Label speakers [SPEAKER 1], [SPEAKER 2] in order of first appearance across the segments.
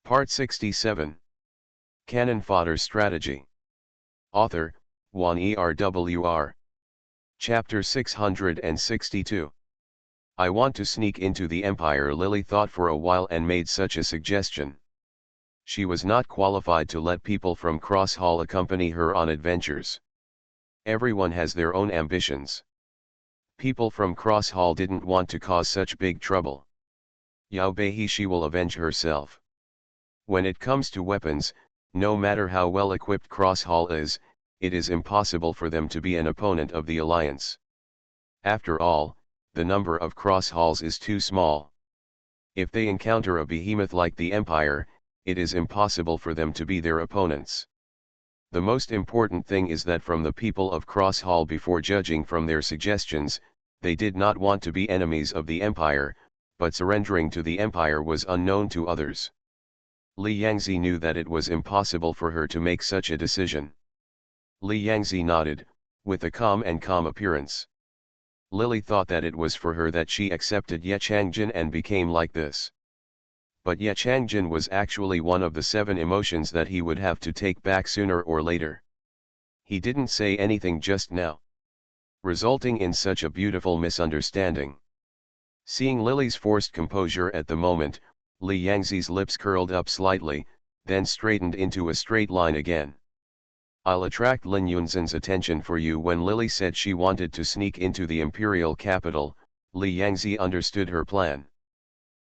[SPEAKER 1] Part 67. Cannon Fodder Strategy. Author, Juan ERWR. Chapter 662. I want to sneak into the Empire. Lily thought for a while and made such a suggestion. She was not qualified to let people from Cross Hall accompany her on adventures. Everyone has their own ambitions. People from Cross Hall didn't want to cause such big trouble. Yao Behi, she will avenge herself. When it comes to weapons, no matter how well equipped Cross Hall is, it is impossible for them to be an opponent of the Alliance. After all, the number of Cross Halls is too small. If they encounter a behemoth like the Empire, it is impossible for them to be their opponents. The most important thing is that from the people of Cross Hall, before judging from their suggestions, they did not want to be enemies of the Empire, but surrendering to the Empire was unknown to others. Li Yangzi knew that it was impossible for her to make such a decision. Li Yangzi nodded, with a calm appearance. Lily thought that it was for her that she accepted Ye Changjin and became like this. But Ye Changjin was actually one of the 7 emotions that he would have to take back sooner or later. He didn't say anything just now, resulting in such a beautiful misunderstanding. Seeing Lily's forced composure at the moment, Li Yangzi's lips curled up slightly, then straightened into a straight line again. I'll attract Lin Yunzhen's attention for you. When Lily said she wanted to sneak into the imperial capital, Li Yangzi understood her plan.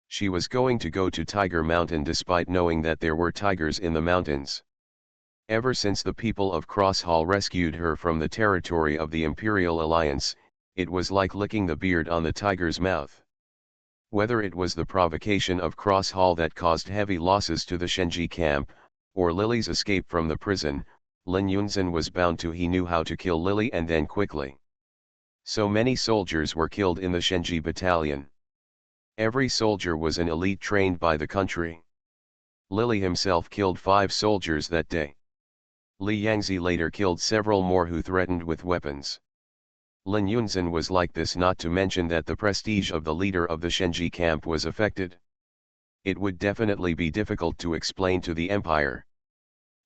[SPEAKER 1] She was going to go to Tiger Mountain despite knowing that there were tigers in the mountains. Ever since the people of Cross Hall rescued her from the territory of the Imperial Alliance, it was like licking the beard on the tiger's mouth. Whether it was the provocation of Cross Hall that caused heavy losses to the Shenji camp, or Lily's escape from the prison, Lin Yunzhen was bound to. He knew how to kill Lily, and then quickly. So many soldiers were killed in the Shenji battalion. Every soldier was an elite trained by the country. Lily himself killed 5 soldiers that day. Li Yangzi later killed several more who threatened with weapons. Lin Yunzhen was like this, not to mention that the prestige of the leader of the Shenji camp was affected. It would definitely be difficult to explain to the Empire.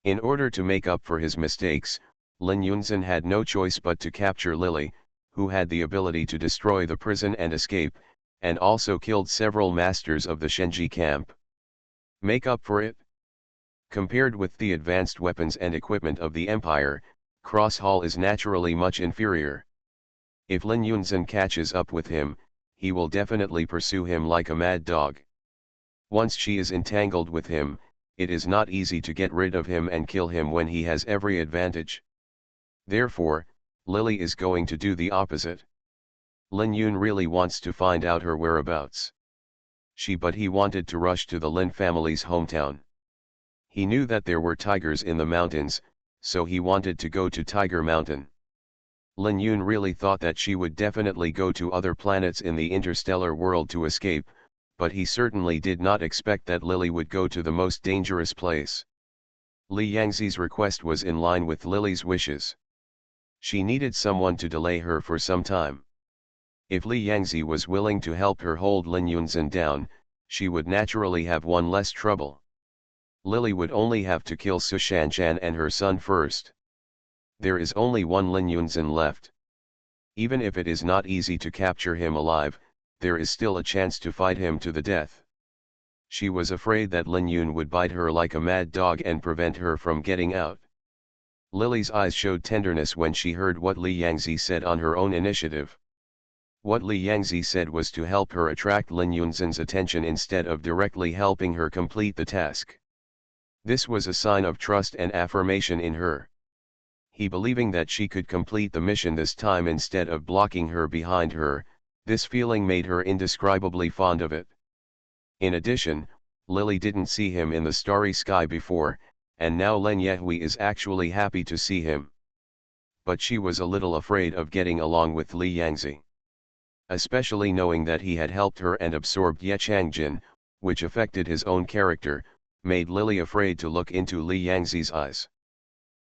[SPEAKER 1] In order to make up for his mistakes, Lin Yunzhen had no choice but to capture Lily, who had the ability to destroy the prison and escape, and also killed several masters of the Shenji camp. Make up for it? Compared with the advanced weapons and equipment of the Empire, Cross Hall is naturally much inferior. If Lin Yunzhen catches up with him, he will definitely pursue him like a mad dog. Once she is entangled with him, it is not easy to get rid of him and kill him when he has every advantage. Therefore, Lily is going to do the opposite. Lin Yun really wants to find out her whereabouts. But he wanted to rush to the Lin family's hometown. He knew that there were tigers in the mountains, so he wanted to go to Tiger Mountain. Lin Yun really thought that she would definitely go to other planets in the interstellar world to escape, but he certainly did not expect that Lily would go to the most dangerous place. Li Yangzi's request was in line with Lily's wishes. She needed someone to delay her for some time. If Li Yangzi was willing to help her hold Lin Yunzhen down, she would naturally have one less trouble. Lily would only have to kill Su Shanshan and her son first. There is only one Lin Yunzhen left. Even if it is not easy to capture him alive, there is still a chance to fight him to the death. She was afraid that Lin Yun would bite her like a mad dog and prevent her from getting out. Lily's eyes showed tenderness when she heard what Li Yangzi said on her own initiative. What Li Yangzi said was to help her attract Lin Yunzhen's attention instead of directly helping her complete the task. This was a sign of trust and affirmation in her. He believing that she could complete the mission this time instead of blocking her behind her, this feeling made her indescribably fond of it. In addition, Lily didn't see him in the starry sky before, and now Len Yehui is actually happy to see him. But she was a little afraid of getting along with Li Yangzi. Especially knowing that he had helped her and absorbed Ye Changjin, which affected his own character, made Lily afraid to look into Li Yangzi's eyes.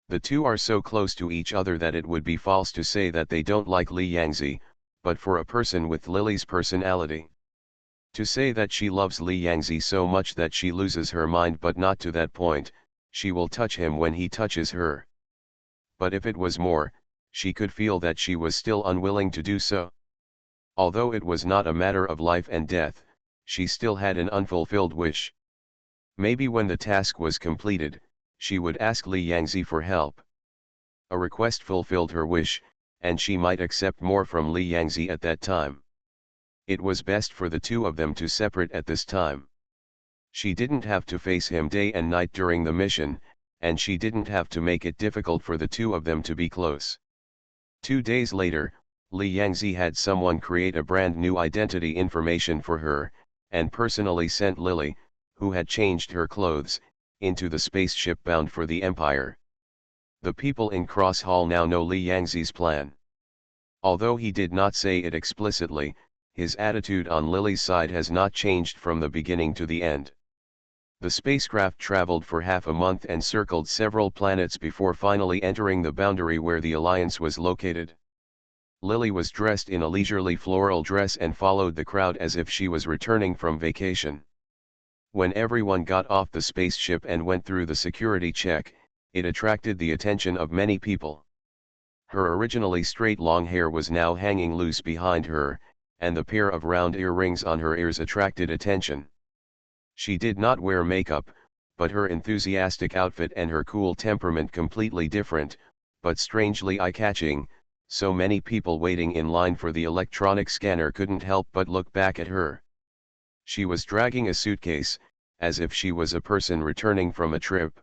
[SPEAKER 1] The two are so close to each other that it would be false to say that they don't like Li Yangzi, but for a person with Lily's personality, To say that she loves Li Yangzi so much that she loses her mind, but not to that point, she will touch him when he touches her. But if it was more, she could feel that she was still unwilling to do so. Although it was not a matter of life and death, she still had an unfulfilled wish. Maybe when the task was completed, she would ask Li Yangzi for help. A request fulfilled her wish, and she might accept more from Li Yangzi at that time. It was best for the two of them to separate at this time. She didn't have to face him day and night during the mission, and she didn't have to make it difficult for the two of them to be close. 2 days later, Li Yangzi had someone create a brand new identity information for her, and personally sent Lily, who had changed her clothes, into the spaceship bound for the Empire. The people in Cross Hall now know Li Yangzi's plan. Although he did not say it explicitly, his attitude on Lily's side has not changed from the beginning to the end. The spacecraft traveled for half a month and circled several planets before finally entering the boundary where the Alliance was located. Lily was dressed in a leisurely floral dress and followed the crowd as if she was returning from vacation. When everyone got off the spaceship and went through the security check, it attracted the attention of many people. Her originally straight long hair was now hanging loose behind her, and the pair of round earrings on her ears attracted attention. She did not wear makeup, but her enthusiastic outfit and her cool temperament completely different, but strangely eye-catching, so many people waiting in line for the electronic scanner couldn't help but look back at her. She was dragging a suitcase, as if she was a person returning from a trip.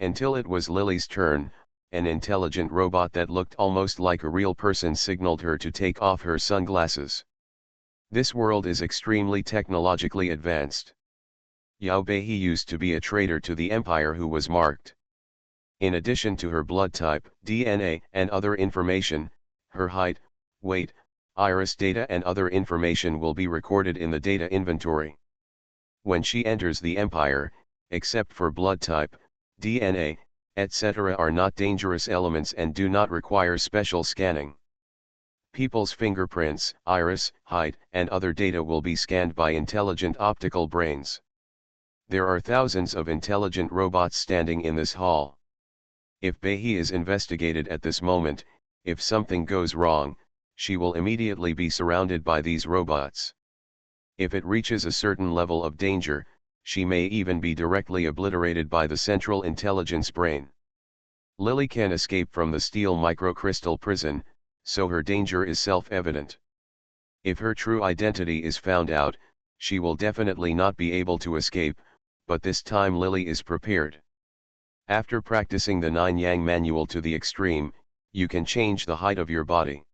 [SPEAKER 1] Until it was Lily's turn, an intelligent robot that looked almost like a real person signaled her to take off her sunglasses. This world is extremely technologically advanced. Yao Beihe used to be a traitor to the Empire who was marked. In addition to her blood type, DNA, and other information, her height, weight, iris data and other information will be recorded in the data inventory. When she enters the Empire, except for blood type, DNA, etc. are not dangerous elements and do not require special scanning. People's fingerprints, iris, height, and other data will be scanned by intelligent optical brains. There are thousands of intelligent robots standing in this hall. If Beihe is investigated at this moment, if something goes wrong, she will immediately be surrounded by these robots. If it reaches a certain level of danger, she may even be directly obliterated by the central intelligence brain. Lily can escape from the steel microcrystal prison, so her danger is self-evident. If her true identity is found out, she will definitely not be able to escape, but this time Lily is prepared. After practicing the 9-yang manual to the extreme, you can change the height of your body.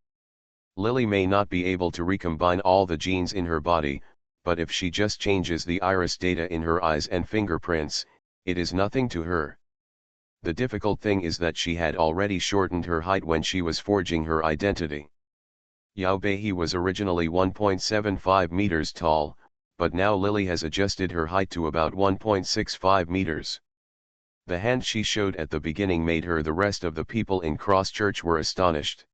[SPEAKER 1] Lily may not be able to recombine all the genes in her body, but if she just changes the iris data in her eyes and fingerprints, it is nothing to her. The difficult thing is that she had already shortened her height when she was forging her identity. Yao Beihe was originally 1.75 meters tall, but now Lily has adjusted her height to about 1.65 meters. The hand she showed at the beginning made her the rest of the people in Christchurch were astonished.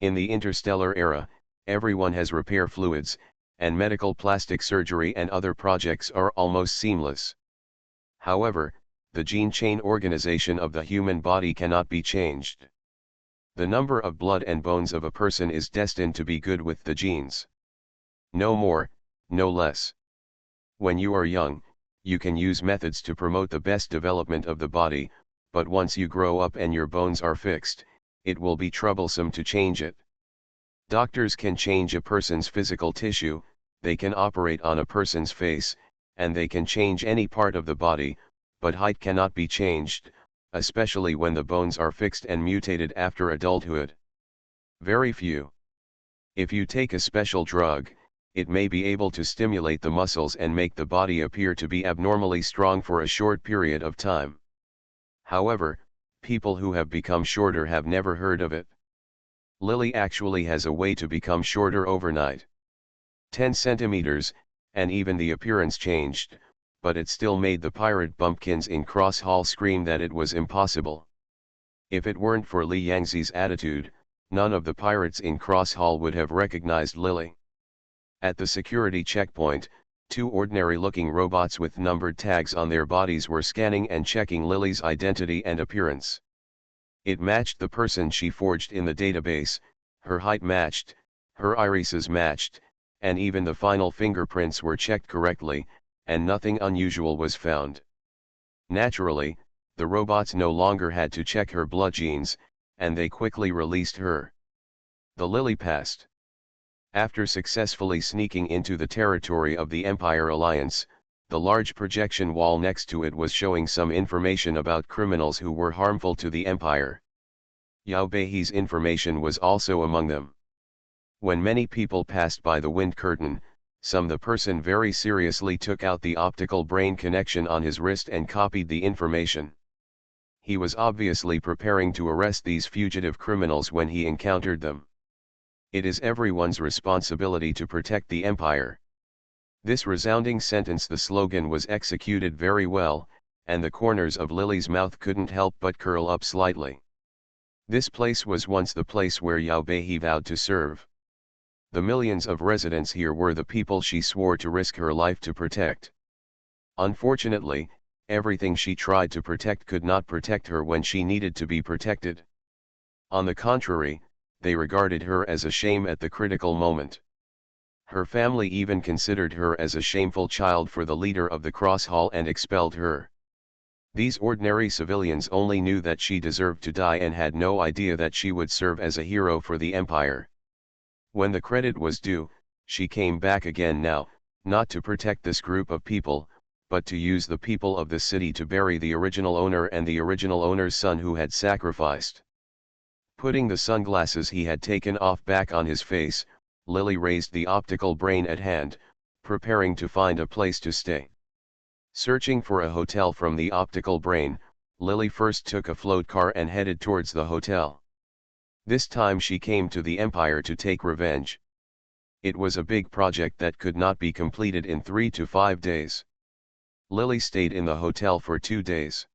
[SPEAKER 1] In the interstellar era, everyone has repair fluids, and medical plastic surgery and other projects are almost seamless. However, the gene chain organization of the human body cannot be changed. The number of blood and bones of a person is destined to be good with the genes. No more, no less. When you are young, you can use methods to promote the best development of the body, but once you grow up and your bones are fixed, it will be troublesome to change it. Doctors can change a person's physical tissue, they can operate on a person's face, and they can change any part of the body, but height cannot be changed, especially when the bones are fixed and mutated after adulthood. Very few. If you take a special drug, it may be able to stimulate the muscles and make the body appear to be abnormally strong for a short period of time. However, people who have become shorter have never heard of it. Lily actually has a way to become shorter overnight. 10 centimeters, and even the appearance changed, but it still made the pirate bumpkins in Cross Hall scream that it was impossible. If it weren't for Li Yangzi's attitude, none of the pirates in Cross Hall would have recognized Lily. At the security checkpoint, two ordinary-looking robots with numbered tags on their bodies were scanning and checking Lily's identity and appearance. It matched the person she forged in the database, her height matched, her irises matched, and even the final fingerprints were checked correctly, and nothing unusual was found. Naturally, the robots no longer had to check her blood genes, and they quickly released her. The Lily passed. After successfully sneaking into the territory of the Empire Alliance, the large projection wall next to it was showing some information about criminals who were harmful to the Empire. Yao Beihi's information was also among them. When many people passed by the wind curtain, the person very seriously took out the optical brain connection on his wrist and copied the information. He was obviously preparing to arrest these fugitive criminals when he encountered them. It is everyone's responsibility to protect the Empire. This resounding sentence, the slogan, was executed very well, and the corners of Lily's mouth couldn't help but curl up slightly. This place was once the place where Yao Beihi vowed to serve. The millions of residents here were the people she swore to risk her life to protect. Unfortunately, everything she tried to protect could not protect her when she needed to be protected. On the contrary, they regarded her as a shame at the critical moment. Her family even considered her as a shameful child for the leader of the Cross Hall and expelled her. These ordinary civilians only knew that she deserved to die and had no idea that she would serve as a hero for the Empire. When the credit was due, she came back again now, not to protect this group of people, but to use the people of the city to bury the original owner and the original owner's son who had sacrificed. Putting the sunglasses he had taken off back on his face, Lily raised the optical brain at hand, preparing to find a place to stay. Searching for a hotel from the optical brain, Lily first took a float car and headed towards the hotel. This time she came to the Empire to take revenge. It was a big project that could not be completed in 3 to 5 days. Lily stayed in the hotel for 2 days.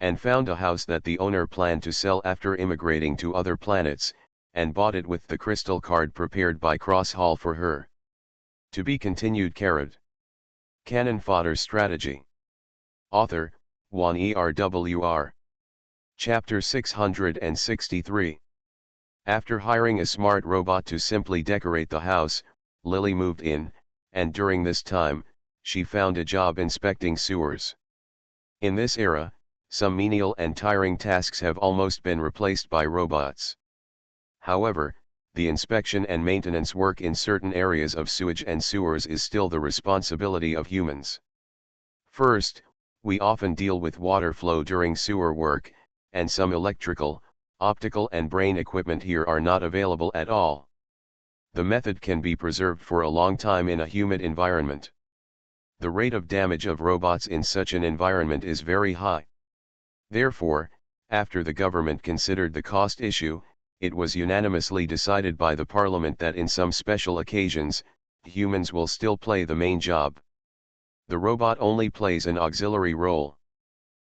[SPEAKER 1] And found a house that the owner planned to sell after immigrating to other planets, and bought it with the crystal card prepared by Cross Hall for her. To be continued. Canon Fodder Strategy. Author, Juan ERWR. Chapter 663. After hiring a smart robot to simply decorate the house, Lily moved in, and during this time, she found a job inspecting sewers. In this era, some menial and tiring tasks have almost been replaced by robots. However, the inspection and maintenance work in certain areas of sewage and sewers is still the responsibility of humans. First, we often deal with water flow during sewer work, and some electrical, optical and brain equipment here are not available at all. The method can be preserved for a long time in a humid environment. The rate of damage of robots in such an environment is very high. Therefore, after the government considered the cost issue, it was unanimously decided by the parliament that in some special occasions, humans will still play the main job. The robot only plays an auxiliary role.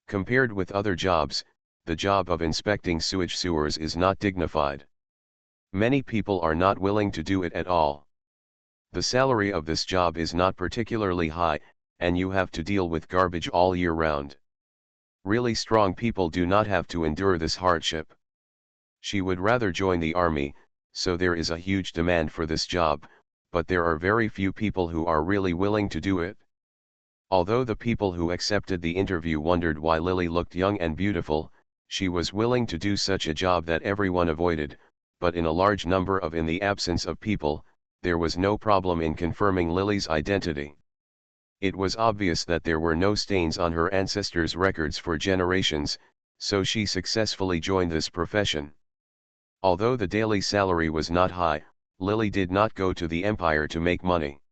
[SPEAKER 1] Compared with other jobs, the job of inspecting sewage sewers is not dignified. Many people are not willing to do it at all. The salary of this job is not particularly high, and you have to deal with garbage all year round. Really strong people do not have to endure this hardship. She would rather join the army, so there is a huge demand for this job, but there are very few people who are really willing to do it. Although the people who accepted the interview wondered why Lily looked young and beautiful, she was willing to do such a job that everyone avoided, but in a large number of in the absence of people, there was no problem in confirming Lily's identity. It was obvious that there were no stains on her ancestors' records for generations, so she successfully joined this profession. Although the daily salary was not high, Lily did not go to the Empire to make money.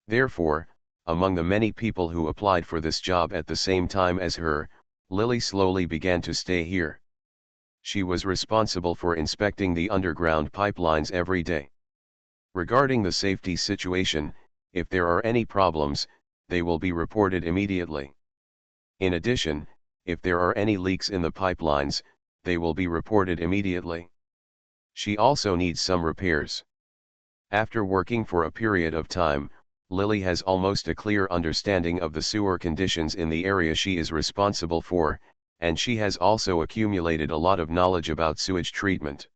[SPEAKER 1] Therefore, among the many people who applied for this job at the same time as her, Lily slowly began to stay here. She was responsible for inspecting the underground pipelines every day. Regarding the safety situation, if there are any problems, they will be reported immediately. In addition, if there are any leaks in the pipelines, they will be reported immediately. She also needs some repairs. After working for a period of time, Lily has almost a clear understanding of the sewer conditions in the area she is responsible for, and she has also accumulated a lot of knowledge about sewage treatment.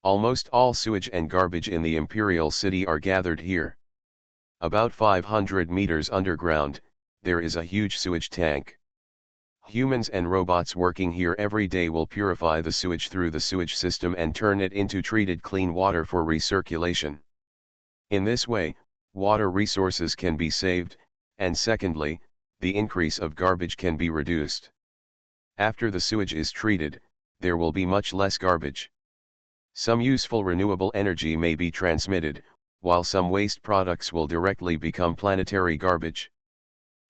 [SPEAKER 1] Almost all sewage and garbage in the Imperial City are gathered here. About 500 meters underground, there is a huge sewage tank. Humans and robots working here every day will purify the sewage through the sewage system and turn it into treated clean water for recirculation. In this way, water resources can be saved, and secondly, the increase of garbage can be reduced. After the sewage is treated, there will be much less garbage. Some useful renewable energy may be transmitted, while some waste products will directly become planetary garbage.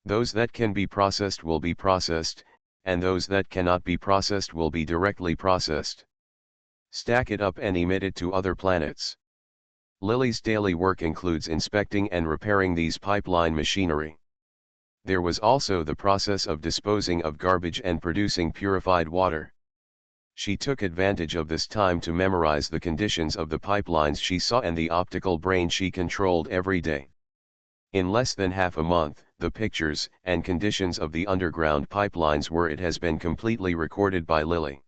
[SPEAKER 1] Those that can be processed will be processed, and those that cannot be processed will be directly processed. Stack it up and emit it to other planets. Lily's daily work includes inspecting and repairing these pipeline machinery. There was also the process of disposing of garbage and producing purified water. She took advantage of this time to memorize the conditions of the pipelines she saw and the optical brain she controlled every day. In less than half a month, the pictures and conditions of the underground pipelines were it has been completely recorded by Lily.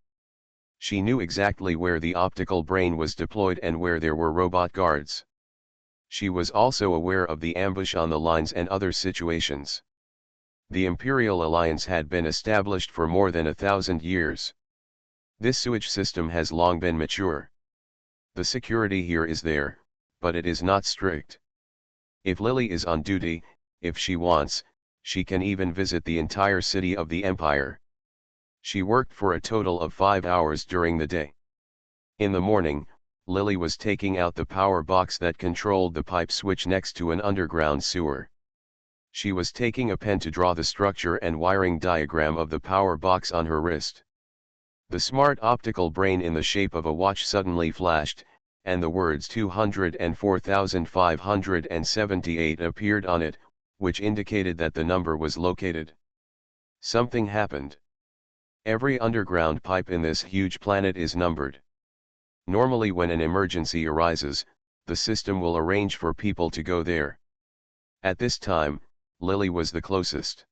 [SPEAKER 1] She knew exactly where the optical brain was deployed and where there were robot guards. She was also aware of the ambush on the lines and other situations. The Imperial Alliance had been established for more than 1,000 years. This sewage system has long been mature. The security here is there, but it is not strict. If Lily is on duty, if she wants, she can even visit the entire city of the Empire. She worked for a total of 5 hours during the day. In the morning, Lily was taking out the power box that controlled the pipe switch next to an underground sewer. She was taking a pen to draw the structure and wiring diagram of the power box on her wrist. The smart optical brain in the shape of a watch suddenly flashed, and the words 204,578 appeared on it, which indicated that the number was located. Something happened. Every underground pipe in this huge planet is numbered. Normally when an emergency arises, the system will arrange for people to go there. At this time, Lily was the closest.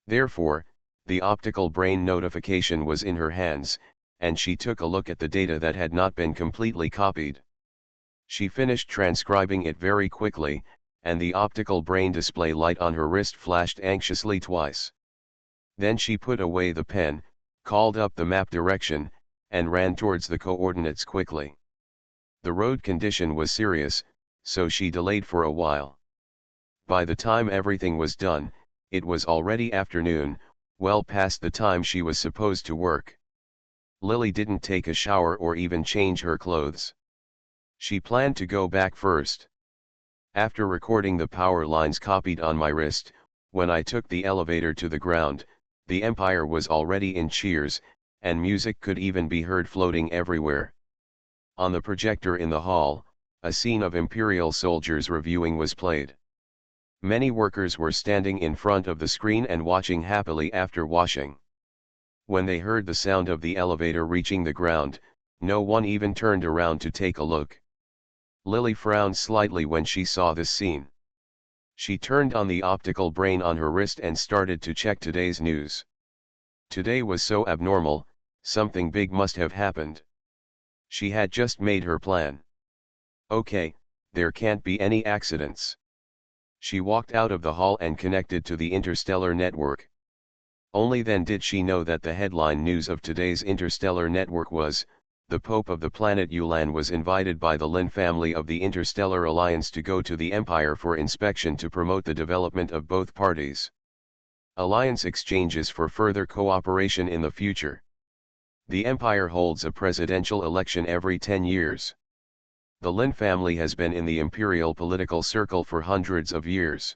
[SPEAKER 1] Therefore, the optical brain notification was in her hands, and she took a look at the data that had not been completely copied. She finished transcribing it very quickly, and the optical brain display light on her wrist flashed anxiously twice. Then she put away the pen, called up the map direction, and ran towards the coordinates quickly. The road condition was serious, so she delayed for a while. By the time everything was done, it was already afternoon, well past the time she was supposed to work. Lily didn't take a shower or even change her clothes. She planned to go back first. After recording the power lines copied on my wrist, when I took the elevator to the ground, the Empire was already in cheers, and music could even be heard floating everywhere. On the projector in the hall, a scene of Imperial soldiers reviewing was played. Many workers were standing in front of the screen and watching happily after washing. When they heard the sound of the elevator reaching the ground, no one even turned around to take a look. Lily frowned slightly when she saw this scene. She turned on the optical brain on her wrist and started to check today's news. Today was so abnormal, something big must have happened. She had just made her plan. Okay, there can't be any accidents. She walked out of the hall and connected to the interstellar network. Only then did she know that the headline news of today's interstellar network was, the Pope of the planet Ulan was invited by the Lin family of the Interstellar Alliance to go to the Empire for inspection to promote the development of both parties. Alliance exchanges for further cooperation in the future. The Empire holds a presidential election every 10 years. The Lin family has been in the imperial political circle for hundreds of years.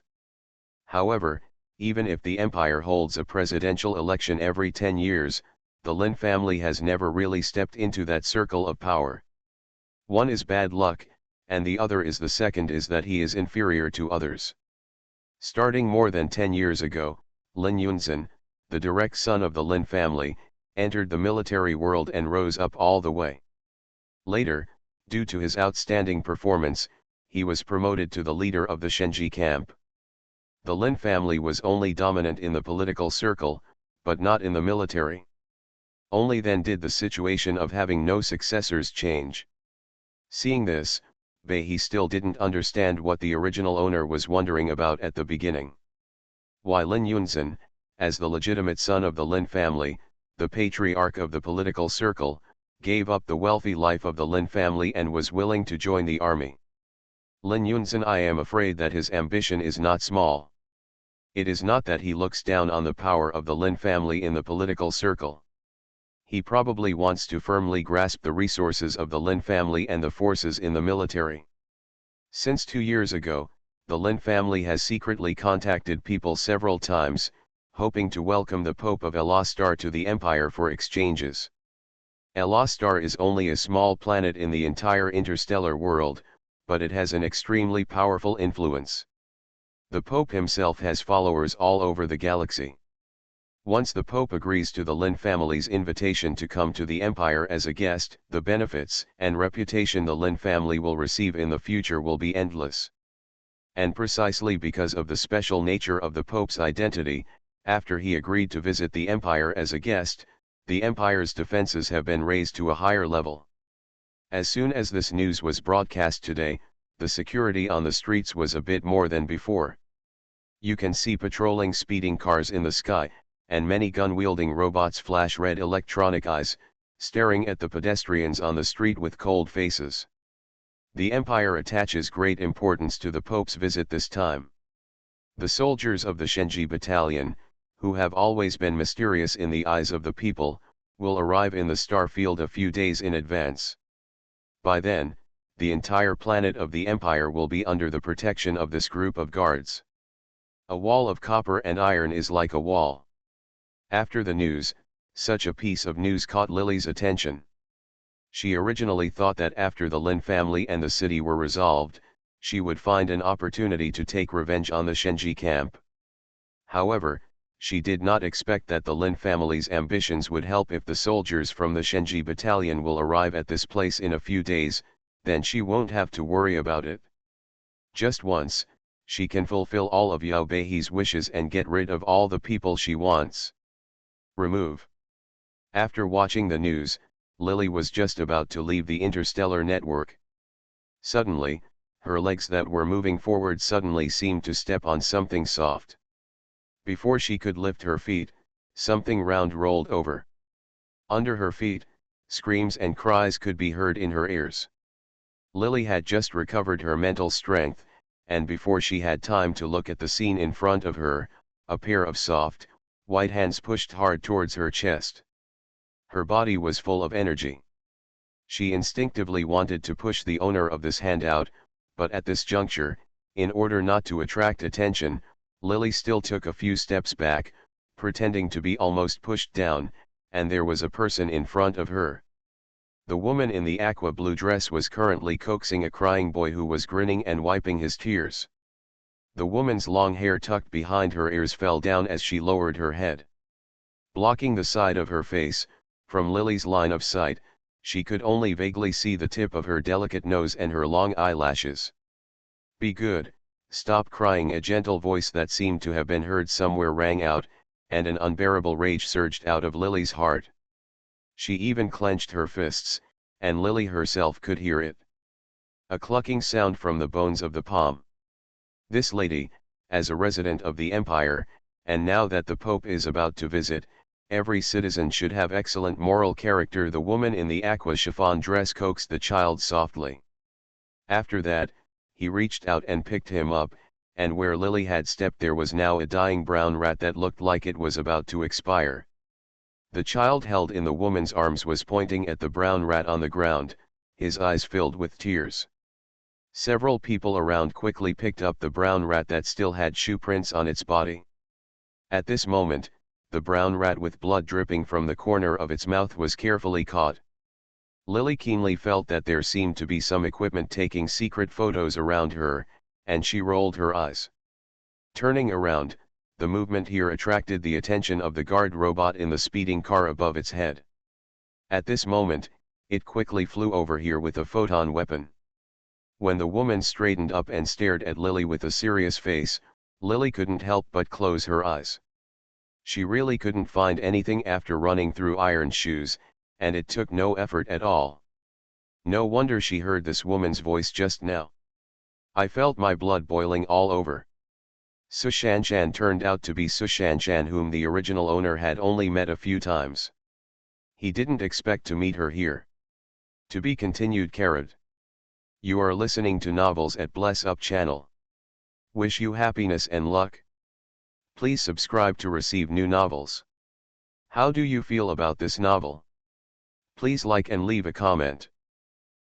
[SPEAKER 1] However, even if the Empire holds a presidential election every 10 years, the Lin family has never really stepped into that circle of power. One is bad luck, and the other is that he is inferior to others. Starting more than 10 years ago, Lin Yunzhen, the direct son of the Lin family, entered the military world and rose up all the way. Later, due to his outstanding performance, he was promoted to the leader of the Shenji camp. The Lin family was only dominant in the political circle, but not in the military. Only then did the situation of having no successors change. Seeing this, Bei still didn't understand what the original owner was wondering about at the beginning. Why Lin Yunzhen, as the legitimate son of the Lin family, the patriarch of the political circle, gave up the wealthy life of the Lin family and was willing to join the army. Lin Yunzhen, I am afraid that his ambition is not small. It is not that he looks down on the power of the Lin family in the political circle. He probably wants to firmly grasp the resources of the Lin family and the forces in the military. Since 2 years ago, the Lin family has secretly contacted people several times, hoping to welcome the Pope of Elastar to the Empire for exchanges. Elastar is only a small planet in the entire interstellar world, but it has an extremely powerful influence. The Pope himself has followers all over the galaxy. Once the Pope agrees to the Lin family's invitation to come to the Empire as a guest, the benefits and reputation the Lin family will receive in the future will be endless. And precisely because of the special nature of the Pope's identity, after he agreed to visit the Empire as a guest, the Empire's defenses have been raised to a higher level. As soon as this news was broadcast today, the security on the streets was a bit more than before. You can see patrolling speeding cars in the sky, and many gun-wielding robots flash red electronic eyes, staring at the pedestrians on the street with cold faces. The Empire attaches great importance to the Pope's visit this time. The soldiers of the Shenji Battalion, who have always been mysterious in the eyes of the people, will arrive in the star field a few days in advance. By then, the entire planet of the Empire will be under the protection of this group of guards. A wall of copper and iron is like a wall. After the news, such a piece of news caught Lily's attention. She originally thought that after the Lin family and the city were resolved, she would find an opportunity to take revenge on the Shenji camp. However, she did not expect that the Lin family's ambitions would help if the soldiers from the Shenji battalion will arrive at this place in a few days, then she won't have to worry about it. Just once, she can fulfill all of Yao Bei's wishes and get rid of all the people she wants. Remove. After watching the news, Lily was just about to leave the interstellar network. Suddenly, her legs that were moving forward suddenly seemed to step on something soft. Before she could lift her feet, something round rolled over. Under her feet, screams and cries could be heard in her ears. Lily had just recovered her mental strength, and before she had time to look at the scene in front of her, a pair of soft, white hands pushed hard towards her chest. Her body was full of energy. She instinctively wanted to push the owner of this hand out, but at this juncture, in order not to attract attention, Lily still took a few steps back, pretending to be almost pushed down, and there was a person in front of her. The woman in the aqua blue dress was currently coaxing a crying boy who was grinning and wiping his tears. The woman's long hair tucked behind her ears fell down as she lowered her head. Blocking the side of her face, from Lily's line of sight, she could only vaguely see the tip of her delicate nose and her long eyelashes. "Be good, stop crying," a gentle voice that seemed to have been heard somewhere rang out, and an unbearable rage surged out of Lily's heart. She even clenched her fists, and Lily herself could hear it. A clucking sound from the bones of the palm. This lady, as a resident of the Empire, and now that the Pope is about to visit, every citizen should have excellent moral character. The woman in the aqua chiffon dress coaxed the child softly. After that, he reached out and picked him up, and where Lily had stepped there was now a dying brown rat that looked like it was about to expire. The child held in the woman's arms was pointing at the brown rat on the ground, his eyes filled with tears. Several people around quickly picked up the brown rat that still had shoe prints on its body. At this moment, the brown rat with blood dripping from the corner of its mouth was carefully caught. Lily keenly felt that there seemed to be some equipment taking secret photos around her, and she rolled her eyes. Turning around, the movement here attracted the attention of the guard robot in the speeding car above its head. At this moment, it quickly flew over here with a photon weapon. When the woman straightened up and stared at Lily with a serious face, Lily couldn't help but close her eyes. She really couldn't find anything after running through iron shoes, and it took no effort at all. No wonder she heard this woman's voice just now. I felt my blood boiling all over. Sushanshan turned out to be Sushanshan, whom the original owner had only met a few times. He didn't expect to meet her here. To be continued. You are listening to Novels at Bless Up channel. Wish you happiness and luck. Please subscribe to receive new novels. How do you feel about this novel? Please like and leave a comment.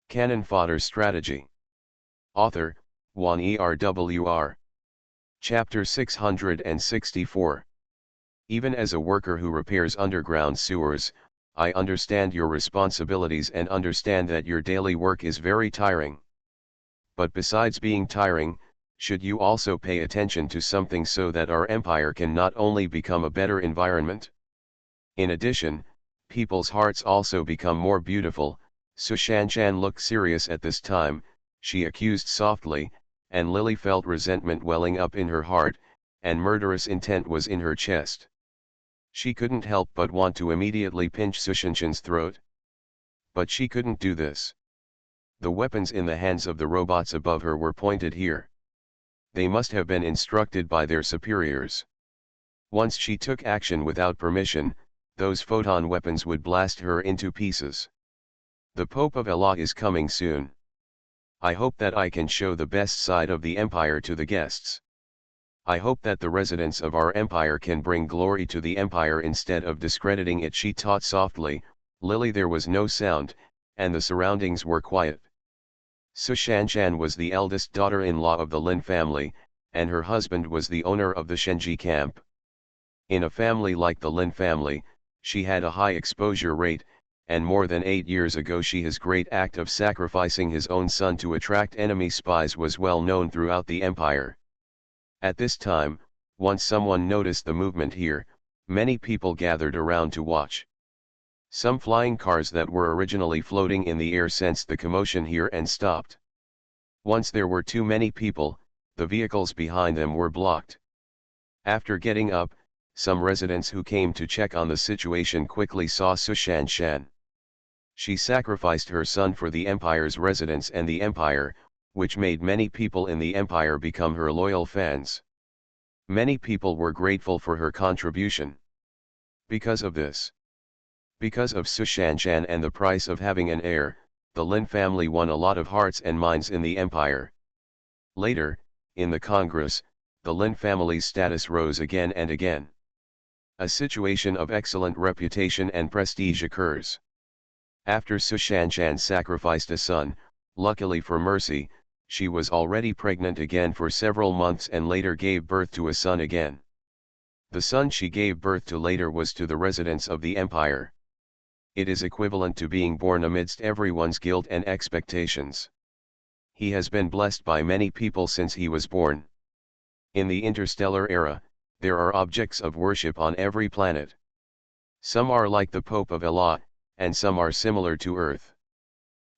[SPEAKER 1] Cannon Fodder Strategy. Author, Juan ERWR. Chapter 664. Even as a worker who repairs underground sewers, I understand your responsibilities and understand that your daily work is very tiring. But besides being tiring, should you also pay attention to something so that our empire can not only become a better environment? In addition, people's hearts also become more beautiful. Sushanshan looked serious at this time, she accused softly, and Lily felt resentment welling up in her heart, and murderous intent was in her chest. She couldn't help but want to immediately pinch Sushanshan's throat. But she couldn't do this. The weapons in the hands of the robots above her were pointed here. They must have been instructed by their superiors. Once she took action without permission, those photon weapons would blast her into pieces. The Pope of Allah is coming soon. I hope that I can show the best side of the empire to the guests. I hope that the residents of our empire can bring glory to the empire instead of discrediting it, she taught softly. Lily, there was no sound, and the surroundings were quiet. Sushanshan was the eldest daughter-in-law of the Lin family, and her husband was the owner of the Shenji camp. In a family like the Lin family, she had a high exposure rate, and more than 8 years ago his great act of sacrificing his own son to attract enemy spies was well known throughout the empire. At this time, once someone noticed the movement here, many people gathered around to watch. Some flying cars that were originally floating in the air sensed the commotion here and stopped. Once there were too many people, the vehicles behind them were blocked. After getting up, some residents who came to check on the situation quickly saw Sushanshan. She sacrificed her son for the empire's residents and the empire, which made many people in the empire become her loyal fans. Many people were grateful for her contribution. Because of this, because of Sushanshan and the price of having an heir, the Lin family won a lot of hearts and minds in the empire. Later, in the Congress, the Lin family's status rose again and again. A situation of excellent reputation and prestige occurs. After Sushanshan sacrificed a son, luckily for Mercy, she was already pregnant again for several months and later gave birth to a son again. The son she gave birth to later was to the residents of the empire. It is equivalent to being born amidst everyone's guilt and expectations. He has been blessed by many people since he was born. In the interstellar era, there are objects of worship on every planet. Some are like the Pope of Allah, and some are similar to Earth.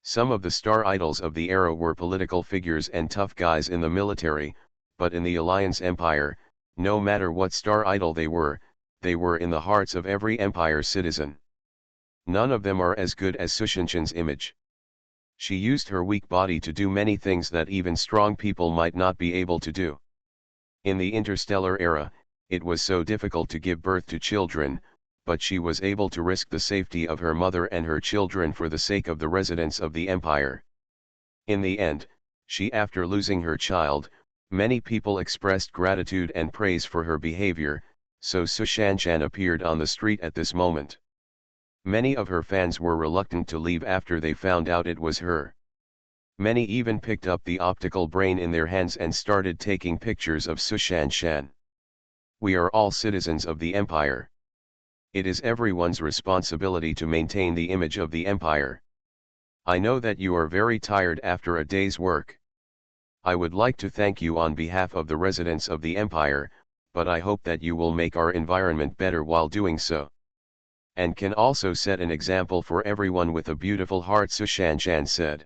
[SPEAKER 1] Some of the star idols of the era were political figures and tough guys in the military, but in the Alliance Empire, no matter what star idol they were in the hearts of every empire citizen. None of them are as good as Sushanshan's image. She used her weak body to do many things that even strong people might not be able to do. In the interstellar era, it was so difficult to give birth to children, but she was able to risk the safety of her mother and her children for the sake of the residents of the empire. In the end, after losing her child, many people expressed gratitude and praise for her behavior, so Sushanshan appeared on the street at this moment. Many of her fans were reluctant to leave after they found out it was her. Many even picked up the optical brain in their hands and started taking pictures of Sushanshan. We are all citizens of the empire. It is everyone's responsibility to maintain the image of the empire. I know that you are very tired after a day's work. I would like to thank you on behalf of the residents of the empire, but I hope that you will make our environment better while doing so. And can also set an example for everyone with a beautiful heart, Sushanshan said.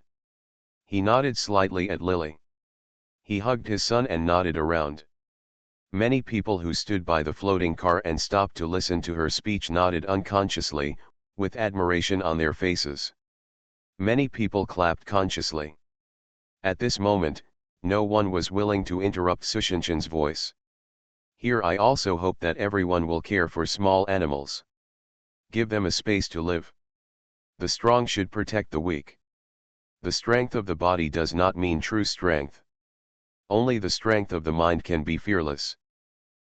[SPEAKER 1] He nodded slightly at Lily. He hugged his son and nodded around. Many people who stood by the floating car and stopped to listen to her speech nodded unconsciously, with admiration on their faces. Many people clapped consciously. At this moment, no one was willing to interrupt Sushinshin's voice. Here I also hope that everyone will care for small animals. Give them a space to live. The strong should protect the weak. The strength of the body does not mean true strength. Only the strength of the mind can be fearless.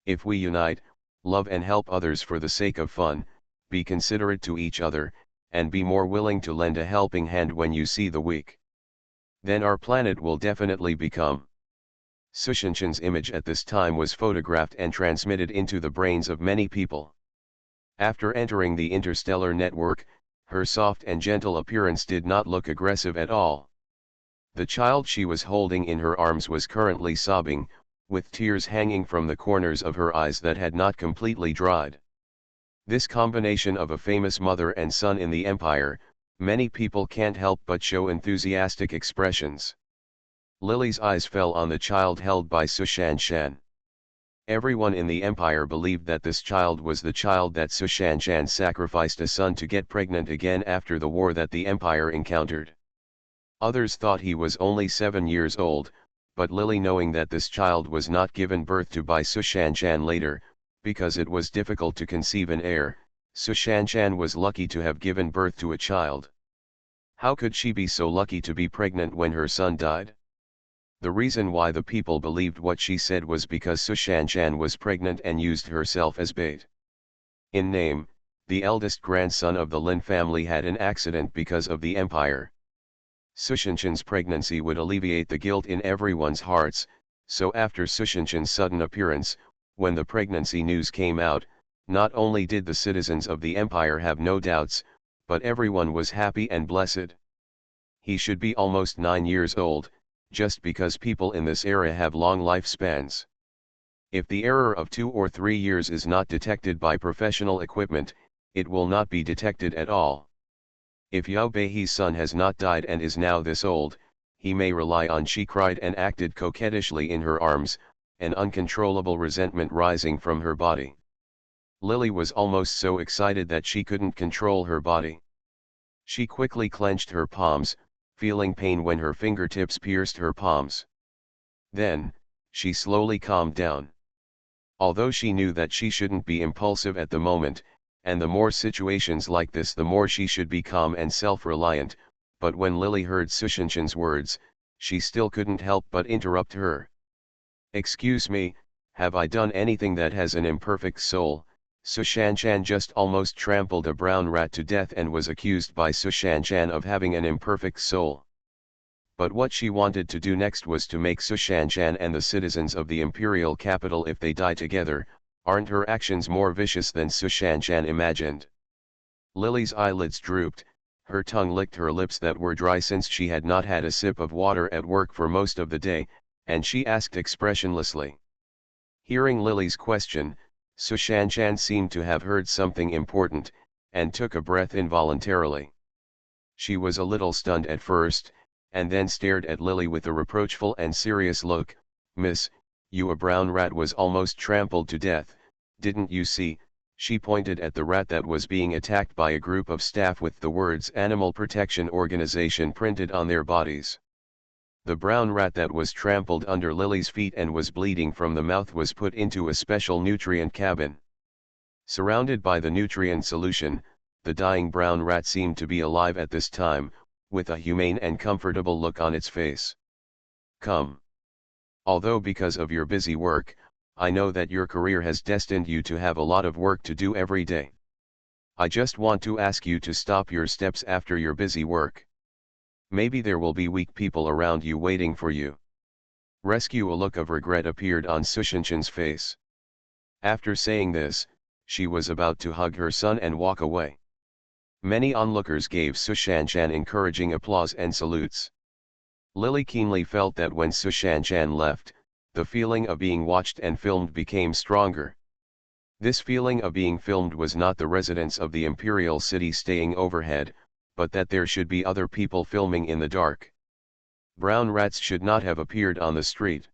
[SPEAKER 1] If we unite, love and help others for the sake of fun, be considerate to each other, and be more willing to lend a helping hand when you see the weak, then our planet will definitely become. Sushinshin's image at this time was photographed and transmitted into the brains of many people. After entering the interstellar network, her soft and gentle appearance did not look aggressive at all. The child she was holding in her arms was currently sobbing, with tears hanging from the corners of her eyes that had not completely dried. This combination of a famous mother and son in the empire, many people can't help but show enthusiastic expressions. Lily's eyes fell on the child held by Sushanshan. Everyone in the empire believed that this child was the child that Sushanshan sacrificed a son to get pregnant again after the war that the empire encountered. Others thought he was only 7 years old, but Lily, knowing that this child was not given birth to by Sushanshan later, because it was difficult to conceive an heir, Sushanshan was lucky to have given birth to a child. How could she be so lucky to be pregnant when her son died? The reason why the people believed what she said was because Sushanshan was pregnant and used herself as bait. In name, the eldest grandson of the Lin family had an accident because of the empire. Sushinshin's pregnancy would alleviate the guilt in everyone's hearts, so after Sushinshin's sudden appearance, when the pregnancy news came out, not only did the citizens of the empire have no doubts, but everyone was happy and blessed. He should be almost 9 years old, just because people in this era have long lifespans. If the error of 2 or 3 years is not detected by professional equipment, it will not be detected at all. If Yao Beihi's son has not died and is now this old, he may rely on. She cried and acted coquettishly in her arms, an uncontrollable resentment rising from her body. Lily was almost so excited that she couldn't control her body. She quickly clenched her palms, feeling pain when her fingertips pierced her palms. Then, she slowly calmed down. Although she knew that she shouldn't be impulsive at the moment, and the more situations like this the more she should be calm and self-reliant, but when Lily heard Sushinshin's words, she still couldn't help but interrupt her. "Excuse me, have I done anything that has an imperfect soul?" Sushanshan just almost trampled a brown rat to death and was accused by Sushanshan of having an imperfect soul. But what she wanted to do next was to make Sushanshan and the citizens of the imperial capital, if they die together. Aren't her actions more vicious than Sushanshan imagined? Lily's eyelids drooped, her tongue licked her lips that were dry since she had not had a sip of water at work for most of the day, and she asked expressionlessly. Hearing Lily's question, Sushanshan seemed to have heard something important, and took a breath involuntarily. She was a little stunned at first, and then stared at Lily with a reproachful and serious look. "Miss, you, a brown rat was almost trampled to death, didn't you see?" She pointed at the rat that was being attacked by a group of staff with the words Animal Protection Organization printed on their bodies. The brown rat that was trampled under Lily's feet and was bleeding from the mouth was put into a special nutrient cabin. Surrounded by the nutrient solution, the dying brown rat seemed to be alive at this time, with a humane and comfortable look on its face. "Come. Although because of your busy work, I know that your career has destined you to have a lot of work to do every day. I just want to ask you to stop your steps after your busy work. Maybe there will be weak people around you waiting for you." Rescue. A look of regret appeared on Sushinshin's face. After saying this, she was about to hug her son and walk away. Many onlookers gave Sushanshan encouraging applause and salutes. Lily keenly felt that when Sushanshan left, the feeling of being watched and filmed became stronger. This feeling of being filmed was not the residents of the imperial city staying overhead, but that there should be other people filming in the dark. Brown rats should not have appeared on the street.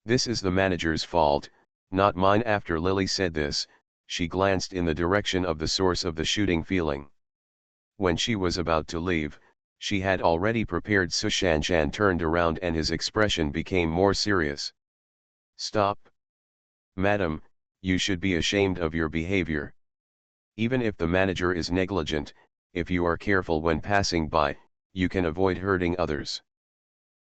[SPEAKER 1] This is the manager's fault, not mine. After Lily said this, she glanced in the direction of the source of the shooting feeling. When she was about to leave, she had already prepared. Sushanshan turned around and his expression became more serious. Stop. Madam, you should be ashamed of your behavior. Even if the manager is negligent, if you are careful when passing by, you can avoid hurting others.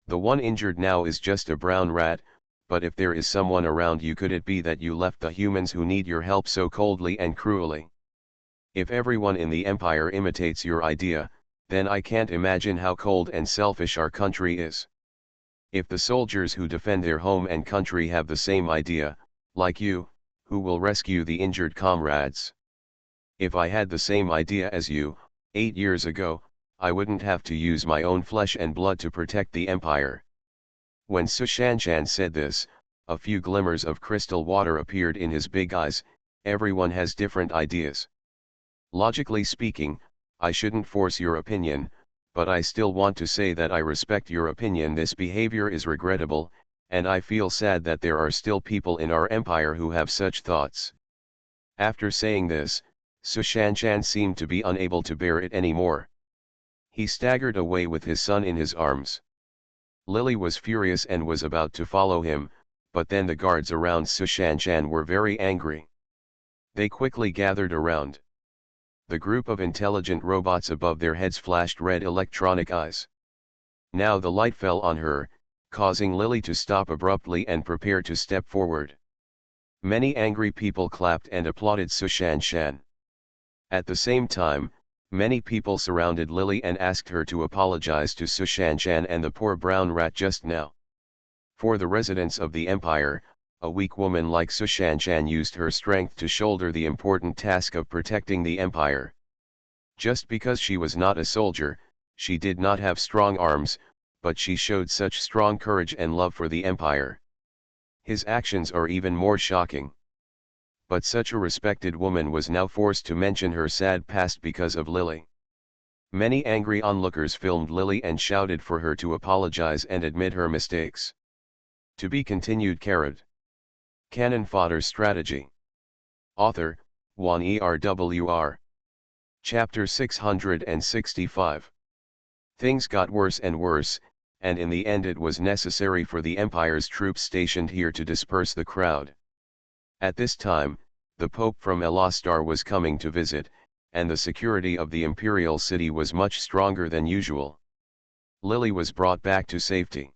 [SPEAKER 1] The one injured now is just a brown rat, but if there is someone around you, could it be that you left the humans who need your help so coldly and cruelly? If everyone in the empire imitates your idea, then I can't imagine how cold and selfish our country is. If the soldiers who defend their home and country have the same idea, like you, who will rescue the injured comrades? If I had the same idea as you, 8 years ago, I wouldn't have to use my own flesh and blood to protect the empire. When Sushanshan said this, a few glimmers of crystal water appeared in his big eyes. Everyone has different ideas. Logically speaking, I shouldn't force your opinion, but I still want to say that I respect your opinion. This behavior is regrettable, and I feel sad that there are still people in our empire who have such thoughts. After saying this, Sushanshan seemed to be unable to bear it anymore. He staggered away with his son in his arms. Lily was furious and was about to follow him, but then the guards around Sushanshan were very angry. They quickly gathered around. The group of intelligent robots above their heads flashed red electronic eyes. Now the light fell on her, causing Lily to stop abruptly and prepare to step forward. Many angry people clapped and applauded Sushanshan. At the same time, many people surrounded Lily and asked her to apologize to Sushanshan and the poor brown rat just now. For the residents of the empire, a weak woman like Sushanshan used her strength to shoulder the important task of protecting the empire. Just because she was not a soldier, she did not have strong arms, but she showed such strong courage and love for the empire. His actions are even more shocking. But such a respected woman was now forced to mention her sad past because of Lily. Many angry onlookers filmed Lily and shouted for her to apologize and admit her mistakes. To be continued. Cannon Fodder Strategy. Author, Juan ERWR. Chapter 665. Things got worse and worse, and in the end it was necessary for the Empire's troops stationed here to disperse the crowd. At this time, the Pope from Elastar was coming to visit, and the security of the Imperial City was much stronger than usual. Lily was brought back to safety.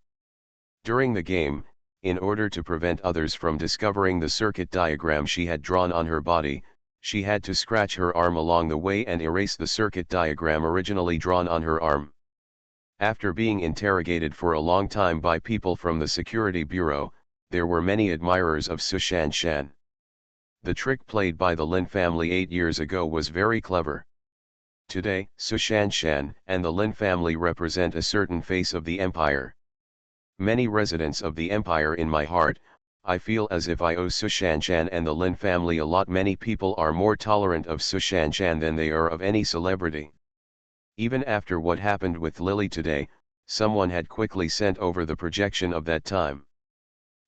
[SPEAKER 1] During the game, in order to prevent others from discovering the circuit diagram she had drawn on her body, she had to scratch her arm along the way and erase the circuit diagram originally drawn on her arm. After being interrogated for a long time by people from the Security Bureau, there were many admirers of Sushanshan. The trick played by the Lin family 8 years ago was very clever. Today, Sushanshan and the Lin family represent a certain face of the empire. Many residents of the empire, in my heart, I feel as if I owe Sushanshan and the Lin family a lot. Many people are more tolerant of Sushanshan than they are of any celebrity. Even after what happened with Lily today, someone had quickly sent over the projection of that time.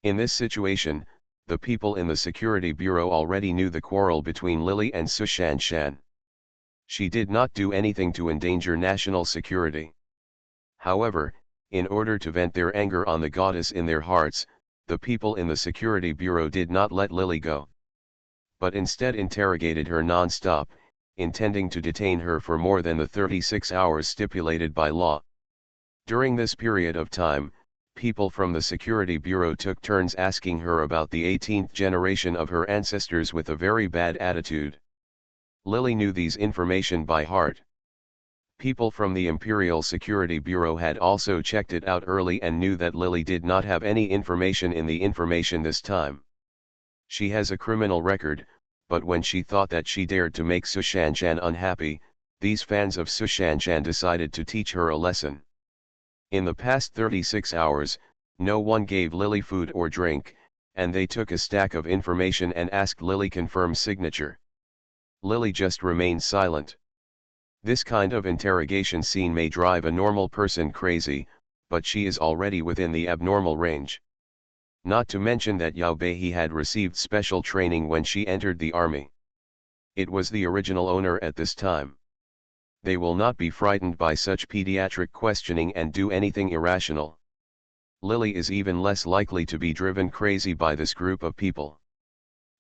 [SPEAKER 1] In this situation, the people in the Security Bureau already knew the quarrel between Lily and Sushanshan. She did not do anything to endanger national security. However, in order to vent their anger on the goddess in their hearts, the people in the Security Bureau did not let Lily go, but instead interrogated her non-stop, intending to detain her for more than the 36 hours stipulated by law. During this period of time, people from the Security Bureau took turns asking her about the 18th generation of her ancestors with a very bad attitude. Lily knew these information by heart. People from the Imperial Security Bureau had also checked it out early and knew that Lily did not have any information in the information this time. She has a criminal record, but when she thought that she dared to make Sushanshan unhappy, these fans of Sushanshan decided to teach her a lesson. In the past 36 hours, no one gave Lily food or drink, and they took a stack of information and asked Lily confirm signature. Lily just remained silent. This kind of interrogation scene may drive a normal person crazy, but she is already within the abnormal range. Not to mention that Yao Bei had received special training when she entered the army. It was the original owner at this time. They will not be frightened by such pediatric questioning and do anything irrational. Lily is even less likely to be driven crazy by this group of people.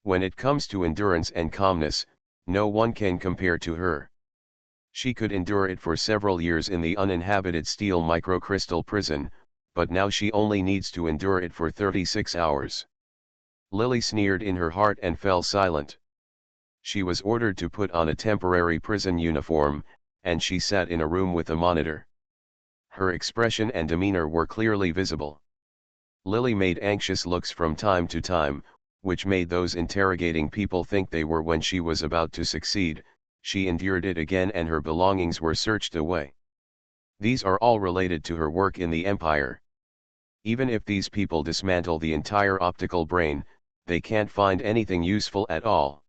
[SPEAKER 1] When it comes to endurance and calmness, no one can compare to her. She could endure it for several years in the uninhabited steel microcrystal prison, but now she only needs to endure it for 36 hours. Lily sneered in her heart and fell silent. She was ordered to put on a temporary prison uniform, and she sat in a room with a monitor. Her expression and demeanor were clearly visible. Lily made anxious looks from time to time, which made those interrogating people think they were when she was about to succeed. She endured it again and her belongings were searched away. These are all related to her work in the Empire. Even if these people dismantle the entire optical brain, they can't find anything useful at all.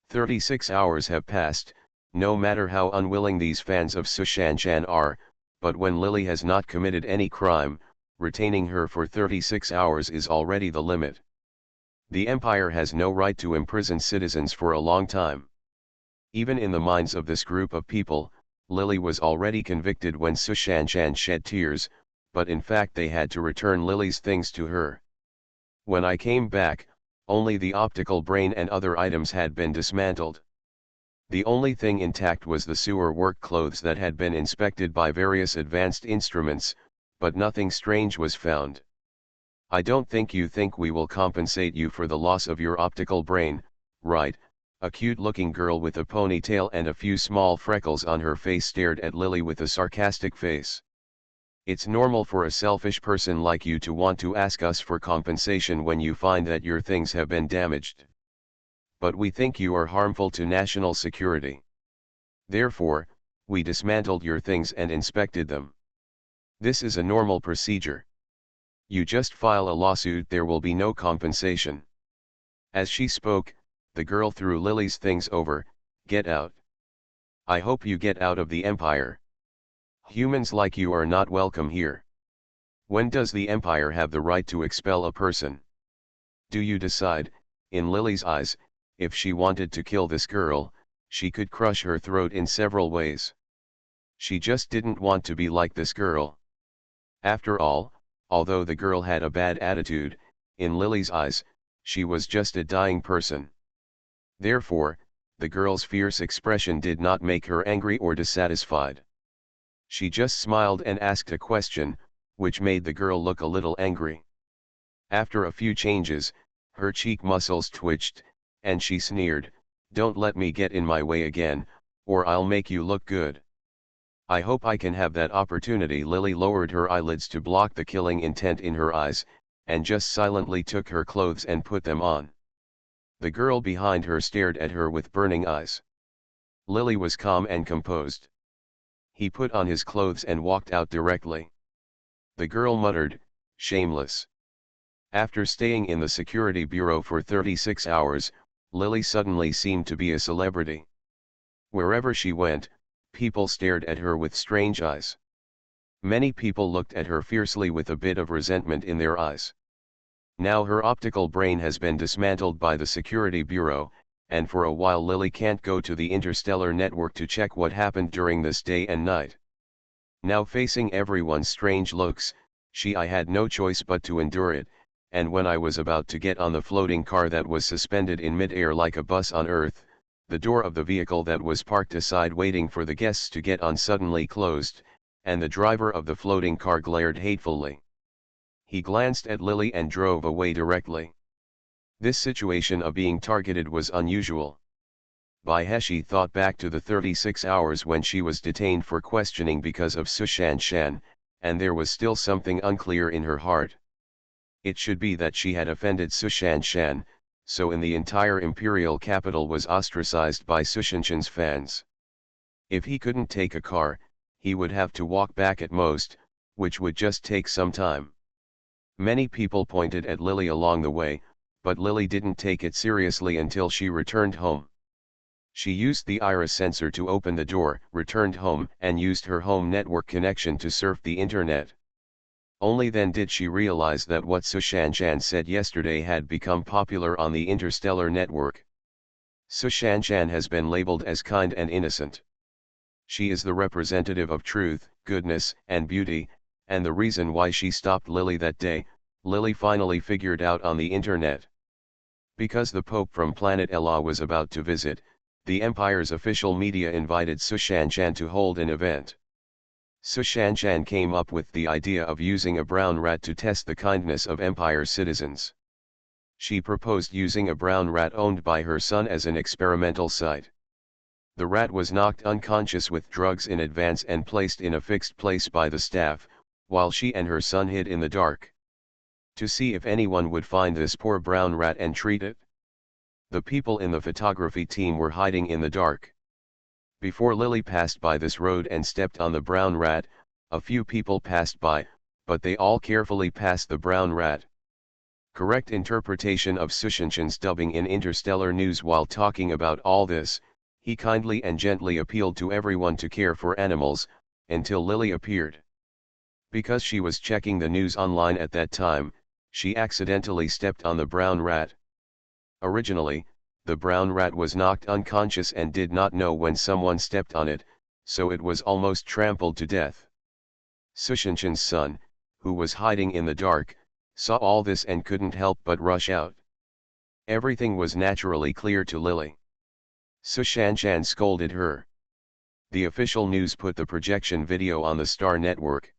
[SPEAKER 1] 36 hours have passed, no matter how unwilling these fans of Su Shanshan are, but when Lily has not committed any crime, retaining her for 36 hours is already the limit. The Empire has no right to imprison citizens for a long time. Even in the minds of this group of people, Lily was already convicted when Su Shanshan shed tears, but in fact they had to return Lily's things to her. When I came back, only the optical brain and other items had been dismantled. The only thing intact was the sewer work clothes that had been inspected by various advanced instruments, but nothing strange was found. I don't think you think we will compensate you for the loss of your optical brain, right? A cute-looking girl with a ponytail and a few small freckles on her face stared at Lily with a sarcastic face. It's normal for a selfish person like you to want to ask us for compensation when you find that your things have been damaged. But we think you are harmful to national security. Therefore, we dismantled your things and inspected them. This is a normal procedure. You just file a lawsuit, there will be no compensation. As she spoke, the girl threw Lily's things over. Get out. I hope you get out of the Empire. Humans like you are not welcome here. When does the Empire have the right to expel a person? Do you decide? In Lily's eyes, if she wanted to kill this girl, she could crush her throat in several ways. She just didn't want to be like this girl. After all, although the girl had a bad attitude, in Lily's eyes, she was just a dying person. Therefore, the girl's fierce expression did not make her angry or dissatisfied. She just smiled and asked a question, which made the girl look a little angry. After a few changes, her cheek muscles twitched, and she sneered, "Don't let me get in my way again, or I'll make you look good." I hope I can have that opportunity. Lily lowered her eyelids to block the killing intent in her eyes, and just silently took her clothes and put them on. The girl behind her stared at her with burning eyes. Lily was calm and composed. He put on his clothes and walked out directly. The girl muttered, "Shameless." After staying in the security bureau for 36 hours, Lily suddenly seemed to be a celebrity. Wherever she went, people stared at her with strange eyes. Many people looked at her fiercely with a bit of resentment in their eyes. Now her optical brain has been dismantled by the security bureau, and for a while Lily can't go to the interstellar network to check what happened during this day and night. Now facing everyone's strange looks, I had no choice but to endure it, and when I was about to get on the floating car that was suspended in mid-air like a bus on Earth, the door of the vehicle that was parked aside waiting for the guests to get on suddenly closed, and the driver of the floating car glared hatefully. He glanced at Lily and drove away directly. This situation of being targeted was unusual. Baiheshi thought back to the 36 hours when she was detained for questioning because of Su Shanshan, and there was still something unclear in her heart. It should be that she had offended Su Shanshan, so in the entire imperial capital was ostracized by Su Shanshan's fans. If he couldn't take a car, he would have to walk back at most, which would just take some time. Many people pointed at Lily along the way, but Lily didn't take it seriously until she returned home. She used the iris sensor to open the door, returned home, and used her home network connection to surf the internet. Only then did she realize that what Sushanshan said yesterday had become popular on the interstellar network. Sushanshan has been labeled as kind and innocent. She is the representative of truth, goodness, and beauty, and the reason why she stopped Lily that day, Lily finally figured out on the internet. Because the Pope from planet Ella was about to visit, the Empire's official media invited Sushanshan to hold an event. Sushanshan came up with the idea of using a brown rat to test the kindness of Empire citizens. She proposed using a brown rat owned by her son as an experimental site. The rat was knocked unconscious with drugs in advance and placed in a fixed place by the staff, while she and her son hid in the dark. To see if anyone would find this poor brown rat and treat it. The people in the photography team were hiding in the dark. Before Lily passed by this road and stepped on the brown rat, a few people passed by, but they all carefully passed the brown rat. Correct interpretation of Sushanshan's dubbing in Interstellar News. While talking about all this, he kindly and gently appealed to everyone to care for animals, until Lily appeared. Because she was checking the news online at that time, she accidentally stepped on the brown rat. Originally, the brown rat was knocked unconscious and did not know when someone stepped on it, so it was almost trampled to death. Sushanshan's son, who was hiding in the dark, saw all this and couldn't help but rush out. Everything was naturally clear to Lily. Sushanshan scolded her. The official news put the projection video on the Star Network.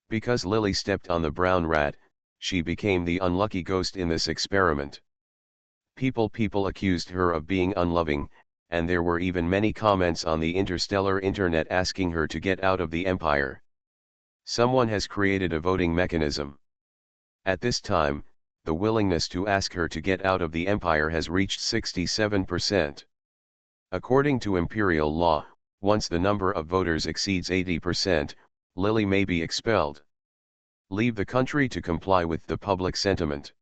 [SPEAKER 1] Because Lily stepped on the brown rat, she became the unlucky ghost in this experiment. People accused her of being unloving, and there were even many comments on the interstellar internet asking her to get out of the Empire. Someone has created a voting mechanism. At this time, the willingness to ask her to get out of the Empire has reached 67%. According to imperial law, once the number of voters exceeds 80%, Lily may be expelled. Leave the country to comply with the public sentiment.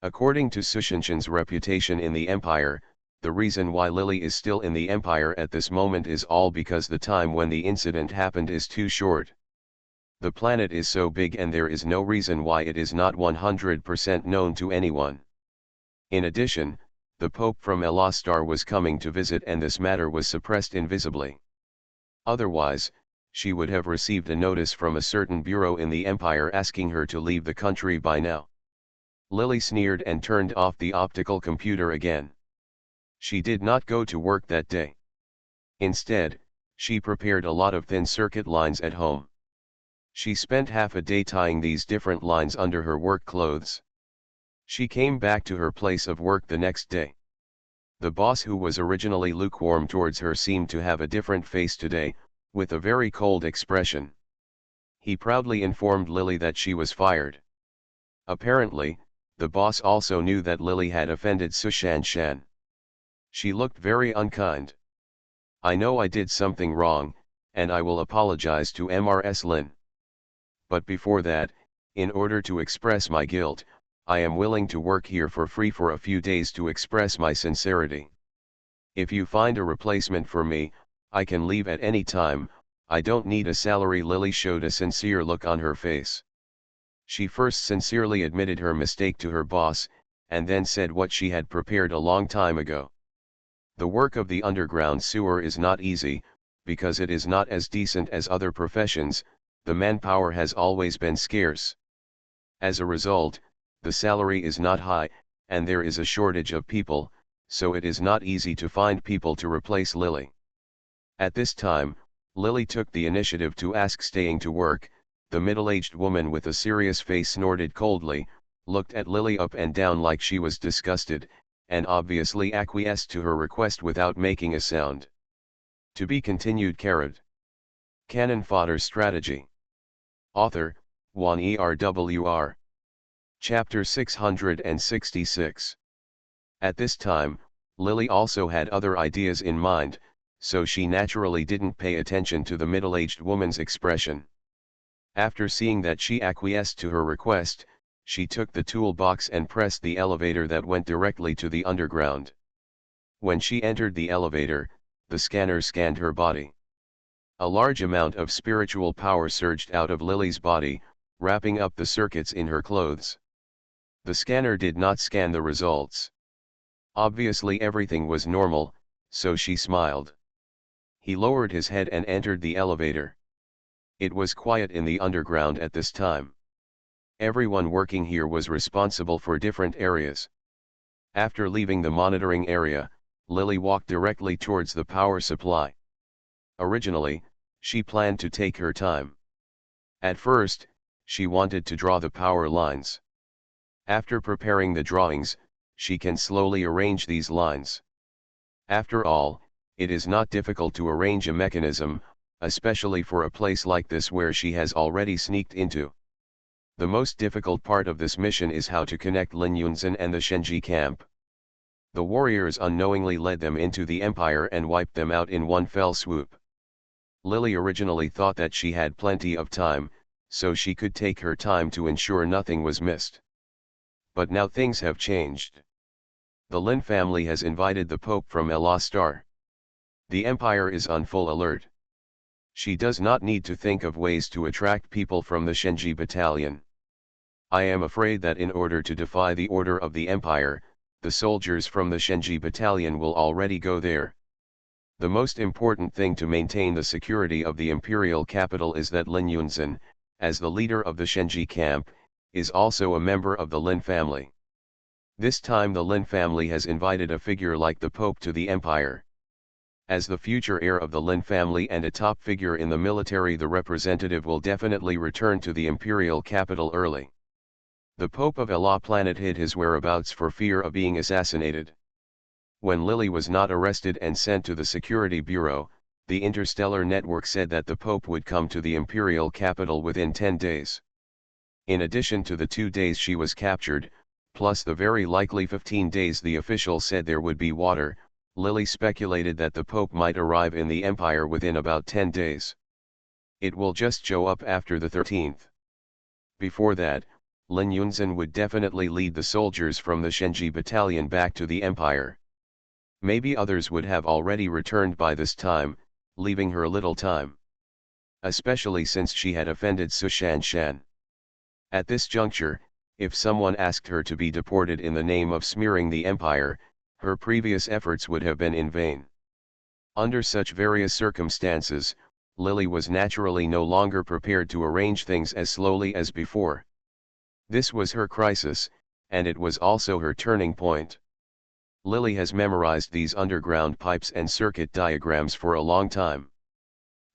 [SPEAKER 1] According to Sushanshan's reputation in the Empire, the reason why Lily is still in the Empire at this moment is all because the time when the incident happened is too short. The planet is so big and there is no reason why it is not 100% known to anyone. In addition, the Pope from Ella Star was coming to visit and this matter was suppressed invisibly. Otherwise, she would have received a notice from a certain bureau in the Empire asking her to leave the country by now. Lily sneered and turned off the optical computer again. She did not go to work that day. Instead, she prepared a lot of thin circuit lines at home. She spent half a day tying these different lines under her work clothes. She came back to her place of work the next day. The boss, who was originally lukewarm towards her, seemed to have a different face today, with a very cold expression. He proudly informed Lily that she was fired. Apparently, the boss also knew that Lily had offended Sushanshan. She looked very unkind. "I know I did something wrong, and I will apologize to Mrs. Lin. But before that, in order to express my guilt, I am willing to work here for free for a few days to express my sincerity. If you find a replacement for me, I can leave at any time, I don't need a salary." Lily showed a sincere look on her face. She first sincerely admitted her mistake to her boss, and then said what she had prepared a long time ago. The work of the underground sewer is not easy, because it is not as decent as other professions. The manpower has always been scarce. As a result, the salary is not high, and there is a shortage of people, so it is not easy to find people to replace Lily. At this time, Lily took the initiative to ask staying to work. The middle-aged woman with a serious face snorted coldly, looked at Lily up and down like she was disgusted, and obviously acquiesced to her request without making a sound. To be continued. Cannon Fodder Strategy. Author, Juan ERWR. Chapter 666. At this time, Lily also had other ideas in mind, so she naturally didn't pay attention to the middle-aged woman's expression. After seeing that she acquiesced to her request, she took the toolbox and pressed the elevator that went directly to the underground. When she entered the elevator, the scanner scanned her body. A large amount of spiritual power surged out of Lily's body, wrapping up the circuits in her clothes. The scanner did not scan the results. Obviously everything was normal, so she smiled. He lowered his head and entered the elevator. It was quiet in the underground at this time. Everyone working here was responsible for different areas. After leaving the monitoring area, Lily walked directly towards the power supply. Originally, she planned to take her time. At first, she wanted to draw the power lines. After preparing the drawings, she can slowly arrange these lines. After all, it is not difficult to arrange a mechanism, especially for a place like this where she has already sneaked into. The most difficult part of this mission is how to connect Lin Yunzhen and the Shenji camp. The warriors unknowingly led them into the Empire and wiped them out in one fell swoop. Lily originally thought that she had plenty of time, so she could take her time to ensure nothing was missed. But now things have changed. The Lin family has invited the Pope from Elah Star. The Empire is on full alert. She does not need to think of ways to attract people from the Shenji battalion. I am afraid that in order to defy the order of the Empire, the soldiers from the Shenji battalion will already go there. The most important thing to maintain the security of the imperial capital is that Lin Yunzhen, as the leader of the Shenji camp, is also a member of the Lin family. This time the Lin family has invited a figure like the Pope to the Empire. As the future heir of the Lin family and a top figure in the military, the representative will definitely return to the imperial capital early. The Pope of Elah planet hid his whereabouts for fear of being assassinated. When Lily was not arrested and sent to the Security Bureau, the Interstellar Network said that the Pope would come to the imperial capital within 10 days. In addition to the 2 days she was captured, plus the very likely 15 days the official said there would be water, Lily speculated that the Pope might arrive in the Empire within about 10 days. It will just show up after the 13th. Before that, Lin Yunzhen would definitely lead the soldiers from the Shenji battalion back to the Empire. Maybe others would have already returned by this time, leaving her little time. Especially since she had offended Su Shanshan. At this juncture, if someone asked her to be deported in the name of smearing the Empire, her previous efforts would have been in vain. Under such various circumstances, Lily was naturally no longer prepared to arrange things as slowly as before. This was her crisis, and it was also her turning point. Lily has memorized these underground pipes and circuit diagrams for a long time.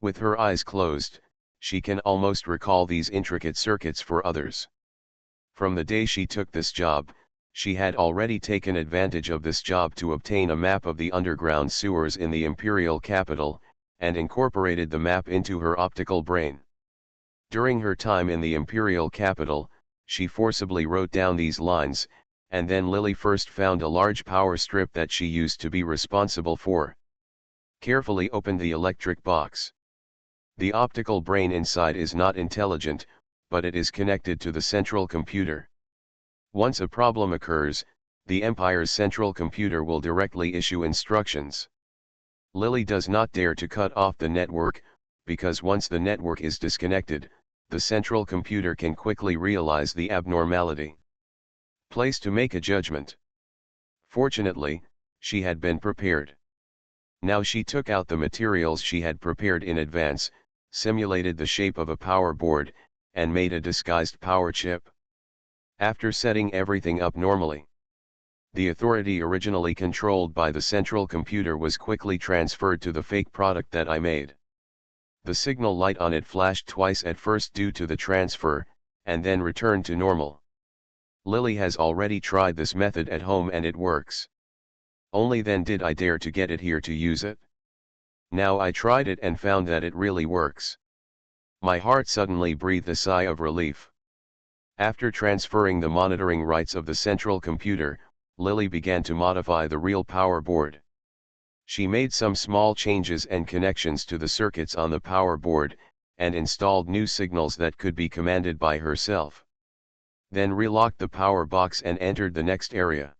[SPEAKER 1] With her eyes closed, she can almost recall these intricate circuits for others. From the day she took this job, she had already taken advantage of this job to obtain a map of the underground sewers in the imperial capital, and incorporated the map into her optical brain. During her time in the imperial capital, she forcibly wrote down these lines, and then Lily first found a large power strip that she used to be responsible for. Carefully opened the electric box. The optical brain inside is not intelligent, but it is connected to the central computer. Once a problem occurs, the Empire's central computer will directly issue instructions. Lily does not dare to cut off the network, because once the network is disconnected, the central computer can quickly realize the abnormality. Place to make a judgment. Fortunately, she had been prepared. Now she took out the materials she had prepared in advance, simulated the shape of a power board, and made a disguised power chip. After setting everything up normally, the authority originally controlled by the central computer was quickly transferred to the fake product that I made. The signal light on it flashed twice at first due to the transfer, and then returned to normal. Lily has already tried this method at home and it works. Only then did I dare to get it here to use it. Now I tried it and found that it really works. My heart suddenly breathed a sigh of relief. After transferring the monitoring rights of the central computer, Lily began to modify the real power board. She made some small changes and connections to the circuits on the power board, and installed new signals that could be commanded by herself. Then relocked the power box and entered the next area.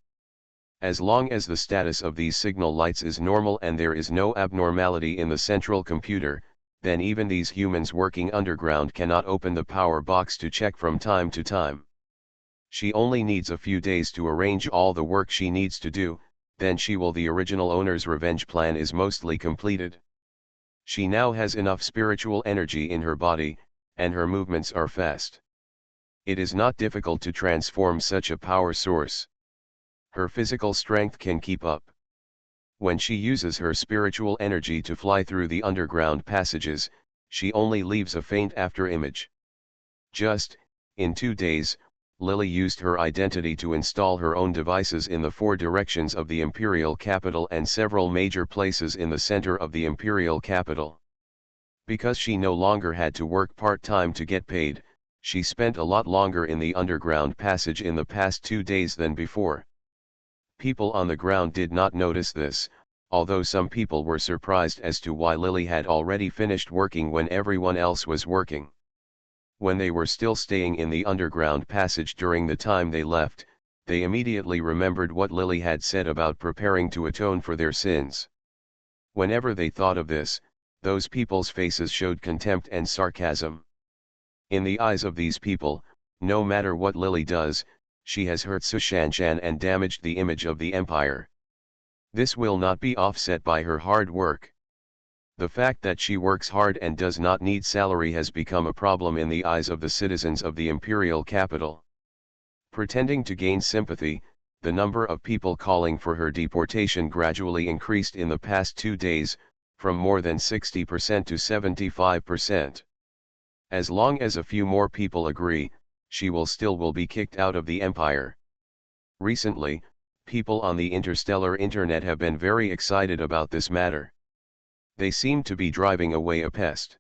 [SPEAKER 1] As long as the status of these signal lights is normal and there is no abnormality in the central computer, then even these humans working underground cannot open the power box to check from time to time. She only needs a few days to arrange all the work she needs to do, then the original owner's revenge plan is mostly completed. She now has enough spiritual energy in her body, and her movements are fast. It is not difficult to transform such a power source. Her physical strength can keep up. When she uses her spiritual energy to fly through the underground passages, she only leaves a faint after image. In 2 days, Lily used her identity to install her own devices in the 4 directions of the imperial capital and several major places in the center of the imperial capital. Because she no longer had to work part-time to get paid, she spent a lot longer in the underground passage in the past 2 days than before. People on the ground did not notice this, although some people were surprised as to why Lily had already finished working when everyone else was working. When they were still staying in the underground passage during the time they left, they immediately remembered what Lily had said about preparing to atone for their sins. Whenever they thought of this, those people's faces showed contempt and sarcasm. In the eyes of these people, no matter what Lily does, she has hurt Sushanshan and damaged the image of the empire. This will not be offset by her hard work. The fact that she works hard and does not need salary has become a problem in the eyes of the citizens of the imperial capital. Pretending to gain sympathy, the number of people calling for her deportation gradually increased in the past 2 days, from more than 60% to 75%. As long as a few more people agree, she will be kicked out of the empire. Recently, people on the interstellar internet have been very excited about this matter. They seem to be driving away a pest.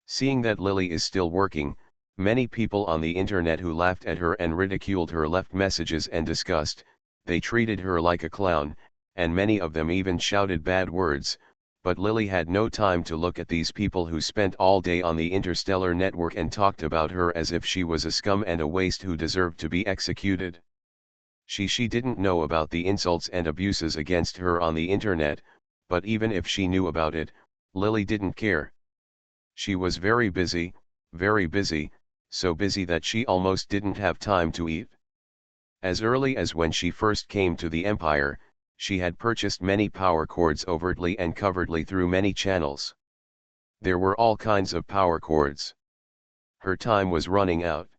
[SPEAKER 1] Seeing that Lily is still working, many people on the internet who laughed at her and ridiculed her left messages and disgust. They treated her like a clown, and many of them even shouted bad words, but Lily had no time to look at these people who spent all day on the interstellar network and talked about her as if she was a scum and a waste who deserved to be executed. She didn't know about the insults and abuses against her on the internet, but even if she knew about it, Lily didn't care. She was very busy, so busy that she almost didn't have time to eat. As early as when she first came to the empire, she had purchased many power cords overtly and covertly through many channels. There were all kinds of power cords. Her time was running out.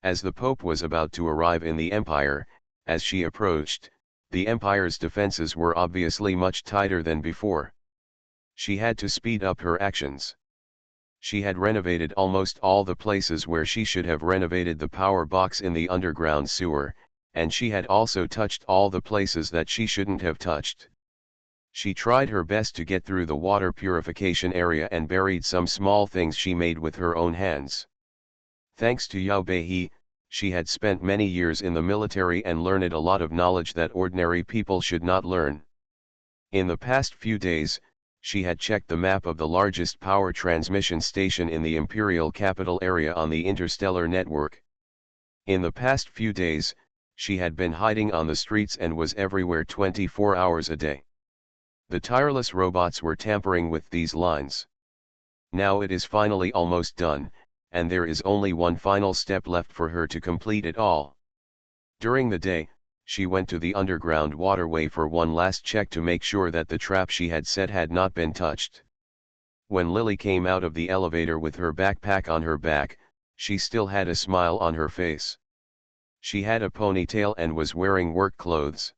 [SPEAKER 1] As the Pope was about to arrive in the empire, as she approached, the empire's defenses were obviously much tighter than before. She had to speed up her actions. She had renovated almost all the places where she should have renovated the power box in the underground sewer, and she had also touched all the places that she shouldn't have touched. She tried her best to get through the water purification area and buried some small things she made with her own hands. Thanks to Yao Bei, she had spent many years in the military and learned a lot of knowledge that ordinary people should not learn. In the past few days, she had checked the map of the largest power transmission station in the imperial capital area on the interstellar network. In the past few days, she had been hiding on the streets and was everywhere 24 hours a day. The tireless robots were tampering with these lines. Now it is finally almost done, and there is only one final step left for her to complete it all. During the day, she went to the underground waterway for one last check to make sure that the trap she had set had not been touched. When Lily came out of the elevator with her backpack on her back, she still had a smile on her face. She had a ponytail and was wearing work clothes.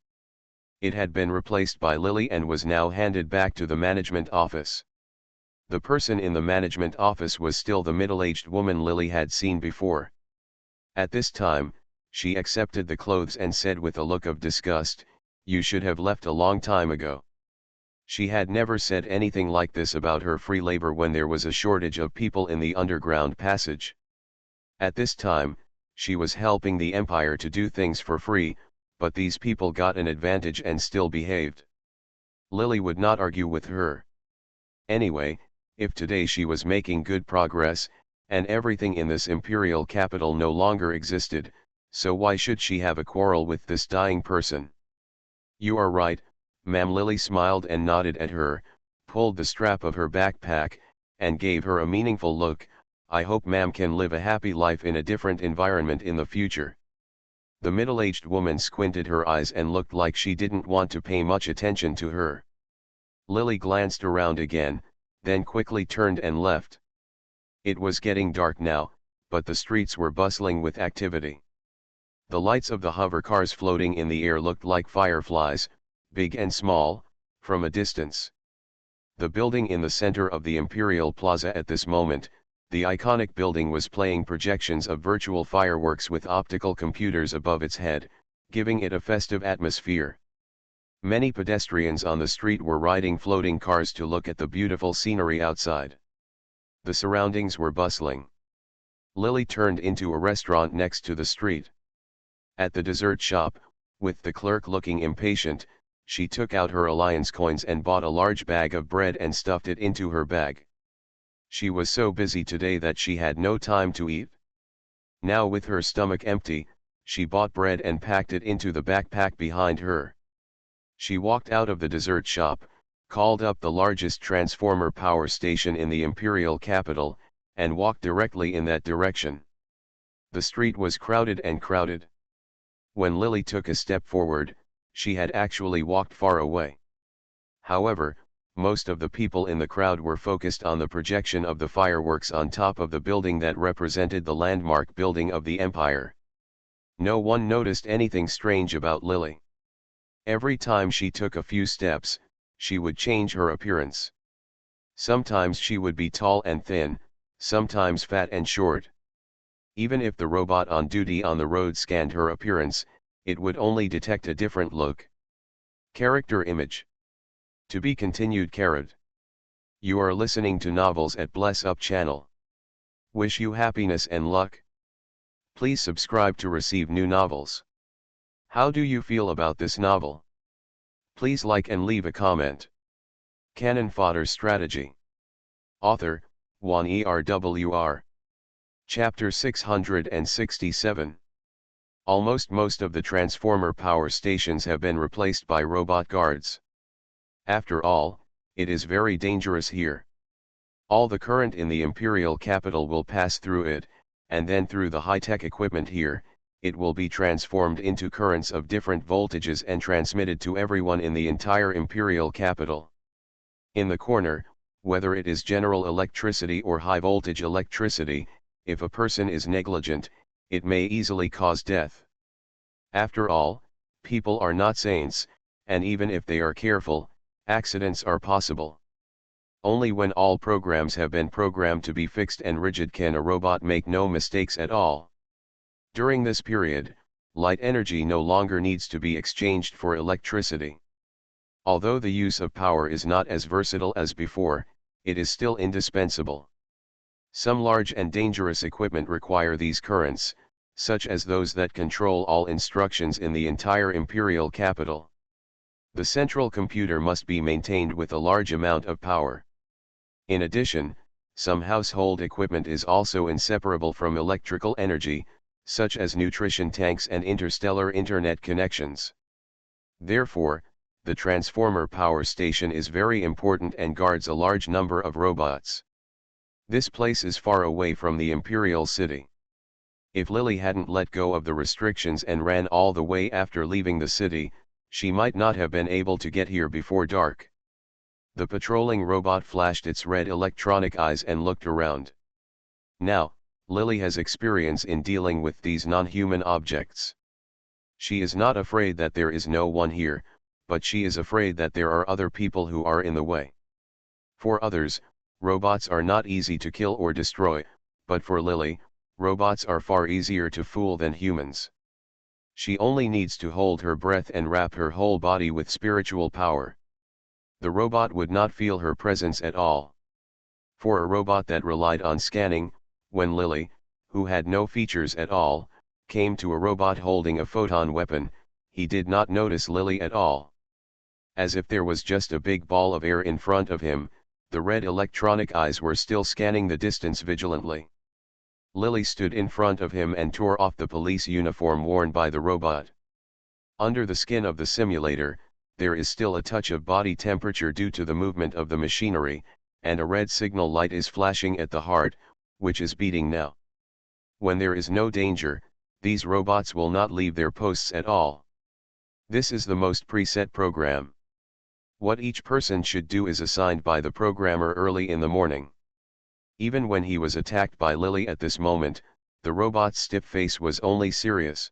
[SPEAKER 1] It had been replaced by Lily and was now handed back to the management office. The person in the management office was still the middle-aged woman Lily had seen before. At this time, she accepted the clothes and said with a look of disgust, "You should have left a long time ago." She had never said anything like this about her free labor when there was a shortage of people in the underground passage. At this time, she was helping the empire to do things for free, but these people got an advantage and still behaved. Lily would not argue with her. Anyway, if today she was making good progress, and everything in this imperial capital no longer existed, so why should she have a quarrel with this dying person? "You are right, ma'am." Lily smiled and nodded at her, pulled the strap of her backpack, and gave her a meaningful look. "I hope ma'am can live a happy life in a different environment in the future." The middle-aged woman squinted her eyes and looked like she didn't want to pay much attention to her. Lily glanced around again, then quickly turned and left. It was getting dark now, but the streets were bustling with activity. The lights of the hover cars floating in the air looked like fireflies, big and small, from a distance. The building in the center of the Imperial Plaza at this moment, the iconic building, was playing projections of virtual fireworks with optical computers above its head, giving it a festive atmosphere. Many pedestrians on the street were riding floating cars to look at the beautiful scenery outside. The surroundings were bustling. Lily turned into a restaurant next to the street. At the dessert shop, with the clerk looking impatient, she took out her alliance coins and bought a large bag of bread and stuffed it into her bag. She was so busy today that she had no time to eat. Now, with her stomach empty, she bought bread and packed it into the backpack behind her. She walked out of the dessert shop, called up the largest transformer power station in the imperial capital, and walked directly in that direction. The street was crowded and crowded. When Lily took a step forward, she had actually walked far away. However, most of the people in the crowd were focused on the projection of the fireworks on top of the building that represented the landmark building of the Empire. No one noticed anything strange about Lily. Every time she took a few steps, she would change her appearance. Sometimes she would be tall and thin, sometimes fat and short. Even if the robot on duty on the road scanned her appearance, it would only detect a different look. Character image. To be continued. You are listening to Novels at Bless Up channel. Wish you happiness and luck. Please subscribe to receive new novels. How do you feel about this novel? Please like and leave a comment. Cannon Fodder Strategy. Author, Juan ERWR. Chapter 667. Most of the transformer power stations have been replaced by robot guards. After all, it is very dangerous here. All the current in the imperial capital will pass through it, and then through the high-tech equipment here, it will be transformed into currents of different voltages and transmitted to everyone in the entire imperial capital. In the corner, whether it is general electricity or high-voltage electricity, if a person is negligent, it may easily cause death. After all, people are not saints, and even if they are careful, accidents are possible. Only when all programs have been programmed to be fixed and rigid can a robot make no mistakes at all. During this period, light energy no longer needs to be exchanged for electricity. Although the use of power is not as versatile as before, it is still indispensable. Some large and dangerous equipment require these currents, such as those that control all instructions in the entire imperial capital. The central computer must be maintained with a large amount of power. In addition, some household equipment is also inseparable from electrical energy, such as nutrition tanks and interstellar internet connections. Therefore, the transformer power station is very important and guards a large number of robots. This place is far away from the imperial city. If Lily hadn't let go of the restrictions and ran all the way after leaving the city, she might not have been able to get here before dark. The patrolling robot flashed its red electronic eyes and looked around. Now, Lily has experience in dealing with these non-human objects. She is not afraid that there is no one here, but she is afraid that there are other people who are in the way. For others, robots are not easy to kill or destroy, but for Lily, robots are far easier to fool than humans. She only needs to hold her breath and wrap her whole body with spiritual power. The robot would not feel her presence at all. For a robot that relied on scanning, when Lily, who had no features at all, came to a robot holding a photon weapon, he did not notice Lily at all. As if there was just a big ball of air in front of him, the red electronic eyes were still scanning the distance vigilantly. Lily stood in front of him and tore off the police uniform worn by the robot. Under the skin of the simulator, there is still a touch of body temperature due to the movement of the machinery, and a red signal light is flashing at the heart, which is beating now. When there is no danger, these robots will not leave their posts at all. This is the most preset program. What each person should do is assigned by the programmer early in the morning. Even when he was attacked by Lily at this moment, the robot's stiff face was only serious.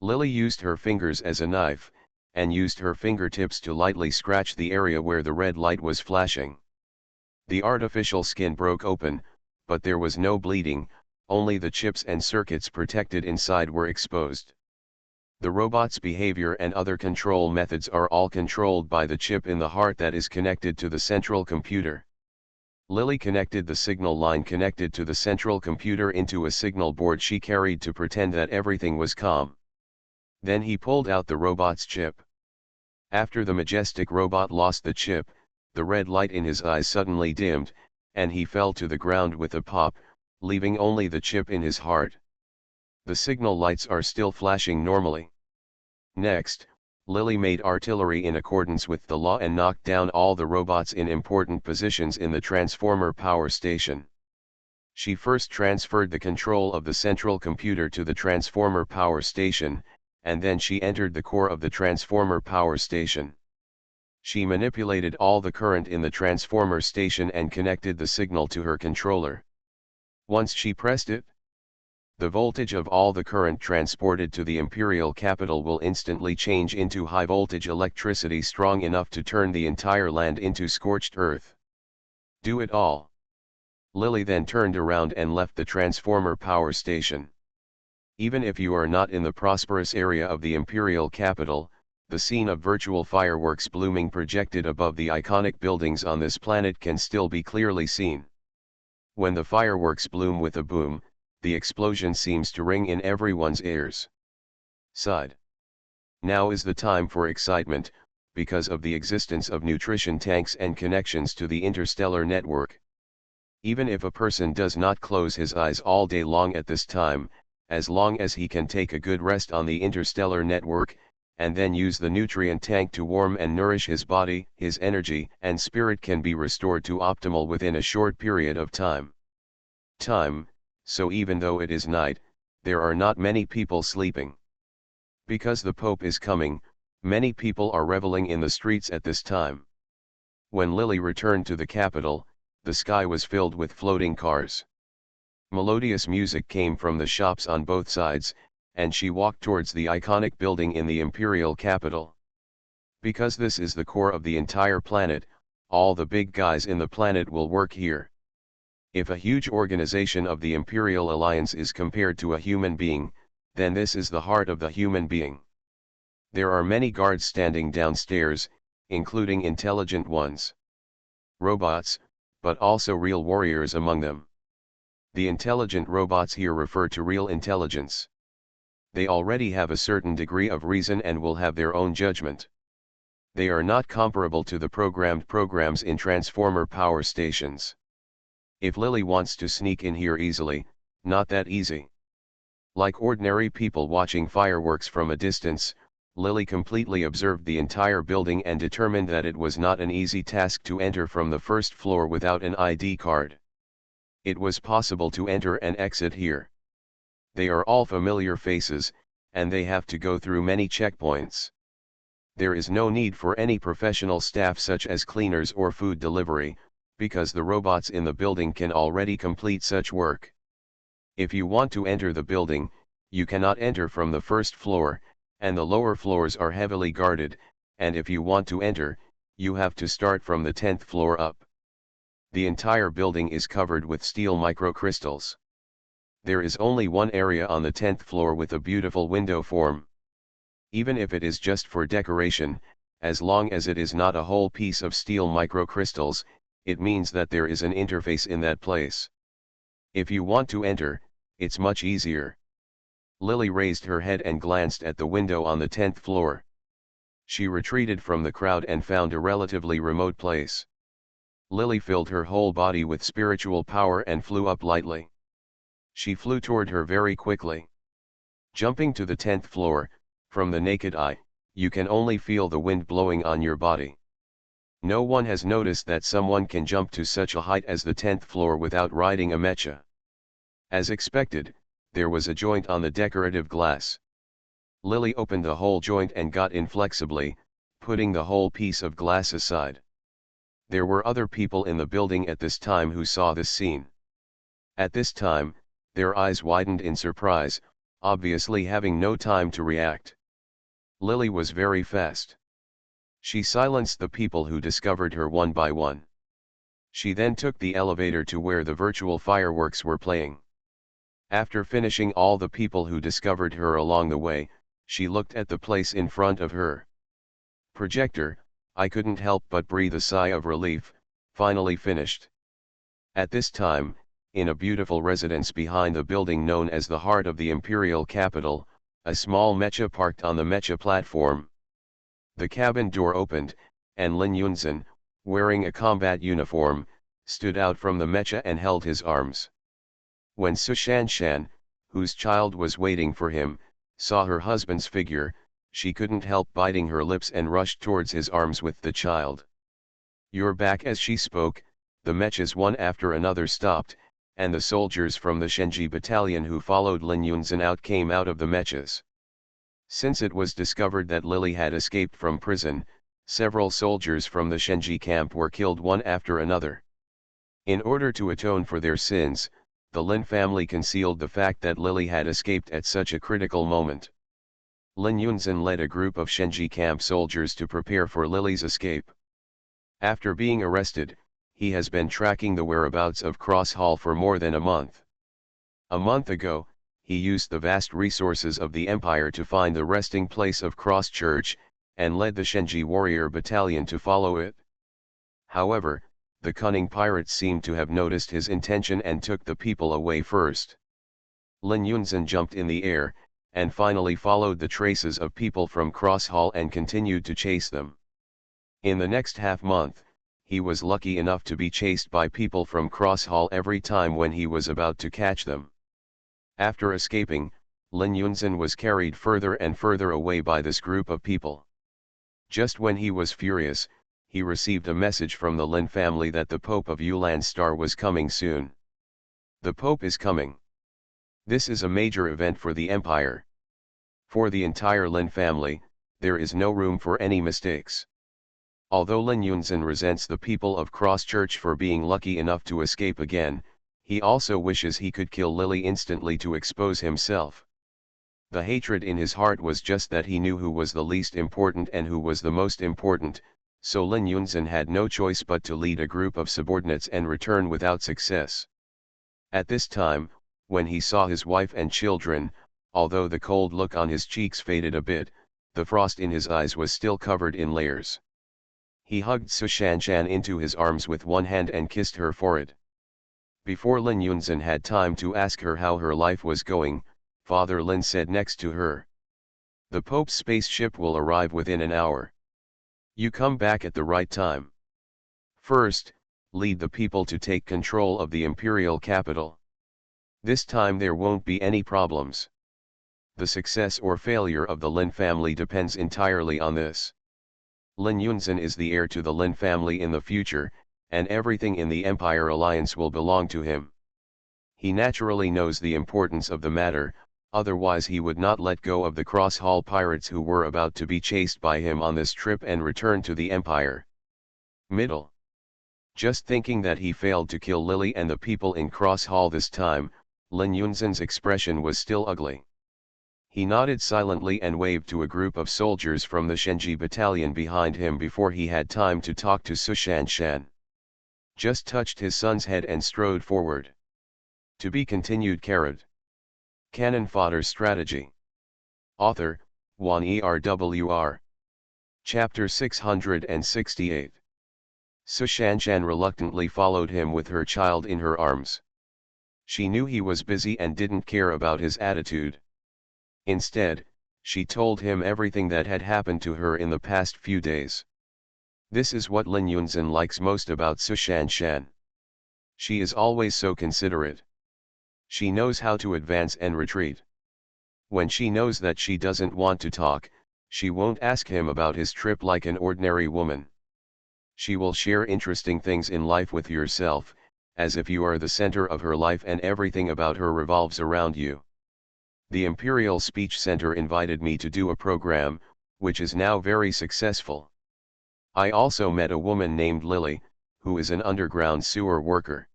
[SPEAKER 1] Lily used her fingers as a knife, and used her fingertips to lightly scratch the area where the red light was flashing. The artificial skin broke open, but there was no bleeding, only the chips and circuits protected inside were exposed. The robot's behavior and other control methods are all controlled by the chip in the heart that is connected to the central computer. Lily connected the signal line connected to the central computer into a signal board she carried to pretend that everything was calm. Then he pulled out the robot's chip. After the majestic robot lost the chip, the red light in his eyes suddenly dimmed, and he fell to the ground with a pop, leaving only the chip in his heart. The signal lights are still flashing normally. Next, Lily made artillery in accordance with the law and knocked down all the robots in important positions in the transformer power station. She first transferred the control of the central computer to the transformer power station, and then she entered the core of the transformer power station. She manipulated all the current in the transformer station and connected the signal to her controller. Once she pressed it, the voltage of all the current transported to the imperial capital will instantly change into high voltage electricity strong enough to turn the entire land into scorched earth. Do it all. Lily then turned around and left the transformer power station. Even if you are not in the prosperous area of the imperial capital, the scene of virtual fireworks blooming projected above the iconic buildings on this planet can still be clearly seen. When the fireworks bloom with a boom, the explosion seems to ring in everyone's ears. Sighed. Now is the time for excitement, because of the existence of nutrition tanks and connections to the interstellar network. Even if a person does not close his eyes all day long at this time, as long as he can take a good rest on the interstellar network, and then use the nutrient tank to warm and nourish his body, his energy and spirit can be restored to optimal within a short period of time. So even though it is night, there are not many people sleeping. Because the Pope is coming, many people are reveling in the streets at this time. When Lily returned to the capital, the sky was filled with floating cars. Melodious music came from the shops on both sides, and she walked towards the iconic building in the imperial capital. Because this is the core of the entire planet, all the big guys in the planet will work here. If a huge organization of the Imperial Alliance is compared to a human being, then this is the heart of the human being. There are many guards standing downstairs, including intelligent ones. Robots, but also real warriors among them. The intelligent robots here refer to real intelligence. They already have a certain degree of reason and will have their own judgment. They are not comparable to the programmed programs in transformer power stations. If Lily wants to sneak in here easily, not that easy. Like ordinary people watching fireworks from a distance, Lily completely observed the entire building and determined that it was not an easy task to enter from the first floor without an ID card. It was possible to enter and exit here. They are all familiar faces, and they have to go through many checkpoints. There is no need for any professional staff such as cleaners or food delivery, because the robots in the building can already complete such work. If you want to enter the building, you cannot enter from the first floor, and the lower floors are heavily guarded, and if you want to enter, you have to start from the 10th floor up. The entire building is covered with steel microcrystals. There is only one area on the 10th floor with a beautiful window form. Even if it is just for decoration, as long as it is not a whole piece of steel microcrystals, it means that there is an interface in that place. If you want to enter, it's much easier. Lily raised her head and glanced at the window on the 10th floor. She retreated from the crowd and found a relatively remote place. Lily filled her whole body with spiritual power and flew up lightly. She flew toward her very quickly. Jumping to the 10th floor, from the naked eye, you can only feel the wind blowing on your body. No one has noticed that someone can jump to such a height as the 10th floor without riding a mecha. As expected, there was a joint on the decorative glass. Lily opened the whole joint and got in flexibly, putting the whole piece of glass aside. There were other people in the building at this time who saw this scene. At this time, their eyes widened in surprise, obviously having no time to react. Lily was very fast. She silenced the people who discovered her one by one. She then took the elevator to where the virtual fireworks were playing. After finishing all the people who discovered her along the way, she looked at the place in front of her. Projector, I couldn't help but breathe a sigh of relief, finally finished. At this time, in a beautiful residence behind the building known as the heart of the imperial capital, a small mecha parked on the mecha platform. The cabin door opened, and Lin Yunzhen, wearing a combat uniform, stood out from the mecha and held his arms. When Su Shanshan, whose child was waiting for him, saw her husband's figure, she couldn't help biting her lips and rushed towards his arms with the child. "You're back." As she spoke, the mechas one after another stopped, and the soldiers from the Shenji battalion who followed Lin Yunzhen out came out of the mechas. Since it was discovered that Lily had escaped from prison, several soldiers from the Shenji camp were killed one after another. In order to atone for their sins, the Lin family concealed the fact that Lily had escaped at such a critical moment. Lin Yunzhen led a group of Shenji camp soldiers to prepare for Lily's escape. After being arrested, he has been tracking the whereabouts of Cross Hall for more than a month. A month ago, he used the vast resources of the Empire to find the resting place of Cross Church, and led the Shenji warrior battalion to follow it. However, the cunning pirates seemed to have noticed his intention and took the people away first. Lin Yunzhen jumped in the air, and finally followed the traces of people from Cross Hall and continued to chase them. In the next half-month, he was lucky enough to be chased by people from Cross Hall every time when he was about to catch them. After escaping, Lin Yunzhen was carried further and further away by this group of people. Just when he was furious, he received a message from the Lin family that the Pope of Yulan Star was coming soon. The Pope is coming. This is a major event for the Empire. For the entire Lin family, there is no room for any mistakes. Although Lin Yunzhen resents the people of Cross Church for being lucky enough to escape again, he also wishes he could kill Lily instantly to expose himself. The hatred in his heart was just that he knew who was the least important and who was the most important, so Lin Yunzhen had no choice but to lead a group of subordinates and return without success. At this time, when he saw his wife and children, although the cold look on his cheeks faded a bit, the frost in his eyes was still covered in layers. He hugged Su Shanshan into his arms with one hand and kissed her forehead. Before Lin Yunzhen had time to ask her how her life was going, Father Lin said next to her, "The Pope's spaceship will arrive within an hour. You come back at the right time. First, lead the people to take control of the imperial capital. This time there won't be any problems. The success or failure of the Lin family depends entirely on this. Lin Yunzhen is the heir to the Lin family in the future, and everything in the Empire Alliance will belong to him. He naturally knows the importance of the matter, otherwise he would not let go of the Cross Hall pirates who were about to be chased by him on this trip and return to the Empire." Middle. Just thinking that he failed to kill Lily and the people in Cross Hall this time, Lin Yunzhen's expression was still ugly. He nodded silently and waved to a group of soldiers from the Shenji battalion behind him before he had time to talk to Su Shanshan. Just touched his son's head and strode forward. To be continued. Cannon Fodder Strategy. Author, Wan Erwr. Chapter 668. Su Shanshan reluctantly followed him with her child in her arms. She knew he was busy and didn't care about his attitude. Instead, she told him everything that had happened to her in the past few days. This is what Lin Yunzhen likes most about Su Shanshan. She is always so considerate. She knows how to advance and retreat. When she knows that she doesn't want to talk, she won't ask him about his trip like an ordinary woman. She will share interesting things in life with yourself, as if you are the center of her life and everything about her revolves around you. The Imperial Speech Center invited me to do a program, which is now very successful. I also met a woman named Lily, who is an underground sewer worker.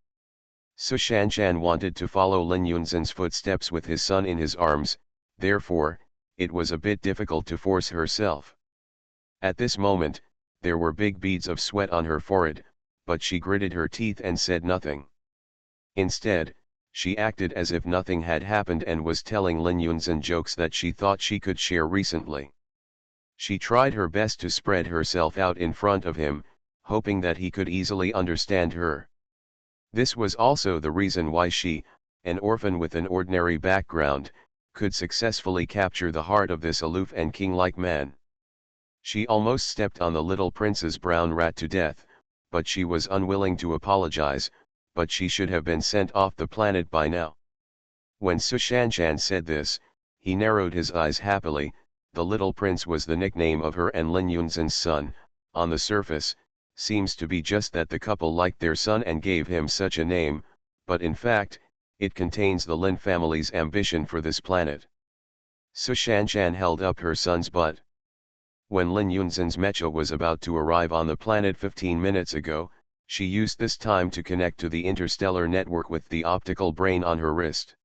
[SPEAKER 1] Su Shanshan wanted to follow Lin Yunzhen's footsteps with his son in his arms, therefore, it was a bit difficult to force herself. At this moment, there were big beads of sweat on her forehead, but she gritted her teeth and said nothing. Instead, she acted as if nothing had happened and was telling Lin Yunzhen jokes that she thought she could share recently. She tried her best to spread herself out in front of him, hoping that he could easily understand her. This was also the reason why she, an orphan with an ordinary background, could successfully capture the heart of this aloof and king-like man. She almost stepped on the little prince's brown rat to death, but she was unwilling to apologize, but she should have been sent off the planet by now. When Su Shanshan said this, he narrowed his eyes happily. The little prince was the nickname of her and Lin Yunzhen's son. On the surface, seems to be just that the couple liked their son and gave him such a name, but in fact, it contains the Lin family's ambition for this planet. Su Shanshan held up her son's butt. When Lin Yunzhen's mecha was about to arrive on the planet 15 minutes ago, she used this time to connect to the interstellar network with the optical brain on her wrist.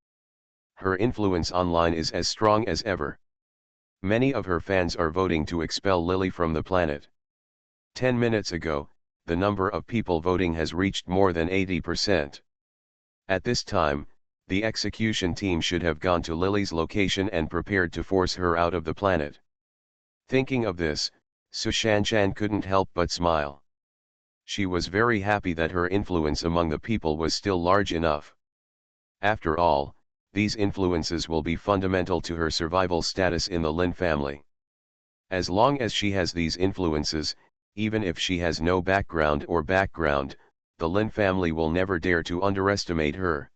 [SPEAKER 1] Her influence online is as strong as ever. Many of her fans are voting to expel Lily from the planet. 10 minutes ago, the number of people voting has reached more than 80%. At this time, the execution team should have gone to Lily's location and prepared to force her out of the planet. Thinking of this, Su Shanshan couldn't help but smile. She was very happy that her influence among the people was still large enough. After all, these influences will be fundamental to her survival status in the Lin family. As long as she has these influences, even if she has no background, the Lin family will never dare to underestimate her.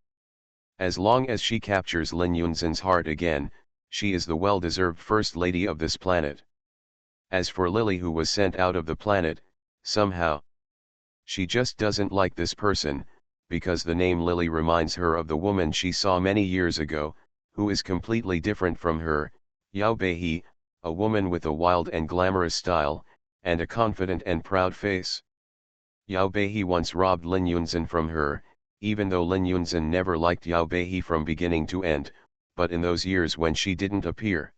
[SPEAKER 1] As long as she captures Lin Yunzhen's heart again, she is the well-deserved first lady of this planet. As for Lily, who was sent out of the planet, somehow, she just doesn't like this person, because the name Lily reminds her of the woman she saw many years ago, who is completely different from her, Yao Beihe, a woman with a wild and glamorous style, and a confident and proud face. Yao Beihe once robbed Lin Yunzhen from her, even though Lin Yunzhen never liked Yao Beihe from beginning to end, but in those years when she didn't appear.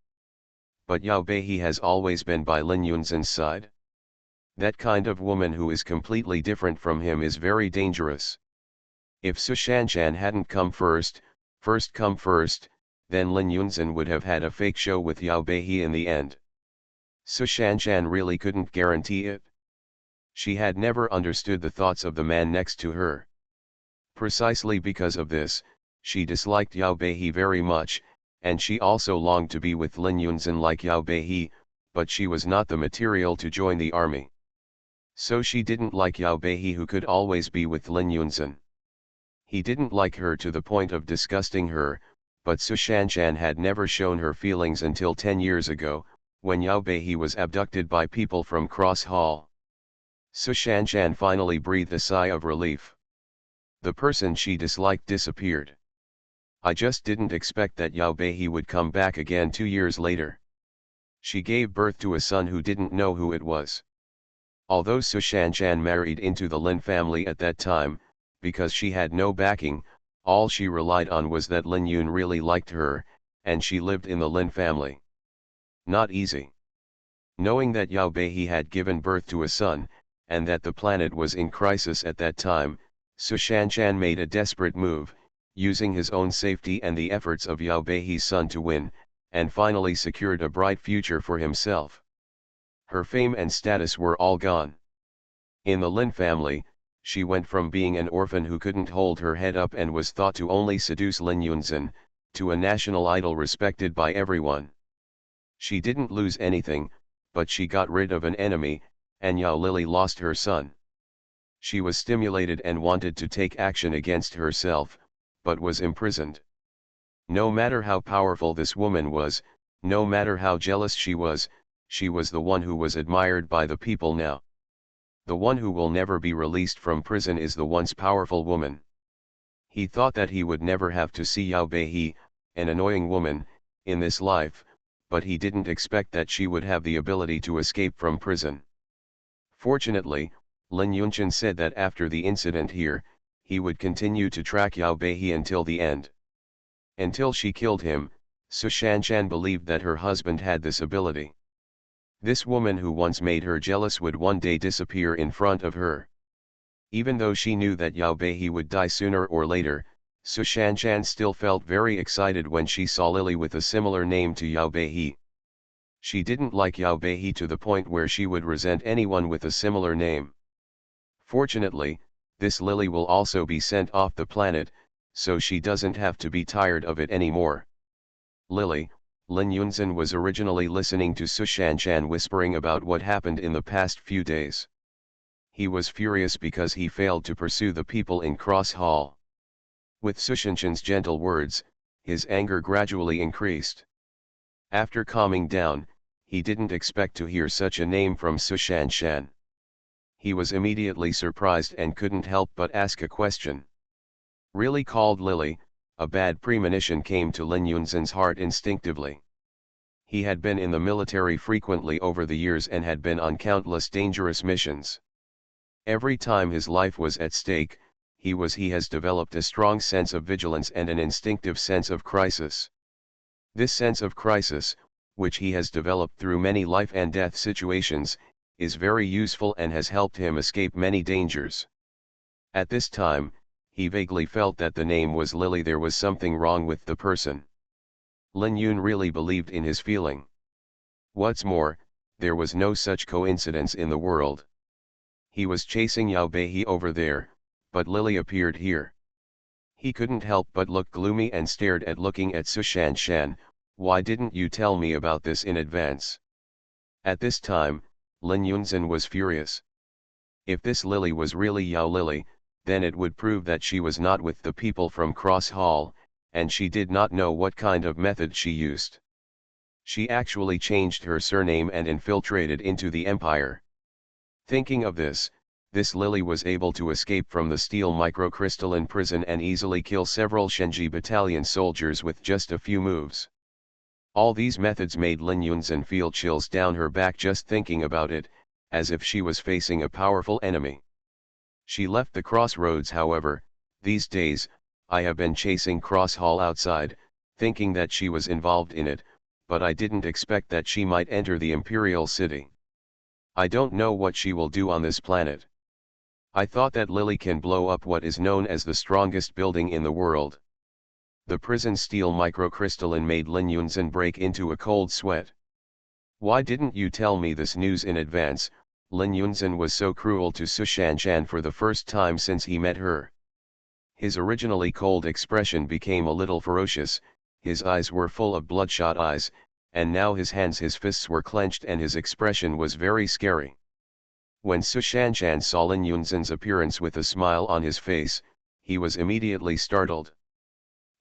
[SPEAKER 1] But Yao Beihe has always been by Lin Yunzhen's side. That kind of woman who is completely different from him is very dangerous. If Su Shanshan hadn't come first come first, then Lin Yunzhen would have had a fake show with Yao Beihe in the end. Su Shanshan really couldn't guarantee it. She had never understood the thoughts of the man next to her. Precisely because of this, she disliked Yao Beihe very much, and she also longed to be with Lin Yunzhen like Yao Beihe, but she was not the material to join the army. So she didn't like Yao Beihe, who could always be with Lin Yunzhen. He didn't like her to the point of disgusting her, but Su Shanshan had never shown her feelings until 10 years ago, when Yao Beihe was abducted by people from Cross Hall. Su Shanshan finally breathed a sigh of relief. The person she disliked disappeared. I just didn't expect that Yao Beihe would come back again 2 years later. She gave birth to a son who didn't know who it was. Although Su Shanshan married into the Lin family at that time, because she had no backing, all she relied on was that Lin Yun really liked her, and she lived in the Lin family. Not easy. Knowing that Yao Beihe had given birth to a son, and that the planet was in crisis at that time, Su Shanshan made a desperate move, using his own safety and the efforts of Yao Beihe's son to win, and finally secured a bright future for himself. Her fame and status were all gone. In the Lin family, she went from being an orphan who couldn't hold her head up and was thought to only seduce Lin Yunzhen, to a national idol respected by everyone. She didn't lose anything, but she got rid of an enemy, and Yao Lily lost her son. She was stimulated and wanted to take action against herself, but was imprisoned. No matter how powerful this woman was, no matter how jealous she was the one who was admired by the people now. The one who will never be released from prison is the once powerful woman. He thought that he would never have to see Yao Beihe, an annoying woman, in this life, but he didn't expect that she would have the ability to escape from prison. Fortunately, Lin Yunchen said that after the incident here, he would continue to track Yao Beihe until the end. Until she killed him, Su Shanshan believed that her husband had this ability. This woman who once made her jealous would one day disappear in front of her. Even though she knew that Yao Beihe would die sooner or later, Su Shanshan still felt very excited when she saw Lily with a similar name to Yao Beihe. She didn't like Yao Beihe to the point where she would resent anyone with a similar name. Fortunately, this Lily will also be sent off the planet, so she doesn't have to be tired of it anymore. Lily, Lin Yunzhen was originally listening to Su Shanshan whispering about what happened in the past few days. He was furious because he failed to pursue the people in Cross Hall. With Su Shanshan's gentle words, his anger gradually increased. After calming down, he didn't expect to hear such a name from Su Shanshan. He was immediately surprised and couldn't help but ask a question. Really called Lily? A bad premonition came to Lin Yunzhen's heart instinctively. He had been in the military frequently over the years and had been on countless dangerous missions. Every time his life was at stake, he has developed a strong sense of vigilance and an instinctive sense of crisis. This sense of crisis, which he has developed through many life and death situations, is very useful and has helped him escape many dangers. At this time, he vaguely felt that the name was Lily. There was something wrong with the person. Lin Yun really believed in his feeling. What's more, there was no such coincidence in the world. He was chasing Yao Beihe over there, but Lily appeared here. He couldn't help but look gloomy and stared at looking at Su Shanshan. Why didn't you tell me about this in advance? At this time, Lin Yunzhen was furious. If this Lily was really Yao Lily, then it would prove that she was not with the people from Cross Hall, and she did not know what kind of method she used. She actually changed her surname and infiltrated into the empire. Thinking of this Lily was able to escape from the steel microcrystalline prison and easily kill several Shenji battalion soldiers with just a few moves. All these methods made Lin Yunzhen feel chills down her back just thinking about it, as if she was facing a powerful enemy. She left the crossroads. However, these days, I have been chasing Cross Hall outside, thinking that she was involved in it, but I didn't expect that she might enter the Imperial City. I don't know what she will do on this planet. I thought that Lily can blow up what is known as the strongest building in the world. The prison steel microcrystalline made Lin Yunzhen break into a cold sweat. Why didn't you tell me this news in advance? Lin Yunzhen was so cruel to Su Shanshan for the first time since he met her. His originally cold expression became a little ferocious, his eyes were full of bloodshot eyes, and now his fists were clenched and his expression was very scary. When Su Shanshan saw Lin Yunzhen's appearance with a smile on his face, he was immediately startled.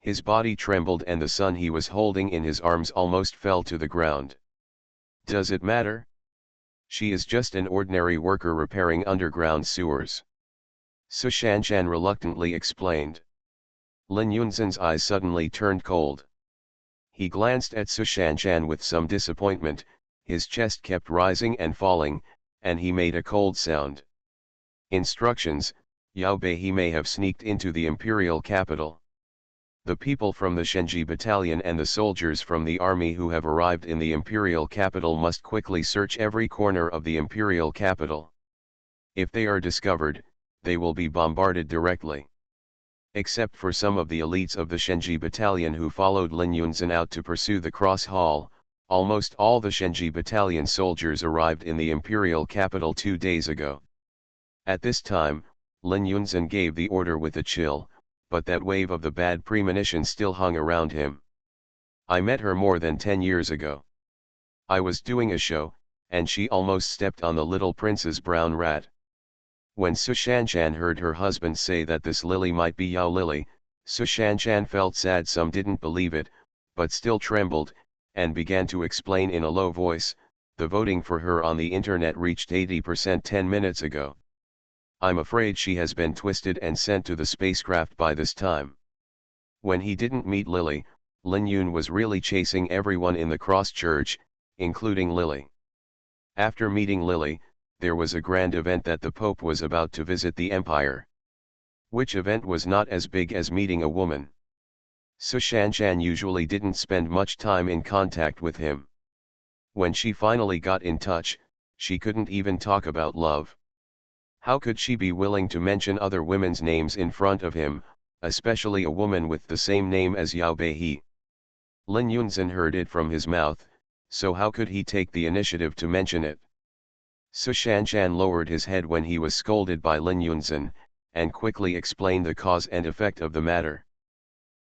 [SPEAKER 1] His body trembled and the son he was holding in his arms almost fell to the ground. Does it matter? She is just an ordinary worker repairing underground sewers. Su Shanshan reluctantly explained. Lin Yunzhen's eyes suddenly turned cold. He glanced at Su Shanshan with some disappointment, his chest kept rising and falling, and he made a cold sound. Instructions: Yao Beihe may have sneaked into the imperial capital. The people from the Shenji battalion and the soldiers from the army who have arrived in the imperial capital must quickly search every corner of the imperial capital. If they are discovered, they will be bombarded directly. Except for some of the elites of the Shenji battalion who followed Lin Yunzhen out to pursue the Cross Hall, almost all the Shenji battalion soldiers arrived in the imperial capital 2 days ago. At this time, Lin Yunzhen gave the order with a chill, but that wave of the bad premonition still hung around him. I met her more than 10 years ago. I was doing a show, and she almost stepped on the little prince's brown rat. When Su Shanshan heard her husband say that this Lily might be Yao Lily, Su Shanshan felt sad. Some didn't believe it, but still trembled, and began to explain in a low voice, The voting for her on the internet reached 80% 10 minutes ago. I'm afraid she has been twisted and sent to the spacecraft by this time. When he didn't meet Lily, Lin Yun was really chasing everyone in the cross church, including Lily. After meeting Lily, there was a grand event that the Pope was about to visit the Empire. Which event was not as big as meeting a woman. Su Shanshan usually didn't spend much time in contact with him. When she finally got in touch, she couldn't even talk about love. How could she be willing to mention other women's names in front of him, especially a woman with the same name as Yao Beihe? Lin Yunzhen heard it from his mouth, so how could he take the initiative to mention it? Su Shanshan lowered his head when he was scolded by Lin Yunzhen, and quickly explained the cause and effect of the matter.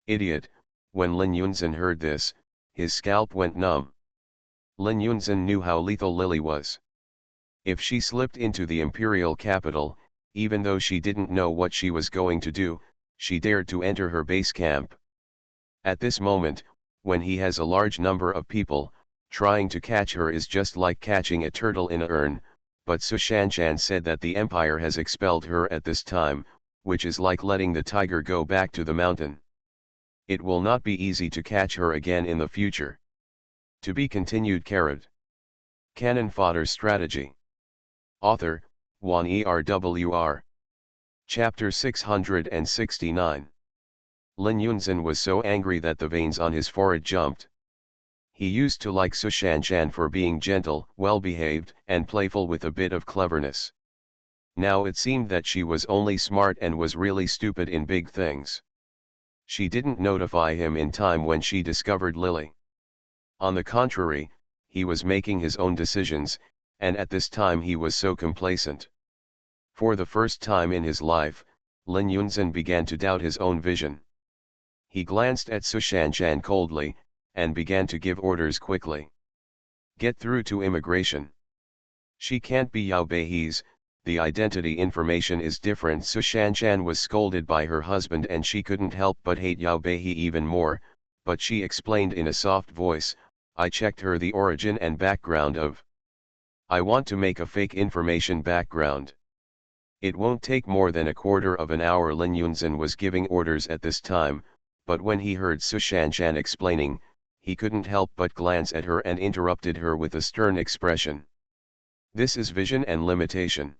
[SPEAKER 1] Idiot! When Lin Yunzhen heard this, his scalp went numb. Lin Yunzhen knew how lethal Lily was. If she slipped into the imperial capital, even though she didn't know what she was going to do, she dared to enter her base camp. At this moment, when he has a large number of people, trying to catch her is just like catching a turtle in a urn, but Su Shanshan said that the Empire has expelled her at this time, which is like letting the tiger go back to the mountain. It will not be easy to catch her again in the future. To be continued. Cannon Fodder Strategy. Author, Wan Erwr. Chapter 669. Lin Yunzhen was so angry that the veins on his forehead jumped. He used to like Su Shanshan for being gentle, well-behaved, and playful with a bit of cleverness. Now it seemed that she was only smart and was really stupid in big things. She didn't notify him in time when she discovered Lily. On the contrary, he was making his own decisions, and at this time he was so complacent. For the first time in his life, Lin Yunzhen began to doubt his own vision. He glanced at Su Shanshan coldly, and began to give orders quickly. Get through to immigration. She can't be Yao Beihe's, the identity information is different. Su Shanshan was scolded by her husband and she couldn't help but hate Yao Beihe even more, but she explained in a soft voice, I checked her the origin and background of. I want to make a fake information background. It won't take more than a quarter of an hour. Lin Yunzhen was giving orders at this time, but when he heard Su Shanshan explaining, he couldn't help but glance at her and interrupted her with a stern expression. This is vision and limitation.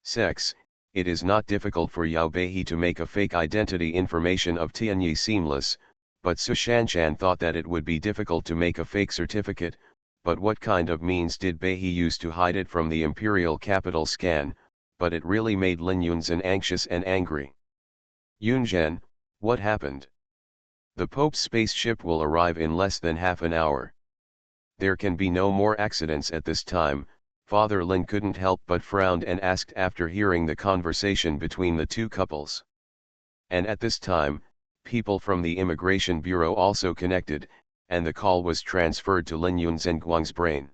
[SPEAKER 1] Sex, it is not difficult for Yao Beihe to make a fake identity information of Tianyi seamless, but Su Shanshan thought that it would be difficult to make a fake certificate, but what kind of means did Beihe use to hide it from the imperial capital scan? But it really made Lin Yunzhen anxious and angry. Yunzhen, what happened? The Pope's spaceship will arrive in less than half an hour. There can be no more accidents at this time. Father Lin couldn't help but frowned and asked after hearing the conversation between the two couples. And at this time, people from the Immigration Bureau also connected, and the call was transferred to Lin Yunzhen Guang's brain.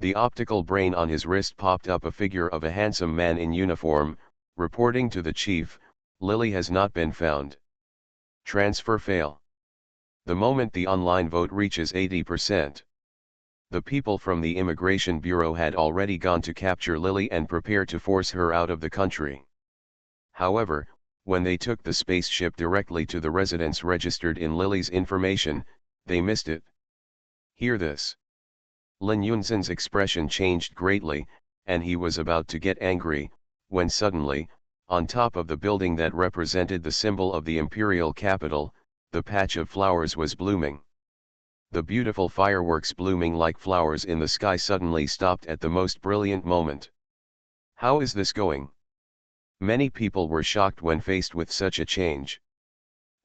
[SPEAKER 1] The optical brain on his wrist popped up a figure of a handsome man in uniform, reporting to the chief, Lily has not been found. Transfer fail. The moment the online vote reaches 80%. The people from the Immigration Bureau had already gone to capture Lily and prepare to force her out of the country. However, when they took the spaceship directly to the residence registered in Lily's information, they missed it. Hear this. Lin Yunzhen's expression changed greatly, and he was about to get angry, when suddenly, on top of the building that represented the symbol of the imperial capital, the patch of flowers was blooming. The beautiful fireworks blooming like flowers in the sky suddenly stopped at the most brilliant moment. How is this going? Many people were shocked when faced with such a change.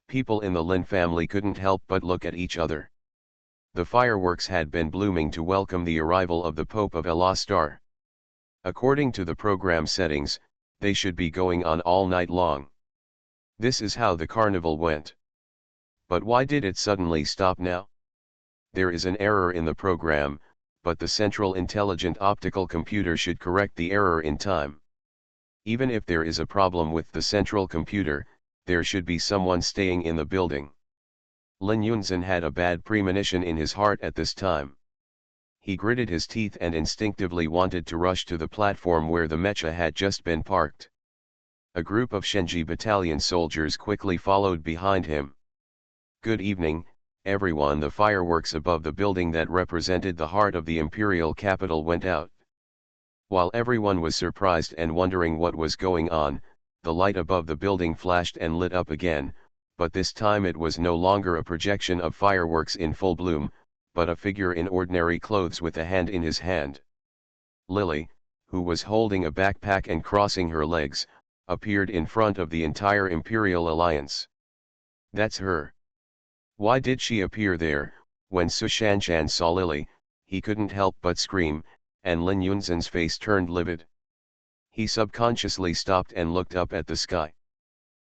[SPEAKER 1] People in the Lin family couldn't help but look at each other. The fireworks had been blooming to welcome the arrival of the Pope of Allah Star. According to the program settings, they should be going on all night long. This is how the carnival went. But why did it suddenly stop now? There is an error in the program, but the central intelligent optical computer should correct the error in time. Even if there is a problem with the central computer, there should be someone staying in the building. Lin Yunzhen had a bad premonition in his heart at this time. He gritted his teeth and instinctively wanted to rush to the platform where the mecha had just been parked. A group of Shenji battalion soldiers quickly followed behind him. "Good evening, everyone." The fireworks above the building that represented the heart of the imperial capital went out. While everyone was surprised and wondering what was going on, the light above the building flashed and lit up again, but this time it was no longer a projection of fireworks in full bloom, but a figure in ordinary clothes with a hand in his hand. Lily, who was holding a backpack and crossing her legs, appeared in front of the entire Imperial Alliance. "That's her." Why did she appear there? When Su Shanshan saw Lily, he couldn't help but scream, and Lin Yunzhen's face turned livid. He subconsciously stopped and looked up at the sky.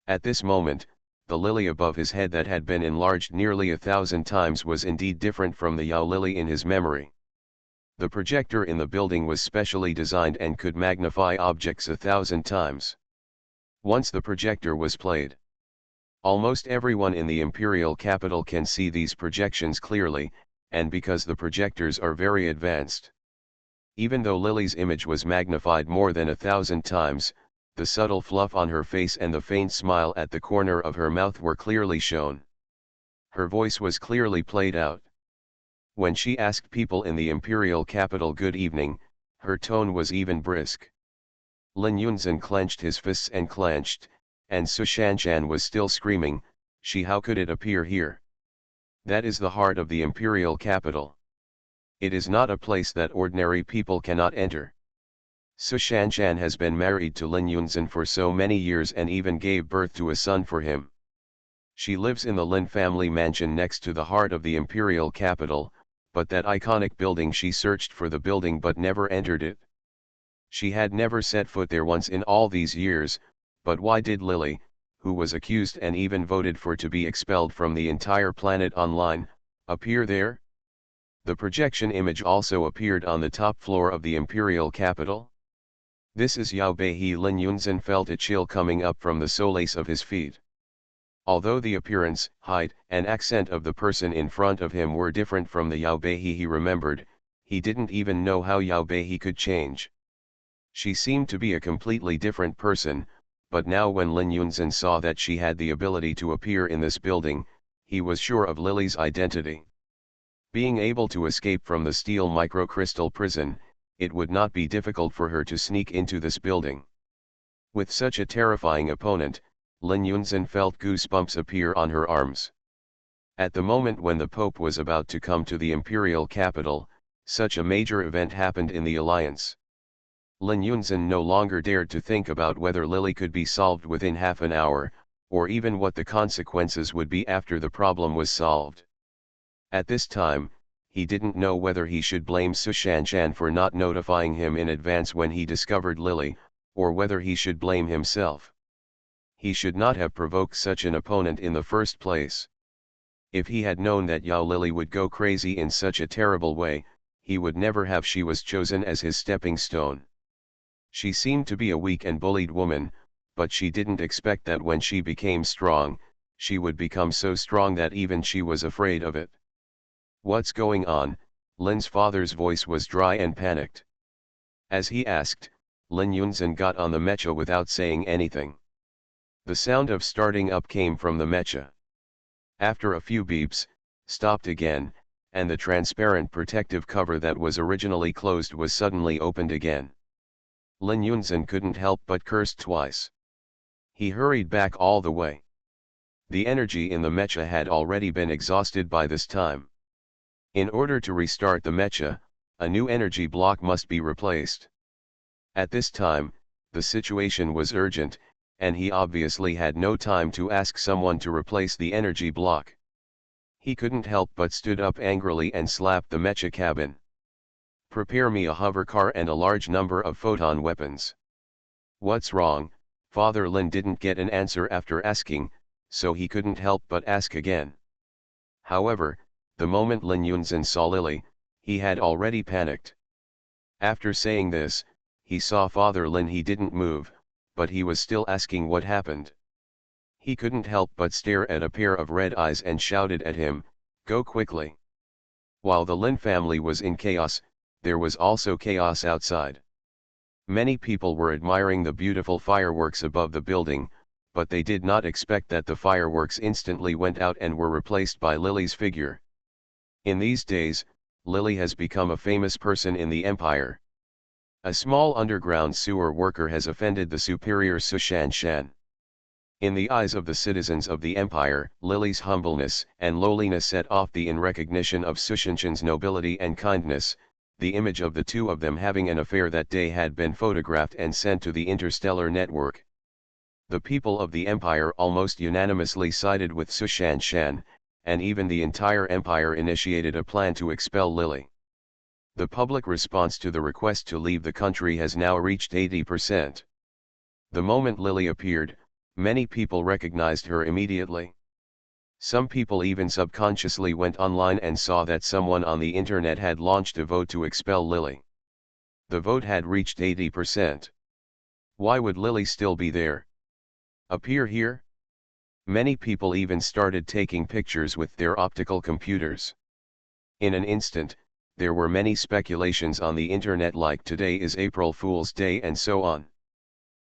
[SPEAKER 1] At this moment, the lily above his head that had been enlarged nearly 1,000 times was indeed different from the Yao lily in his memory. The projector in the building was specially designed and could magnify objects 1,000 times. Once the projector was played, almost everyone in the imperial capital can see these projections clearly, and because the projectors are very advanced. Even though Lily's image was magnified more than 1,000 times, the subtle fluff on her face and the faint smile at the corner of her mouth were clearly shown. Her voice was clearly played out. When she asked people in the imperial capital good evening, her tone was even brisk. Lin Yunzhen clenched his fists and clenched, and Su Shanshan was still screaming, how could it appear here? That is the heart of the imperial capital. It is not a place that ordinary people cannot enter. Su Shanshan has been married to Lin Yunzhen for so many years and even gave birth to a son for him. She lives in the Lin family mansion next to the heart of the imperial capital, but that iconic building she searched for the building but never entered it. She had never set foot there once in all these years, but why did Lily, who was accused and even voted for to be expelled from the entire planet online, appear there? The projection image also appeared on the top floor of the imperial capital. "This is Yao Beihe." Lin Yunzhen felt a chill coming up from the solace of his feet. Although the appearance, height, and accent of the person in front of him were different from the Yao Beihe he remembered, he didn't even know how Yao Beihe could change. She seemed to be a completely different person, but now when Lin Yunzhen saw that she had the ability to appear in this building, he was sure of Lily's identity. Being able to escape from the steel microcrystal prison, it would not be difficult for her to sneak into this building. With such a terrifying opponent, Lin Yunzhen felt goosebumps appear on her arms. At the moment when the Pope was about to come to the imperial capital, such a major event happened in the alliance. Lin Yunzhen no longer dared to think about whether Lily could be solved within half an hour, or even what the consequences would be after the problem was solved. At this time, he didn't know whether he should blame Su Shanshan for not notifying him in advance when he discovered Lily, or whether he should blame himself. He should not have provoked such an opponent in the first place. If he had known that Yao Lily would go crazy in such a terrible way, he would never have she was chosen as his stepping stone. She seemed to be a weak and bullied woman, but she didn't expect that when she became strong, she would become so strong that even she was afraid of it. "What's going on?" Lin's father's voice was dry and panicked. As he asked, Lin Yunzhen got on the mecha without saying anything. The sound of starting up came from the mecha. After a few beeps, stopped again, and the transparent protective cover that was originally closed was suddenly opened again. Lin Yunzhen couldn't help but curse twice. He hurried back all the way. The energy in the mecha had already been exhausted by this time. In order to restart the mecha, a new energy block must be replaced. At this time, the situation was urgent, and he obviously had no time to ask someone to replace the energy block. He couldn't help but stood up angrily and slapped the mecha cabin. "Prepare me a hovercar and a large number of photon weapons." "What's wrong?" Father Lin didn't get an answer after asking, so he couldn't help but ask again. However, the moment Lin Yunzhen saw Lily, he had already panicked. After saying this, he saw Father Lin. He didn't move, but he was still asking what happened. He couldn't help but stare at a pair of red eyes and shouted at him, "Go quickly! While the Lin family was in chaos, there was also chaos outside. Many people were admiring the beautiful fireworks above the building, but they did not expect that the fireworks instantly went out and were replaced by Lily's figure. In these days, Lily has become a famous person in the empire. A small underground sewer worker has offended the superior Sushanshan. In the eyes of the citizens of the empire, Lily's humbleness and lowliness set off in recognition of Sushanshan's nobility and kindness. The image of the two of them having an affair that day had been photographed and sent to the interstellar network. The people of the empire almost unanimously sided with Sushanshan, and even the entire empire initiated a plan to expel Lily. The public response to the request to leave the country has now reached 80%. The moment Lily appeared, many people recognized her immediately. Some people even subconsciously went online and saw that someone on the internet had launched a vote to expel Lily. The vote had reached 80%. Why would Lily still be there? Appear here? Many people even started taking pictures with their optical computers. In an instant, there were many speculations on the internet like today is April Fool's Day and so on.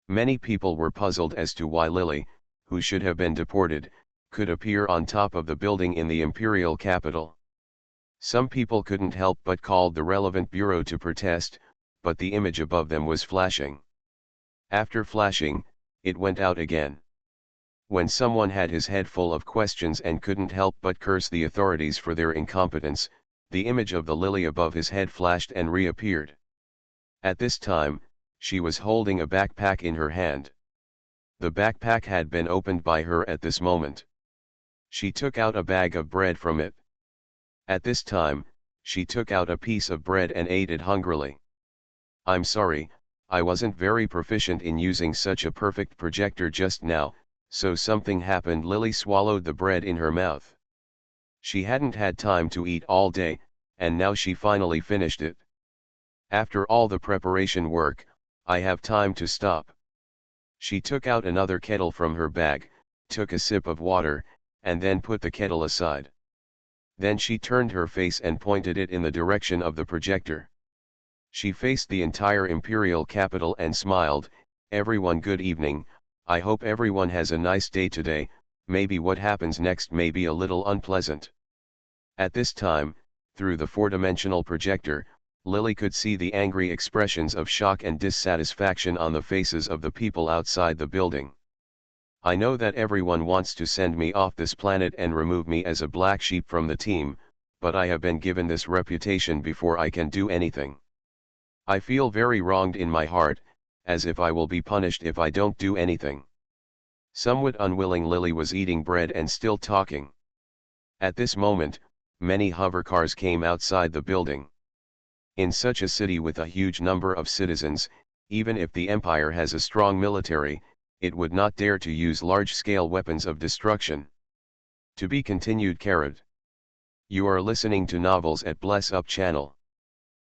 [SPEAKER 1] Many people were puzzled as to why Lily, who should have been deported, could appear on top of the building in the imperial capital. Some people couldn't help but called the relevant bureau to protest, but the image above them was flashing. After flashing, it went out again. When someone had his head full of questions and couldn't help but curse the authorities for their incompetence, the image of the Lily above his head flashed and reappeared. At this time, she was holding a backpack in her hand. The backpack had been opened by her at this moment. She took out a bag of bread from it. At this time, she took out a piece of bread and ate it hungrily. I'm sorry, I wasn't very proficient in using such a perfect projector just now, so something happened. Lily swallowed the bread in her mouth. She hadn't had time to eat all day, and now she finally finished it. After all the preparation work, I have time to stop. She took out another kettle from her bag, took a sip of water, and then put the kettle aside. Then she turned her face and pointed it in the direction of the projector. She faced the entire imperial capital and smiled, "Everyone, good evening, I hope everyone has a nice day today, maybe what happens next may be a little unpleasant." At this time, through the four-dimensional projector, Lily could see the angry expressions of shock and dissatisfaction on the faces of the people outside the building. "I know that everyone wants to send me off this planet and remove me as a black sheep from the team, but I have been given this reputation before I can do anything. I feel very wronged in my heart, as if I will be punished if I don't do anything." Somewhat unwilling, Lily was eating bread and still talking. At this moment, many hovercars came outside the building. In such a city with a huge number of citizens, even if the empire has a strong military, it would not dare to use large-scale weapons of destruction. To be continued. You are listening to novels at Bless Up channel.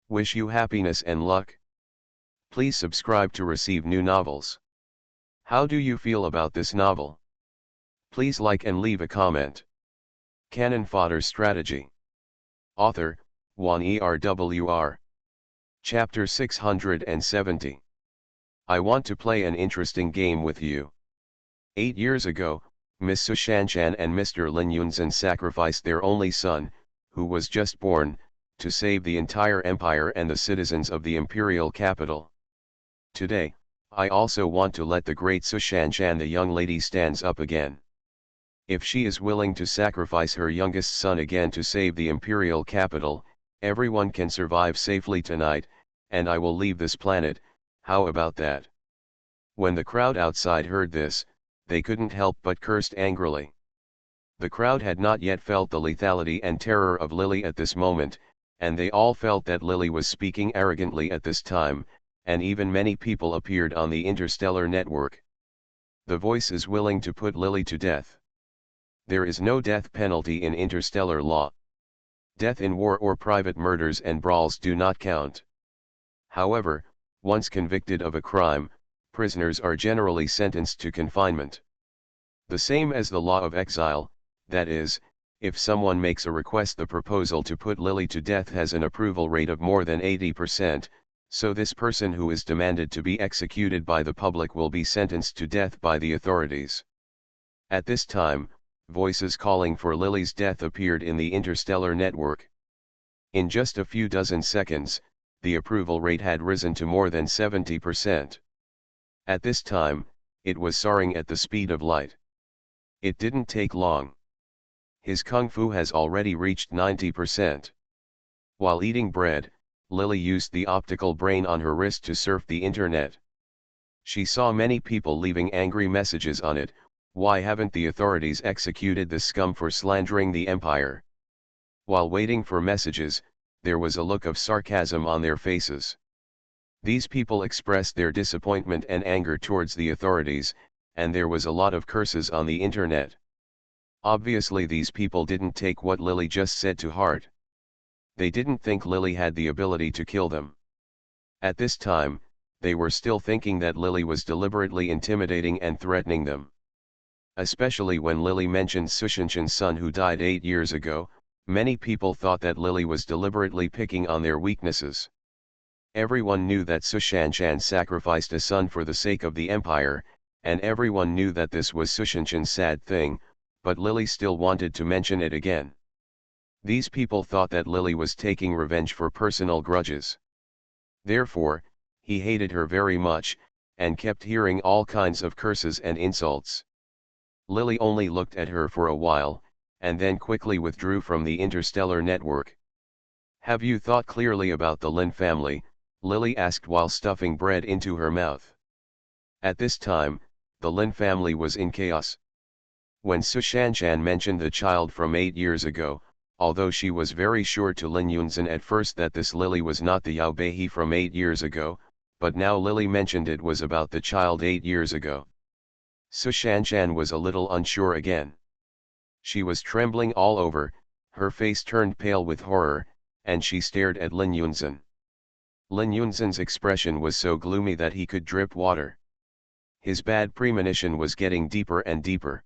[SPEAKER 1] Wish you happiness and luck. Please subscribe to receive new novels. How do you feel about this novel? Please like and leave a comment. Cannon Fodder Strategy. Author, Juan ERWR. Chapter 670. I want to play an interesting game with you. 8 years ago, Miss Sushanshan and Mr. Lin Yunzhen sacrificed their only son, who was just born, to save the entire empire and the citizens of the imperial capital. Today, I also want to let the great Sushanshan, the young lady, stands up again. If she is willing to sacrifice her youngest son again to save the imperial capital, everyone can survive safely tonight, and I will leave this planet. How about that? When the crowd outside heard this, they couldn't help but cursed angrily. The crowd had not yet felt the lethality and terror of Lily at this moment, and they all felt that Lily was speaking arrogantly at this time, and even many people appeared on the interstellar network. The voice is willing to put Lily to death. There is no death penalty in interstellar law. Death in war or private murders and brawls do not count. However, once convicted of a crime, prisoners are generally sentenced to confinement. The same as the law of exile, that is, If someone makes a request, the proposal to put Lily to death has an approval rate of more than 80%, so this person who is demanded to be executed by the public will be sentenced to death by the authorities. At this time, voices calling for Lily's death appeared in the interstellar network. In just a few dozen seconds, the approval rate had risen to more than 70%. At this time, it was soaring at the speed of light. It didn't take long. His kung fu has already reached 90%. While eating bread, Lily used the optical brain on her wrist to surf the internet. She saw many people leaving angry messages on it. Why haven't the authorities executed this scum for slandering the empire? While waiting for messages, there was a look of sarcasm on their faces. These people expressed their disappointment and anger towards the authorities, and there was a lot of curses on the internet. Obviously these people didn't take what Lily just said to heart. They didn't think Lily had the ability to kill them. At this time, they were still thinking that Lily was deliberately intimidating and threatening them. Especially when Lily mentioned Sushanshan's son who died 8 years ago, many people thought that Lily was deliberately picking on their weaknesses. Everyone knew that Sushanshan sacrificed a son for the sake of the empire, and everyone knew that this was Sushanshan's sad thing, but Lily still wanted to mention it again. These people thought that Lily was taking revenge for personal grudges. Therefore, he hated her very much, and kept hearing all kinds of curses and insults. Lily only looked at her for a while, and then quickly withdrew from the interstellar network. "Have you thought clearly about the Lin family?" Lily asked while stuffing bread into her mouth. At this time, the Lin family was in chaos. When Sushanshan mentioned the child from 8 years ago, although she was very sure to Lin Yunzhen at first that this Lily was not the Yao Beihe from 8 years ago, but now Lily mentioned it was about the child 8 years ago. Sushanshan was a little unsure again. She was trembling all over, her face turned pale with horror, and she stared at Lin Yunzhen. Lin Yunzhen's expression was so gloomy that he could drip water. His bad premonition was getting deeper and deeper.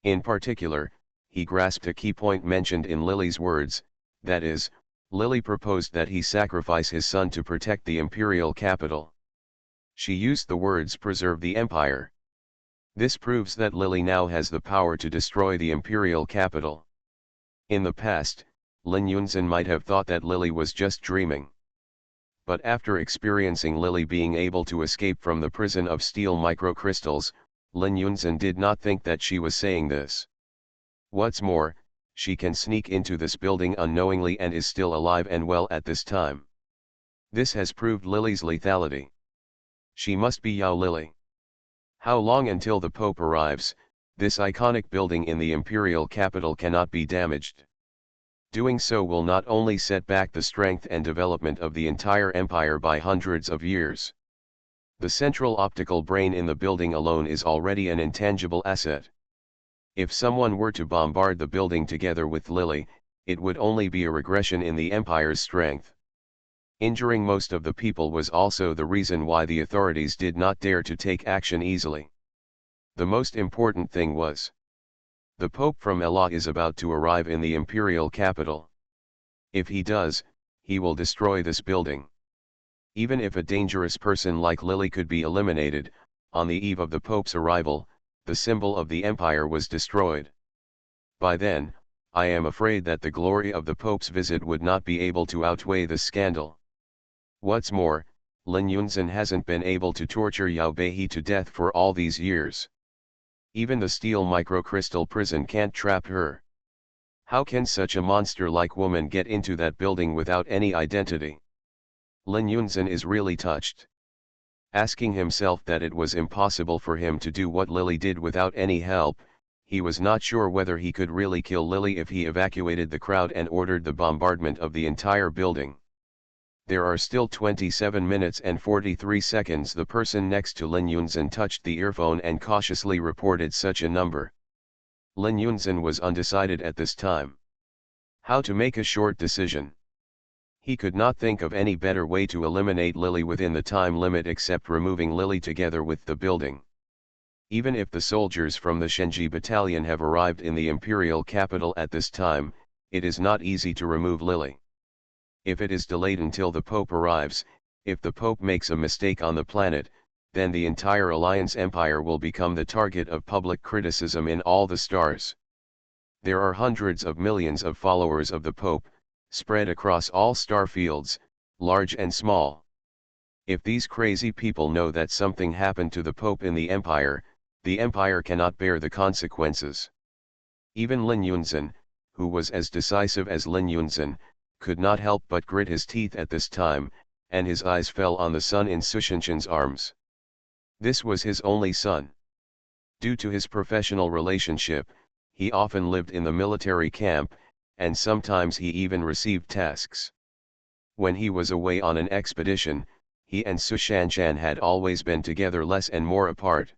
[SPEAKER 1] In particular, he grasped a key point mentioned in Lily's words, that is, Lily proposed that he sacrifice his son to protect the imperial capital. She used the words "preserve the empire." This proves that Lily now has the power to destroy the imperial capital. In the past, Lin Yunzhen might have thought that Lily was just dreaming. But after experiencing Lily being able to escape from the prison of steel microcrystals, Lin Yunzhen did not think that she was saying this. What's more, she can sneak into this building unknowingly and is still alive and well at this time. This has proved Lily's lethality. She must be Yao Lily. How long until the Pope arrives? This iconic building in the imperial capital cannot be damaged. Doing so will not only set back the strength and development of the entire empire by hundreds of years. The central optical brain in the building alone is already an intangible asset. If someone were to bombard the building together with Lily, it would only be a regression in the empire's strength. Injuring most of the people was also the reason why the authorities did not dare to take action easily. The most important thing was, the Pope from Allah is about to arrive in the imperial capital. If he does, he will destroy this building. Even if a dangerous person like Lily could be eliminated, on the eve of the Pope's arrival, the symbol of the empire was destroyed. By then, I am afraid that the glory of the Pope's visit would not be able to outweigh the scandal. What's more, Lin Yunzhen hasn't been able to torture Yao Beihe to death for all these years. Even the steel microcrystal prison can't trap her. How can such a monster-like woman get into that building without any identity? Lin Yunzhen is really touched. Asking himself that it was impossible for him to do what Lily did without any help, he was not sure whether he could really kill Lily if he evacuated the crowd and ordered the bombardment of the entire building. There are still 27 minutes and 43 seconds. The person next to Lin Yunzhen touched the earphone and cautiously reported such a number. Lin Yunzhen was undecided at this time. How to make a short decision? He could not think of any better way to eliminate Lily within the time limit except removing Lily together with the building. Even if the soldiers from the Shenji battalion have arrived in the imperial capital at this time, it is not easy to remove Lily. If it is delayed until the Pope arrives, if the Pope makes a mistake on the planet, then the entire Alliance Empire will become the target of public criticism in all the stars. There are hundreds of millions of followers of the Pope, spread across all star fields, large and small. If these crazy people know that something happened to the Pope in the Empire cannot bear the consequences. Even Lin Yunzhen, who was as decisive as Lin Yunzhen, could not help but grit his teeth at this time, and his eyes fell on the son in Sushinshan's arms. This was his only son. Due to his professional relationship, he often lived in the military camp, and sometimes he even received tasks. When he was away on an expedition, he and Sushanshan had always been together less and more apart.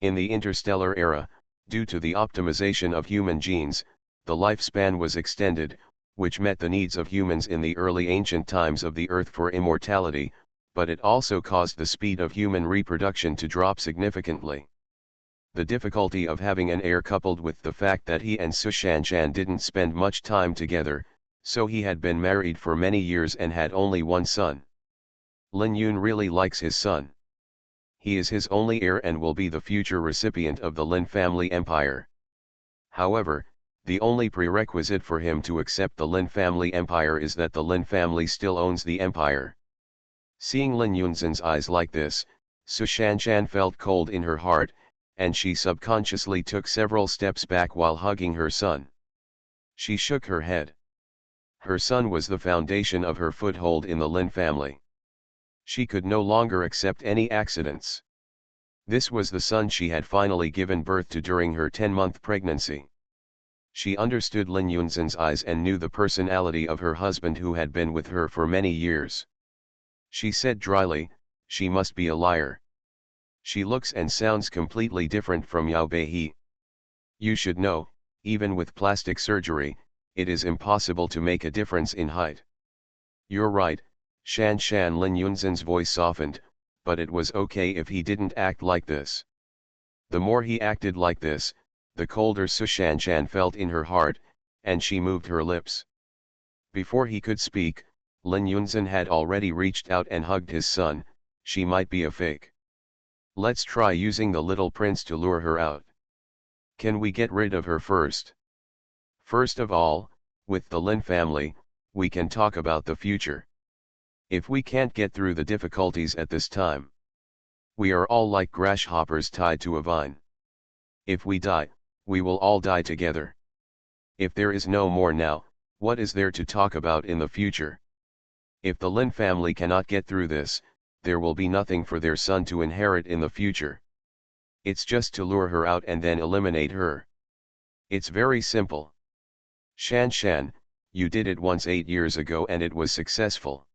[SPEAKER 1] In the interstellar era, due to the optimization of human genes, the lifespan was extended, which met the needs of humans in the early ancient times of the Earth for immortality, but it also caused the speed of human reproduction to drop significantly. The difficulty of having an heir coupled with the fact that he and Sushanshan didn't spend much time together, so he had been married for many years and had only one son. Lin Yun really likes his son. He is his only heir and will be the future recipient of the Lin family empire. However, the only prerequisite for him to accept the Lin family empire is that the Lin family still owns the empire. Seeing Lin Yunzhen's eyes like this, Sushanshan felt cold in her heart, and she subconsciously took several steps back while hugging her son. She shook her head. Her son was the foundation of her foothold in the Lin family. She could no longer accept any accidents. This was the son she had finally given birth to during her 10-month pregnancy. She understood Lin Yunzhen's eyes and knew the personality of her husband who had been with her for many years. She said dryly, "She must be a liar. She looks and sounds completely different from Yao Beihe. You should know, even with plastic surgery, it is impossible to make a difference in height." "You're right, Shan Shan." Lin Yunzhen's voice softened, but it was okay if he didn't act like this. The more he acted like this, the colder Sushanshan felt in her heart, and she moved her lips. Before he could speak, Lin Yunzhen had already reached out and hugged his son. "She might be a fake. Let's try using the little prince to lure her out. Can we get rid of her first? First of all, with the Lin family, we can talk about the future. If we can't get through the difficulties at this time, we are all like grasshoppers tied to a vine. If we die, we will all die together. If there is no more now, what is there to talk about in the future? If the Lin family cannot get through this, there will be nothing for their son to inherit in the future. It's just to lure her out and then eliminate her. It's very simple. Shan Shan, you did it once 8 years ago and it was successful.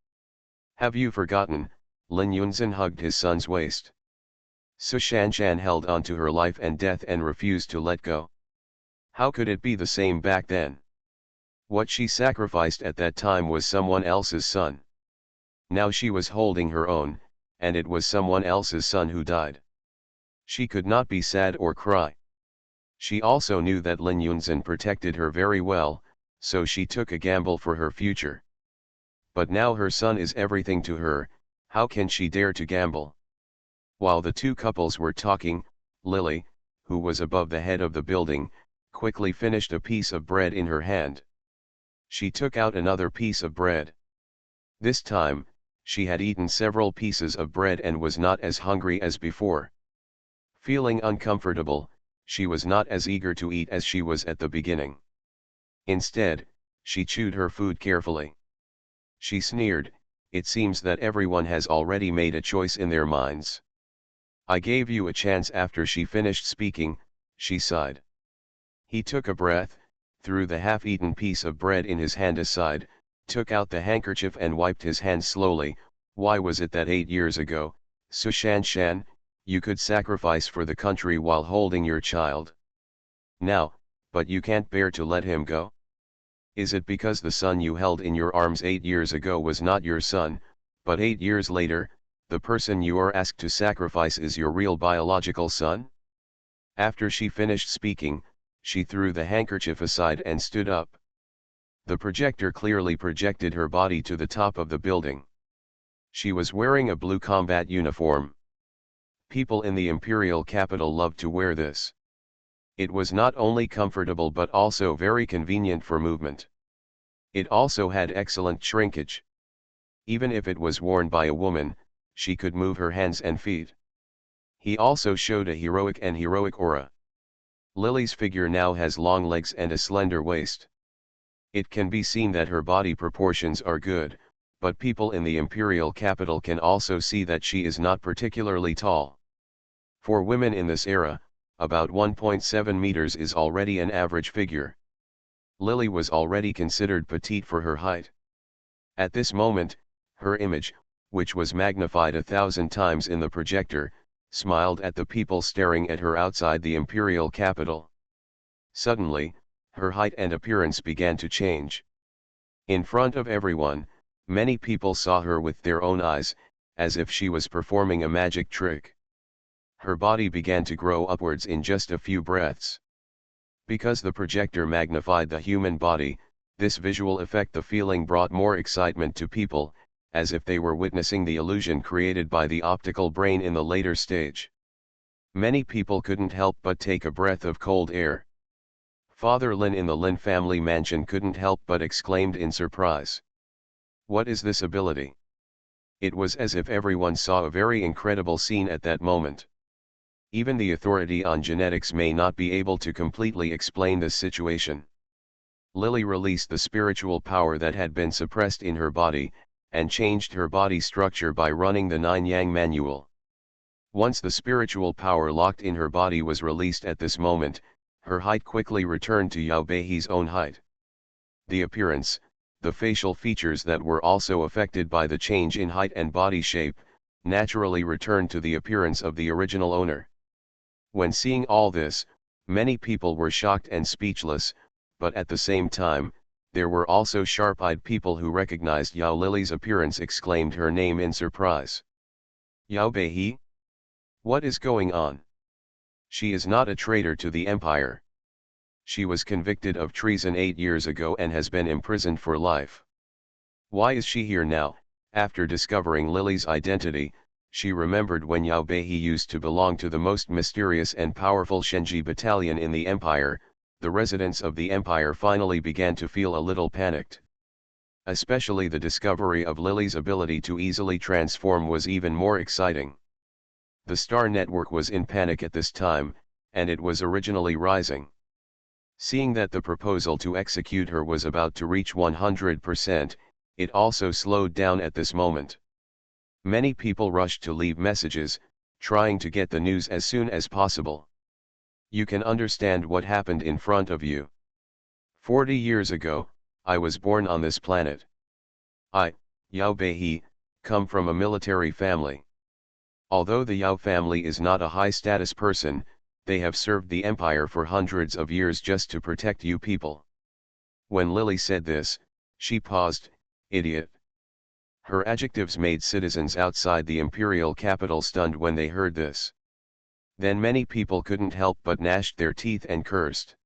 [SPEAKER 1] Have you forgotten?" Lin Yunzhen hugged his son's waist. Sushanshan held on to her life and death and refused to let go. How could it be the same back then? What she sacrificed at that time was someone else's son. Now she was holding her own, and it was someone else's son who died. She could not be sad or cry. She also knew that Lin Yunzhen protected her very well, so she took a gamble for her future. But now her son is everything to her, how can she dare to gamble? While the two couples were talking, Lily, who was above the head of the building, quickly finished a piece of bread in her hand. She took out another piece of bread. This time, she had eaten several pieces of bread and was not as hungry as before. Feeling uncomfortable, she was not as eager to eat as she was at the beginning. Instead, she chewed her food carefully. She sneered, "It seems that everyone has already made a choice in their minds. I gave you a chance." After she finished speaking, she sighed. He took a breath, threw the half-eaten piece of bread in his hand aside, took out the handkerchief and wiped his hands slowly. "Why was it that 8 years ago, Sushanshan, you could sacrifice for the country while holding your child? Now, but you can't bear to let him go? Is it because the son you held in your arms 8 years ago was not your son, but 8 years later, the person you are asked to sacrifice is your real biological son?" After she finished speaking, she threw the handkerchief aside and stood up. The projector clearly projected her body to the top of the building. She was wearing a blue combat uniform. People in the imperial capital loved to wear this. It was not only comfortable but also very convenient for movement. It also had excellent shrinkage. Even if it was worn by a woman, she could move her hands and feet. He also showed a heroic aura. Lily's figure now has long legs and a slender waist. It can be seen that her body proportions are good, but people in the imperial capital can also see that she is not particularly tall. For women in this era, about 1.7 meters is already an average figure. Lily was already considered petite for her height. At this moment, her image, which was magnified 1,000 times in the projector, smiled at the people staring at her outside the imperial capital. Suddenly, her height and appearance began to change. In front of everyone, many people saw her with their own eyes, as if she was performing a magic trick. Her body began to grow upwards in just a few breaths. Because the projector magnified the human body, this visual effect the feeling brought more excitement to people, as if they were witnessing the illusion created by the optical brain in the later stage. Many people couldn't help but take a breath of cold air. Father Lin in the Lin family mansion couldn't help but exclaimed in surprise. What is this ability? It was as if everyone saw a very incredible scene at that moment. Even the authority on genetics may not be able to completely explain this situation. Lily released the spiritual power that had been suppressed in her body, and changed her body structure by running the 9 Yang manual. Once the spiritual power locked in her body was released at this moment, her height quickly returned to Yao Beihi's own height. The appearance, the facial features that were also affected by the change in height and body shape, naturally returned to the appearance of the original owner. When seeing all this, many people were shocked and speechless, but at the same time, there were also sharp-eyed people who recognized Yao Lily's appearance exclaimed her name in surprise. Yao Beihi? What is going on? She is not a traitor to the empire. She was convicted of treason 8 years ago and has been imprisoned for life. Why is she here now? After discovering Lily's identity, she remembered when Yao Beihi used to belong to the most mysterious and powerful Shenji battalion in the empire. The residents of the empire finally began to feel a little panicked. Especially the discovery of Lily's ability to easily transform was even more exciting. The Star Network was in panic at this time, and it was originally rising. Seeing that the proposal to execute her was about to reach 100%, it also slowed down at this moment. Many people rushed to leave messages, trying to get the news as soon as possible. You can understand what happened in front of you. 40 years ago, I was born on this planet. I, Yao Beihi, come from a military family. Although the Yao family is not a high-status person, they have served the empire for hundreds of years just to protect you people. When Lily said this, she paused. Idiot. Her adjectives made citizens outside the imperial capital stunned when they heard this. Then many people couldn't help but gnashed their teeth and cursed.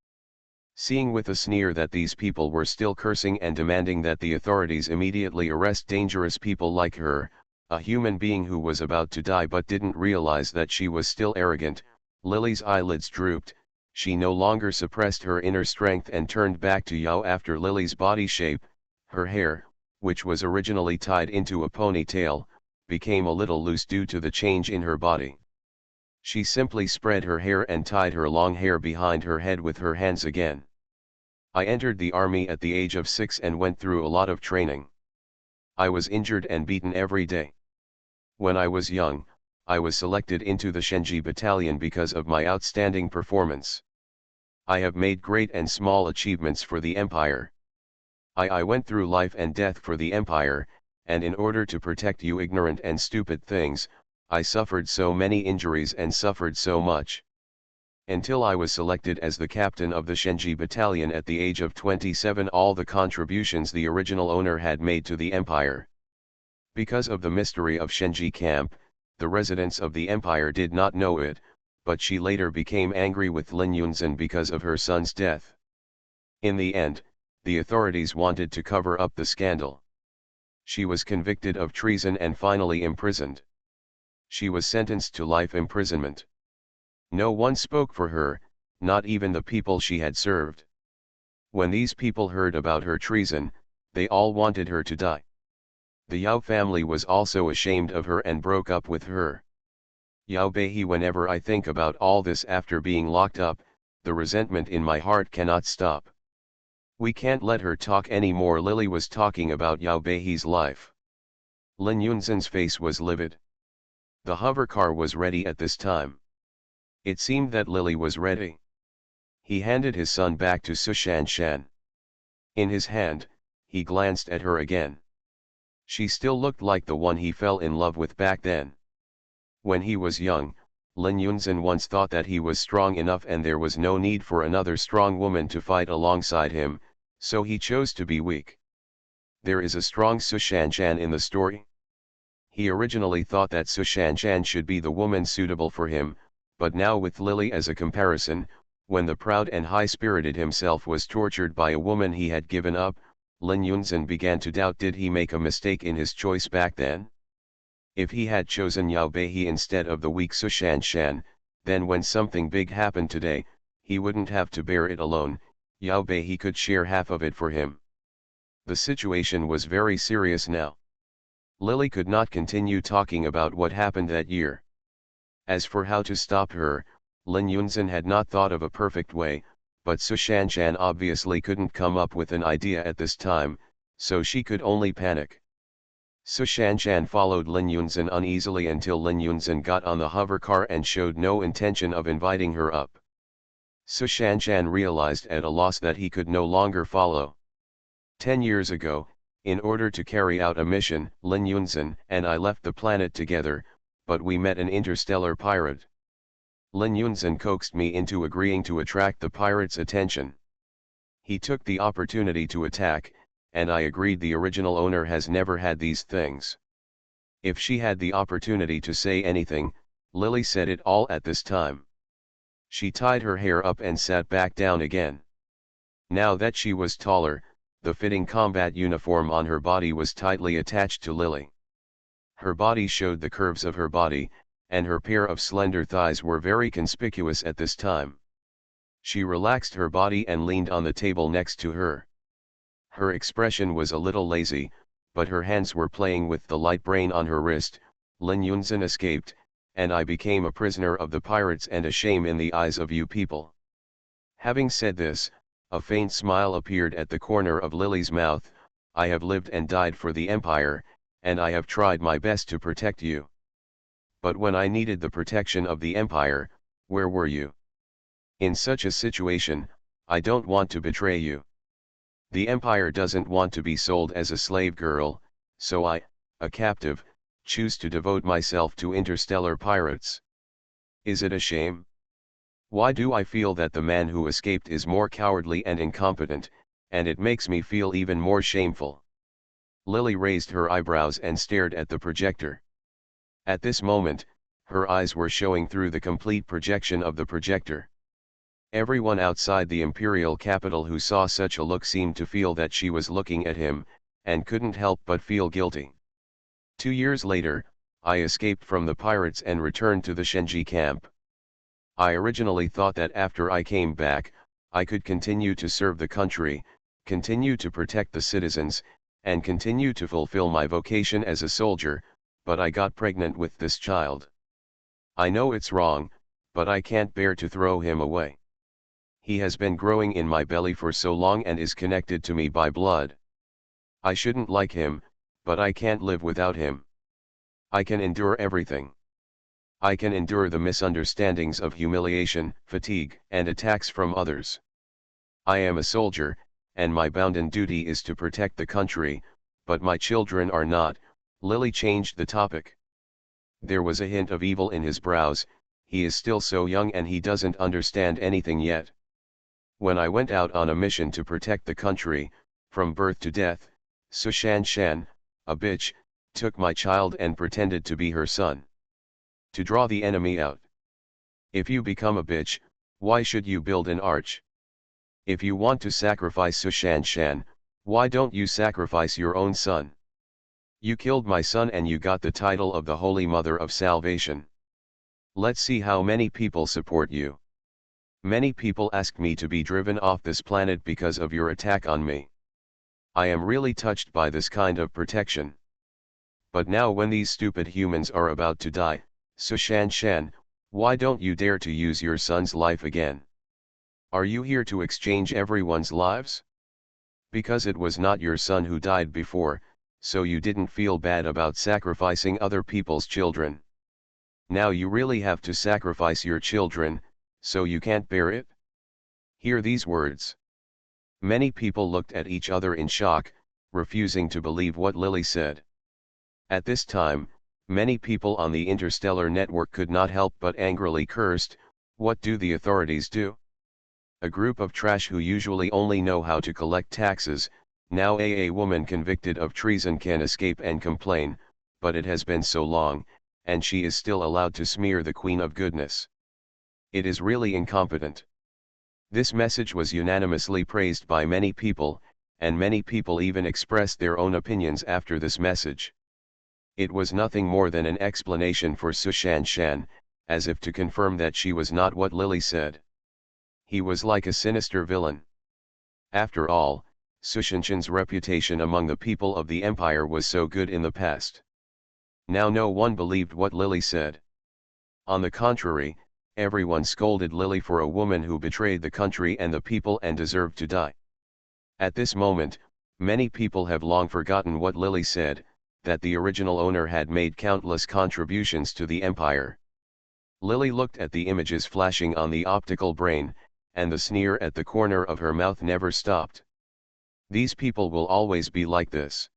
[SPEAKER 1] Seeing with a sneer that these people were still cursing and demanding that the authorities immediately arrest dangerous people like her, a human being who was about to die but didn't realize that she was still arrogant, Lily's eyelids drooped. She no longer suppressed her inner strength and turned back to Yao after Lily's body shape. Her hair, which was originally tied into a ponytail, became a little loose due to the change in her body. She simply spread her hair and tied her long hair behind her head with her hands again. I entered the army at the age of 6 and went through a lot of training. I was injured and beaten every day. When I was young, I was selected into the Shenji battalion because of my outstanding performance. I have made great and small achievements for the empire. I went through life and death for the empire, and in order to protect you ignorant and stupid things, I suffered so many injuries and suffered so much. Until I was selected as the captain of the Shenji battalion at the age of 27, all the contributions the original owner had made to the empire. Because of the mystery of Shenji camp, the residents of the empire did not know it, but she later became angry with Lin Yunzhen because of her son's death. In the end, the authorities wanted to cover up the scandal. She was convicted of treason and finally imprisoned. She was sentenced to life imprisonment. No one spoke for her, not even the people she had served. When these people heard about her treason, they all wanted her to die. The Yao family was also ashamed of her and broke up with her. Yao Beihe, whenever I think about all this after being locked up, the resentment in my heart cannot stop. We can't let her talk anymore. Lily was talking about Yao Beihe's life. Lin Yunzhen's face was livid. The hovercar was ready at this time. It seemed that Lily was ready. He handed his son back to Sushanshan. In his hand, he glanced at her again. She still looked like the one he fell in love with back then. When he was young, Lin Yunzhen once thought that he was strong enough and there was no need for another strong woman to fight alongside him, so he chose to be weak. There is a strong Sushanshan in the story. He originally thought that Sushanshan should be the woman suitable for him, but now with Lily as a comparison, when the proud and high-spirited himself was tortured by a woman he had given up, Lin Yunzhen began to doubt, did he make a mistake in his choice back then? If he had chosen Yao Beihe instead of the weak Sushanshan, then when something big happened today, he wouldn't have to bear it alone. Yao Beihe could share half of it for him. The situation was very serious now. Lily could not continue talking about what happened that year. As for how to stop her, Lin Yunzhen had not thought of a perfect way, but Sushanshan obviously couldn't come up with an idea at this time, so she could only panic. Sushanshan followed Lin Yunzhen uneasily until Lin Yunzhen got on the hovercar and showed no intention of inviting her up. Sushanshan realized at a loss that he could no longer follow. 10 years ago, in order to carry out a mission, Lin Yunzhen and I left the planet together, but we met an interstellar pirate. Lin Yunzhen coaxed me into agreeing to attract the pirate's attention. He took the opportunity to attack, and I agreed. The original owner has never had these things. If she had the opportunity to say anything, Lily said it all at this time. She tied her hair up and sat back down again. Now that she was taller, the fitting combat uniform on her body was tightly attached to Lily. Her body showed the curves of her body, and her pair of slender thighs were very conspicuous at this time. She relaxed her body and leaned on the table next to her. Her expression was a little lazy, but her hands were playing with the light brain on her wrist. Lin Yunzhen escaped, and I became a prisoner of the pirates and a shame in the eyes of you people. Having said this, a faint smile appeared at the corner of Lily's mouth. I have lived and died for the Empire, and I have tried my best to protect you. But when I needed the protection of the Empire, where were you? In such a situation, I don't want to betray you. The Empire doesn't want to be sold as a slave girl, so I, a captive, choose to devote myself to interstellar pirates. Is it a shame? Why do I feel that the man who escaped is more cowardly and incompetent, and it makes me feel even more shameful? Lily raised her eyebrows and stared at the projector. At this moment, her eyes were showing through the complete projection of the projector. Everyone outside the imperial capital who saw such a look seemed to feel that she was looking at him, and couldn't help but feel guilty. 2 years later, I escaped from the pirates and returned to the Shenji camp. I originally thought that after I came back, I could continue to serve the country, continue to protect the citizens, and continue to fulfill my vocation as a soldier, but I got pregnant with this child. I know it's wrong, but I can't bear to throw him away. He has been growing in my belly for so long and is connected to me by blood. I shouldn't like him, but I can't live without him. I can endure everything. I can endure the misunderstandings of humiliation, fatigue, and attacks from others. I am a soldier, and my bounden duty is to protect the country, but my children are not. Lily changed the topic. There was a hint of evil in his brows. He is still so young and he doesn't understand anything yet. When I went out on a mission to protect the country, from birth to death, Sushanshan, a bitch, took my child and pretended to be her son. To draw the enemy out. If you become a bitch, why should you build an arch? If you want to sacrifice Sushanshan, why don't you sacrifice your own son? You killed my son and you got the title of the Holy Mother of Salvation. Let's see how many people support you. Many people ask me to be driven off this planet because of your attack on me. I am really touched by this kind of protection. But now when these stupid humans are about to die, Sushanshan, why don't you dare to use your son's life again? Are you here to exchange everyone's lives? Because it was not your son who died before, so you didn't feel bad about sacrificing other people's children. Now you really have to sacrifice your children, so you can't bear it? Hear these words. Many people looked at each other in shock, refusing to believe what Lily said. At this time, many people on the interstellar network could not help but angrily cursed, "What do the authorities do? A group of trash who usually only know how to collect taxes, now a woman convicted of treason can escape and complain, but it has been so long, and she is still allowed to smear the Queen of Goodness. It is really incompetent." This message was unanimously praised by many people, and many people even expressed their own opinions after this message. It was nothing more than an explanation for Sushanshan, as if to confirm that she was not what Lily said. He was like a sinister villain. After all, Sushanshan's reputation among the people of the empire was so good in the past. Now no one believed what Lily said. On the contrary, everyone scolded Lily for a woman who betrayed the country and the people and deserved to die. At this moment, many people have long forgotten what Lily said, that the original owner had made countless contributions to the empire. Lily looked at the images flashing on the optical brain, and the sneer at the corner of her mouth never stopped. These people will always be like this.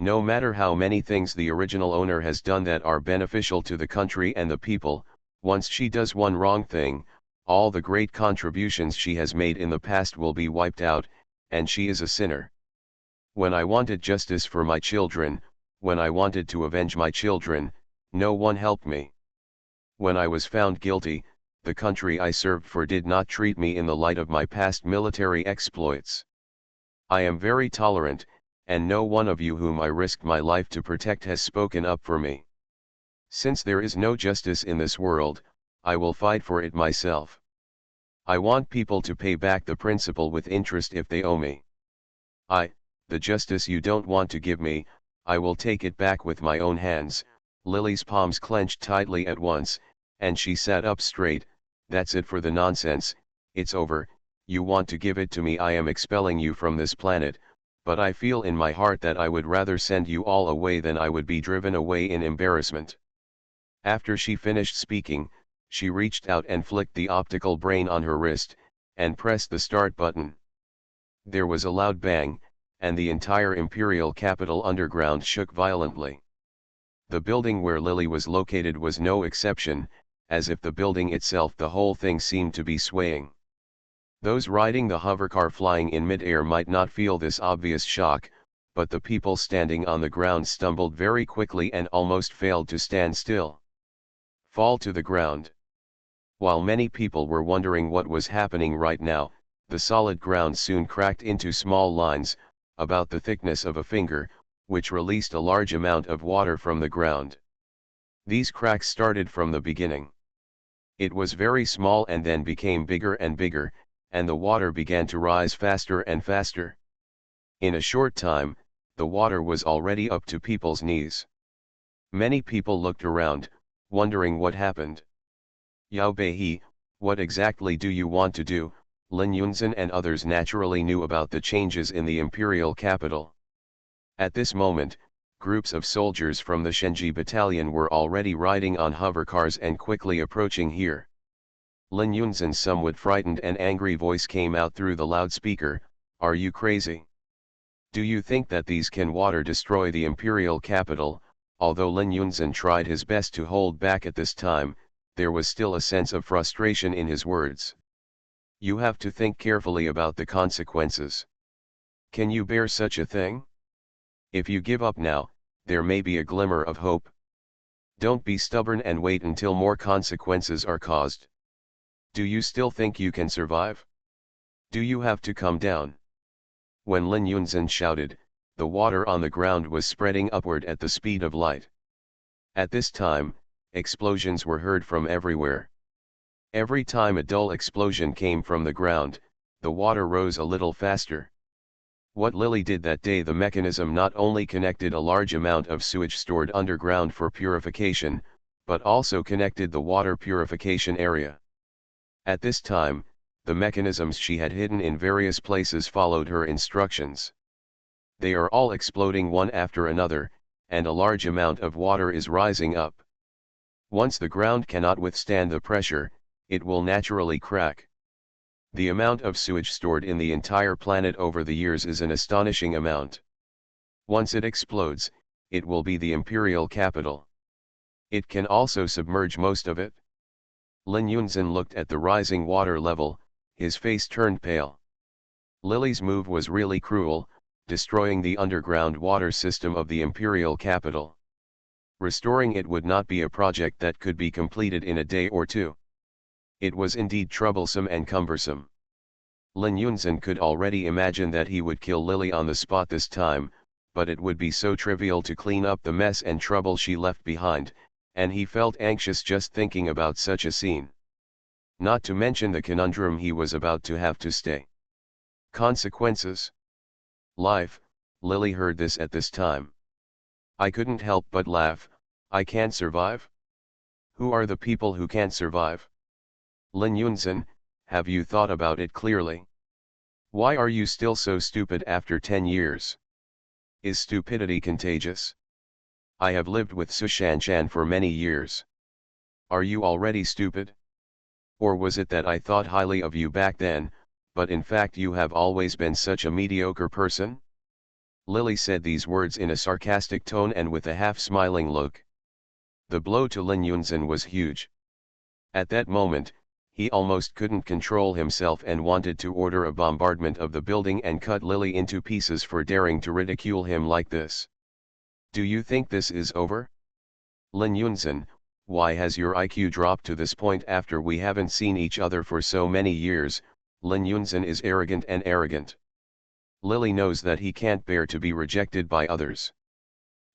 [SPEAKER 1] No matter how many things the original owner has done that are beneficial to the country and the people, once she does one wrong thing, all the great contributions she has made in the past will be wiped out, and she is a sinner. When I wanted justice for my children, when I wanted to avenge my children, no one helped me. When I was found guilty, the country I served for did not treat me in the light of my past military exploits. I am very tolerant, and no one of you whom I risked my life to protect has spoken up for me. Since there is no justice in this world, I will fight for it myself. I want people to pay back the principal with interest if they owe me. The justice you don't want to give me, I will take it back with my own hands." Lily's palms clenched tightly at once, and she sat up straight. "That's it for the nonsense, it's over. You want to give it to me, I am expelling you from this planet, but I feel in my heart that I would rather send you all away than I would be driven away in embarrassment." After she finished speaking, she reached out and flicked the optical brain on her wrist, and pressed the start button. There was a loud bang, and the entire imperial capital underground shook violently. The building where Lily was located was no exception, as if the building itself, the whole thing seemed to be swaying. Those riding the hovercar flying in mid-air might not feel this obvious shock, but the people standing on the ground stumbled very quickly and almost failed to stand still. Fall to the ground. While many people were wondering what was happening right now, the solid ground soon cracked into small lines, about the thickness of a finger, which released a large amount of water from the ground. These cracks started from the beginning. It was very small and then became bigger and bigger, and the water began to rise faster and faster. In a short time, the water was already up to people's knees. Many people looked around, wondering what happened. "Yao Bei, what exactly do you want to do?" Lin Yunzhen and others naturally knew about the changes in the imperial capital. At this moment, groups of soldiers from the Shenji battalion were already riding on hovercars and quickly approaching here. Lin Yunzhen's somewhat frightened and angry voice came out through the loudspeaker. "Are you crazy? Do you think that these can water destroy the imperial capital?" Although Lin Yunzhen tried his best to hold back at this time, there was still a sense of frustration in his words. "You have to think carefully about the consequences. Can you bear such a thing? If you give up now, there may be a glimmer of hope." Don't be stubborn and wait until more consequences are caused. Do you still think you can survive? Do you have to come down? When Lin Yunzhen shouted, the water on the ground was spreading upward at the speed of light. At this time, explosions were heard from everywhere. Every time a dull explosion came from the ground, the water rose a little faster. What Lily did that day, the mechanism not only connected a large amount of sewage stored underground for purification, but also connected the water purification area. At this time, the mechanisms she had hidden in various places followed her instructions. They are all exploding one after another, and a large amount of water is rising up. Once the ground cannot withstand the pressure, it will naturally crack. The amount of sewage stored in the entire planet over the years is an astonishing amount. Once it explodes, it will be the imperial capital. It can also submerge most of it. Lin Yunzhen looked at the rising water level, his face turned pale. Lily's move was really cruel, destroying the underground water system of the imperial capital. Restoring it would not be a project that could be completed in a day or two. It was indeed troublesome and cumbersome. Lin Yunzhen could already imagine that he would kill Lily on the spot this time, but it would be so trivial to clean up the mess and trouble she left behind, and he felt anxious just thinking about such a scene. Not to mention the conundrum he was about to have to stay. Consequences. Life. Lily heard this at this time. I couldn't help but laugh. I can't survive? Who are the people who can't survive? Lin Yunzhen, have you thought about it clearly? Why are you still so stupid after 10 years? Is stupidity contagious? I have lived with Su Shanshan for many years. Are you already stupid? Or was it that I thought highly of you back then, but in fact you have always been such a mediocre person? Lily said these words in a sarcastic tone and with a half-smiling look. The blow to Lin Yunzhen was huge. At that moment, he almost couldn't control himself and wanted to order a bombardment of the building and cut Lily into pieces for daring to ridicule him like this. Do you think this is over? Lin Yunzhen, why has your IQ dropped to this point after we haven't seen each other for so many years? Lin Yunzhen is arrogant and arrogant. Lily knows that he can't bear to be rejected by others.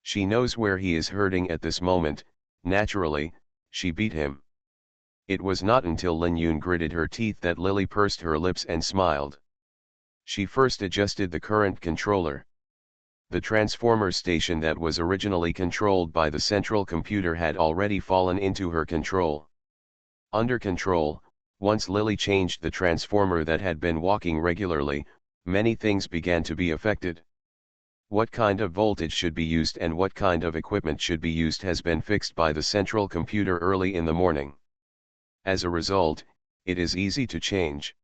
[SPEAKER 1] She knows where he is hurting at this moment. Naturally, she beat him. It was not until Lin Yun gritted her teeth that Lily pursed her lips and smiled. She first adjusted the current controller. The transformer station that was originally controlled by the central computer had already fallen into her control. Under control, once Lily changed the transformer that had been walking regularly, many things began to be affected. What kind of voltage should be used and what kind of equipment should be used has been fixed by the central computer early in the morning. As a result, it is easy to change.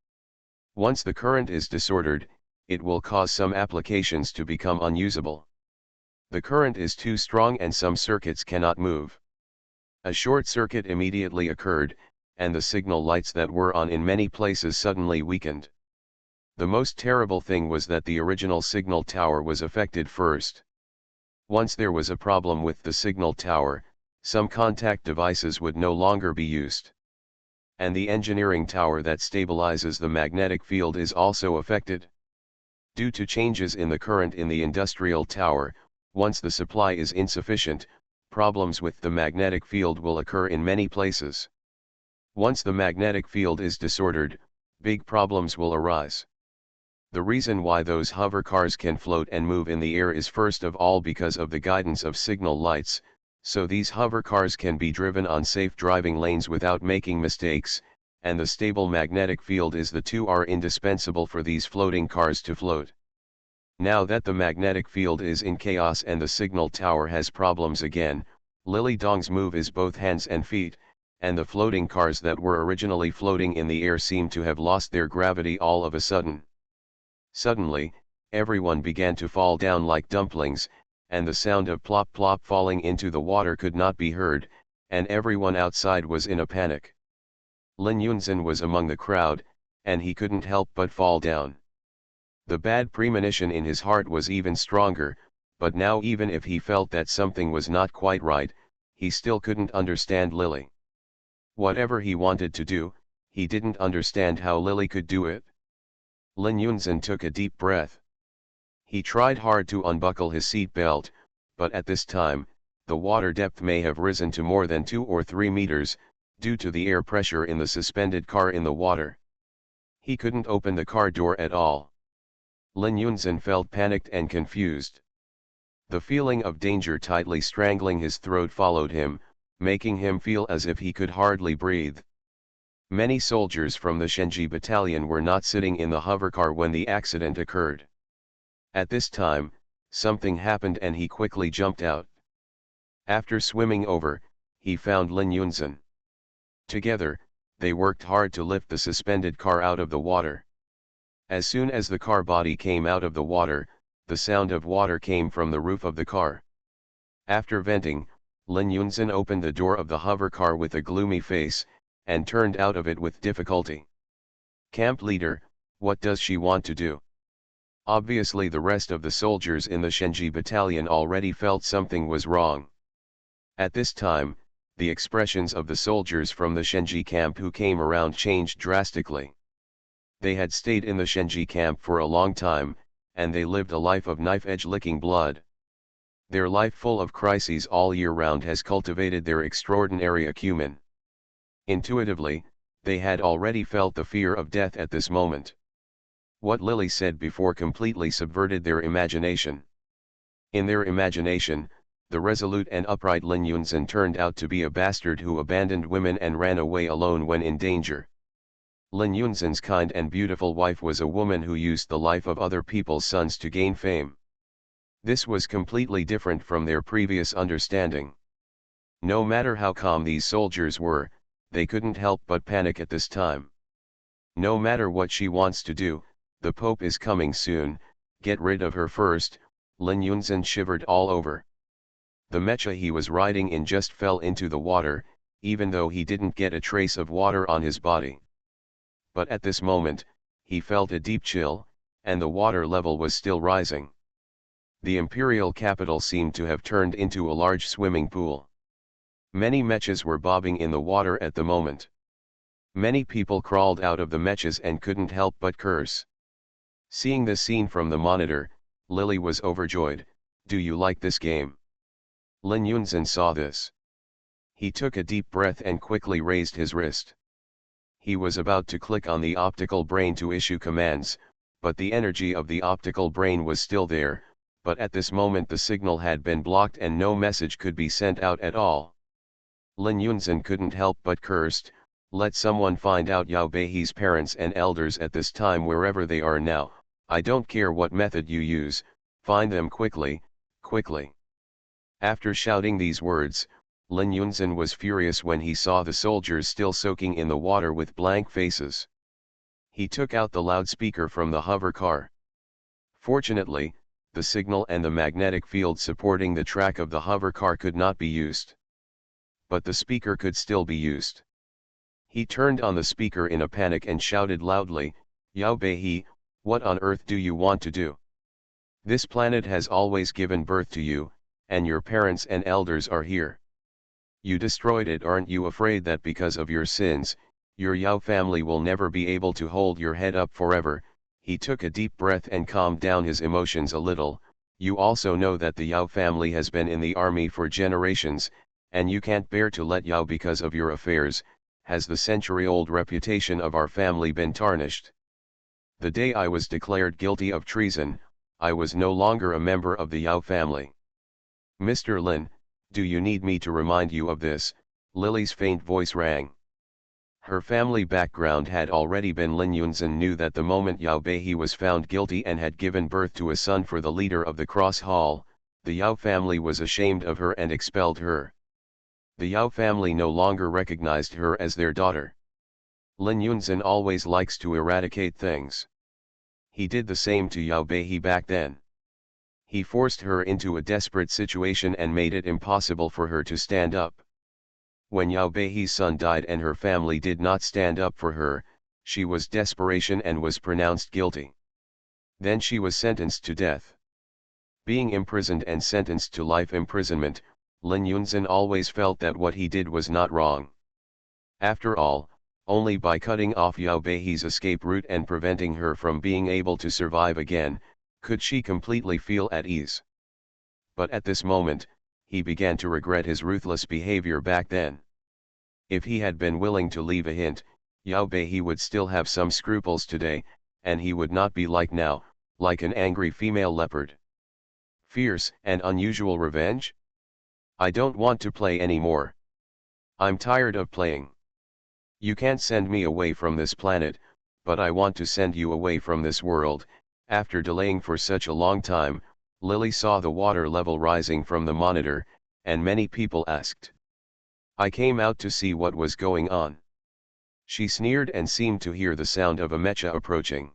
[SPEAKER 1] Once the current is disordered, it will cause some applications to become unusable. The current is too strong and some circuits cannot move. A short circuit immediately occurred, and the signal lights that were on in many places suddenly weakened. The most terrible thing was that the original signal tower was affected first. Once there was a problem with the signal tower, some contact devices would no longer be used. And the engineering tower that stabilizes the magnetic field is also affected. Due to changes in the current in the industrial tower, once the supply is insufficient, problems with the magnetic field will occur in many places. Once the magnetic field is disordered, big problems will arise. The reason why those hover cars can float and move in the air is first of all because of the guidance of signal lights, so these hover cars can be driven on safe driving lanes without making mistakes, and the stable magnetic field is the two are indispensable for these floating cars to float. Now that the magnetic field is in chaos and the signal tower has problems again, Lily Dong's move is both hands and feet, and the floating cars that were originally floating in the air seem to have lost their gravity all of a sudden. Suddenly, everyone began to fall down like dumplings, and the sound of plop plop falling into the water could not be heard, and everyone outside was in a panic. Lin Yunzhen was among the crowd, and he couldn't help but fall down. The bad premonition in his heart was even stronger, but now even if he felt that something was not quite right, he still couldn't understand Lily. Whatever he wanted to do, he didn't understand how Lily could do it. Lin Yunzhen took a deep breath. He tried hard to unbuckle his seat belt, but at this time, the water depth may have risen to more than 2 or 3 meters, due to the air pressure in the suspended car in the water. He couldn't open the car door at all. Lin Yunzhen felt panicked and confused. The feeling of danger tightly strangling his throat followed him, making him feel as if he could hardly breathe. Many soldiers from the Shenji battalion were not sitting in the hovercar when the accident occurred. At this time, something happened and he quickly jumped out. After swimming over, he found Lin Yunzhen. Together, they worked hard to lift the suspended car out of the water. As soon as the car body came out of the water, the sound of water came from the roof of the car. After venting, Lin Yunzhen opened the door of the hovercar with a gloomy face, and turned out of it with difficulty. Camp leader, what does she want to do? Obviously the rest of the soldiers in the Shenji battalion already felt something was wrong. At this time, the expressions of the soldiers from the Shenji camp who came around changed drastically. They had stayed in the Shenji camp for a long time, and they lived a life of knife-edge licking blood. Their life full of crises all year round has cultivated their extraordinary acumen. Intuitively, they had already felt the fear of death at this moment. What Lily said before completely subverted their imagination. In their imagination, the resolute and upright Lin Yunzhen turned out to be a bastard who abandoned women and ran away alone when in danger. Lin Yunzhen's kind and beautiful wife was a woman who used the life of other people's sons to gain fame. This was completely different from their previous understanding. No matter how calm these soldiers were, they couldn't help but panic at this time. No matter what she wants to do, the Pope is coming soon, get rid of her first. Lin Yunzhen shivered all over. The mecha he was riding in just fell into the water, even though he didn't get a trace of water on his body. But at this moment, he felt a deep chill, and the water level was still rising. The imperial capital seemed to have turned into a large swimming pool. Many mechas were bobbing in the water at the moment. Many people crawled out of the mechas and couldn't help but curse. Seeing this scene from the monitor, Lily was overjoyed. Do you like this game? Lin Yunzhen saw this. He took a deep breath and quickly raised his wrist. He was about to click on the optical brain to issue commands, but the energy of the optical brain was still there, but at this moment the signal had been blocked and no message could be sent out at all. Lin Yunzhen couldn't help but cursed, let someone find out Yao Beihi's parents and elders at this time wherever they are now. I don't care what method you use, find them quickly, quickly. After shouting these words, Lin Yunzhen was furious when he saw the soldiers still soaking in the water with blank faces. He took out the loudspeaker from the hover car. Fortunately, the signal and the magnetic field supporting the track of the hover car could not be used. But the speaker could still be used. He turned on the speaker in a panic and shouted loudly, Yao Beihi, what on earth do you want to do? This planet has always given birth to you, and your parents and elders are here. You destroyed it. Aren't you afraid that because of your sins, your Yao family will never be able to hold your head up forever? He took a deep breath and calmed down his emotions a little. You also know that the Yao family has been in the army for generations, and you can't bear to let Yao because of your affairs. Has the century-old reputation of our family been tarnished? The day I was declared guilty of treason, I was no longer a member of the Yao family. Mr. Lin, do you need me to remind you of this? Lily's faint voice rang. Her family background had already been. Lin Yunzhen knew that the moment Yao Beihi was found guilty and had given birth to a son for the leader of the Cross Hall, the Yao family was ashamed of her and expelled her. The Yao family no longer recognized her as their daughter. Lin Yunzhen always likes to eradicate things. He did the same to Yao Beihi back then. He forced her into a desperate situation and made it impossible for her to stand up. When Yao Beihi's son died and her family did not stand up for her, she was desperation and was pronounced guilty. Then she was sentenced to death. Being imprisoned and sentenced to life imprisonment, Lin Yunzhen always felt that what he did was not wrong. After all, only by cutting off Yao Beihi's escape route and preventing her from being able to survive again, could she completely feel at ease. But at this moment, he began to regret his ruthless behavior back then. If he had been willing to leave a hint, Yao Beihi would still have some scruples today, and he would not be like now, like an angry female leopard. Fierce and unusual revenge? I don't want to play anymore. I'm tired of playing. You can't send me away from this planet, but I want to send you away from this world. After delaying for such a long time, Lily saw the water level rising from the monitor, and many people asked. I came out to see what was going on. She sneered and seemed to hear the sound of a mecha approaching.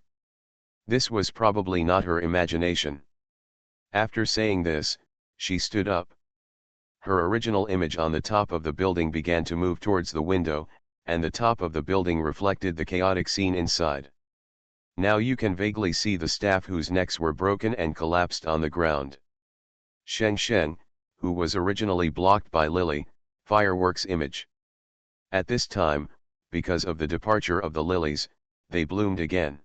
[SPEAKER 1] This was probably not her imagination. After saying this, she stood up. Her original image on the top of the building began to move towards the window, and the top of the building reflected the chaotic scene inside. Now you can vaguely see the staff whose necks were broken and collapsed on the ground. Sheng Sheng, who was originally blocked by Lily, fireworks image. At this time, because of the departure of the lilies, they bloomed again.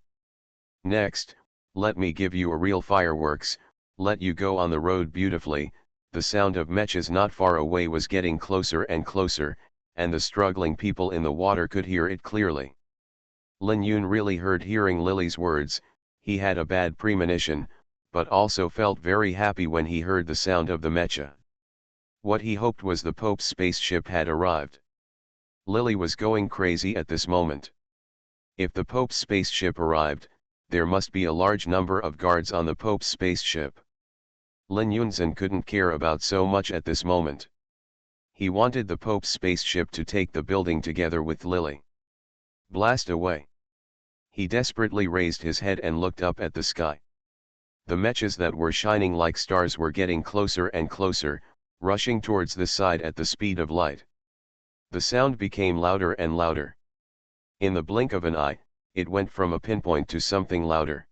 [SPEAKER 1] Next, let me give you a real fireworks, let you go on the road beautifully. The sound of mechas not far away was getting closer and closer, and the struggling people in the water could hear it clearly. Lin Yun really hearing Lily's words. He had a bad premonition, but also felt very happy when he heard the sound of the mecha. What he hoped was the Pope's spaceship had arrived. Lily was going crazy at this moment. If the Pope's spaceship arrived, there must be a large number of guards on the Pope's spaceship. Lin Yunzhen couldn't care about so much at this moment. He wanted the Pope's spaceship to take the building together with Lily. Blast away. He desperately raised his head and looked up at the sky. The mechas that were shining like stars were getting closer and closer, rushing towards the side at the speed of light. The sound became louder and louder. In the blink of an eye, it went from a pinpoint to something louder.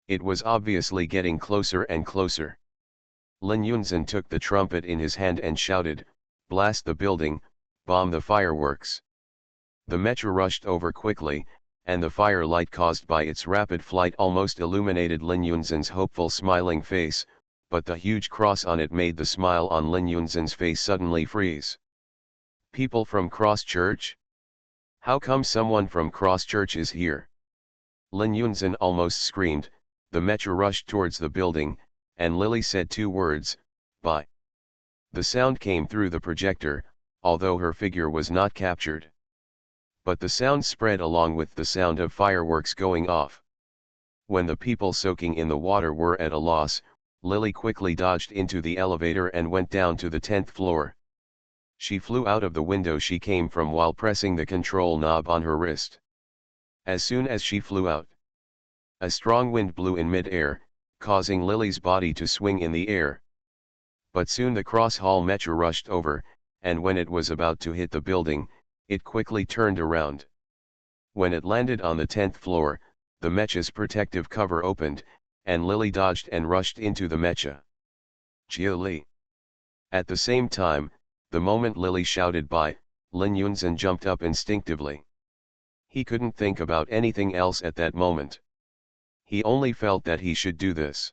[SPEAKER 1] It was obviously getting closer and closer. Lin Yunzhen took the trumpet in his hand and shouted, "Blast the building, bomb the fireworks." The mecha rushed over quickly, and the firelight caused by its rapid flight almost illuminated Lin Yunzhen's hopeful smiling face, but the huge cross on it made the smile on Lin Yunzhen's face suddenly freeze. People from Cross Church? How come someone from Cross Church is here? Lin Yunzhen almost screamed. The mecha rushed towards the building, and Lily said 2 words, "Bye." The sound came through the projector, although her figure was not captured. But the sound spread along with the sound of fireworks going off. When the people soaking in the water were at a loss, Lily quickly dodged into the elevator and went down to the 10th floor. She flew out of the window she came from while pressing the control knob on her wrist. As soon as she flew out, a strong wind blew in mid-air, causing Lily's body to swing in the air. But soon the cross-hall mecha rushed over, and when it was about to hit the building, it quickly turned around. When it landed on the 10th floor, the mecha's protective cover opened, and Lily dodged and rushed into the mecha. Jia Li. At the same time, the moment Lily shouted "Bye," Lin Yunzhen jumped up instinctively. He couldn't think about anything else at that moment. He only felt that he should do this.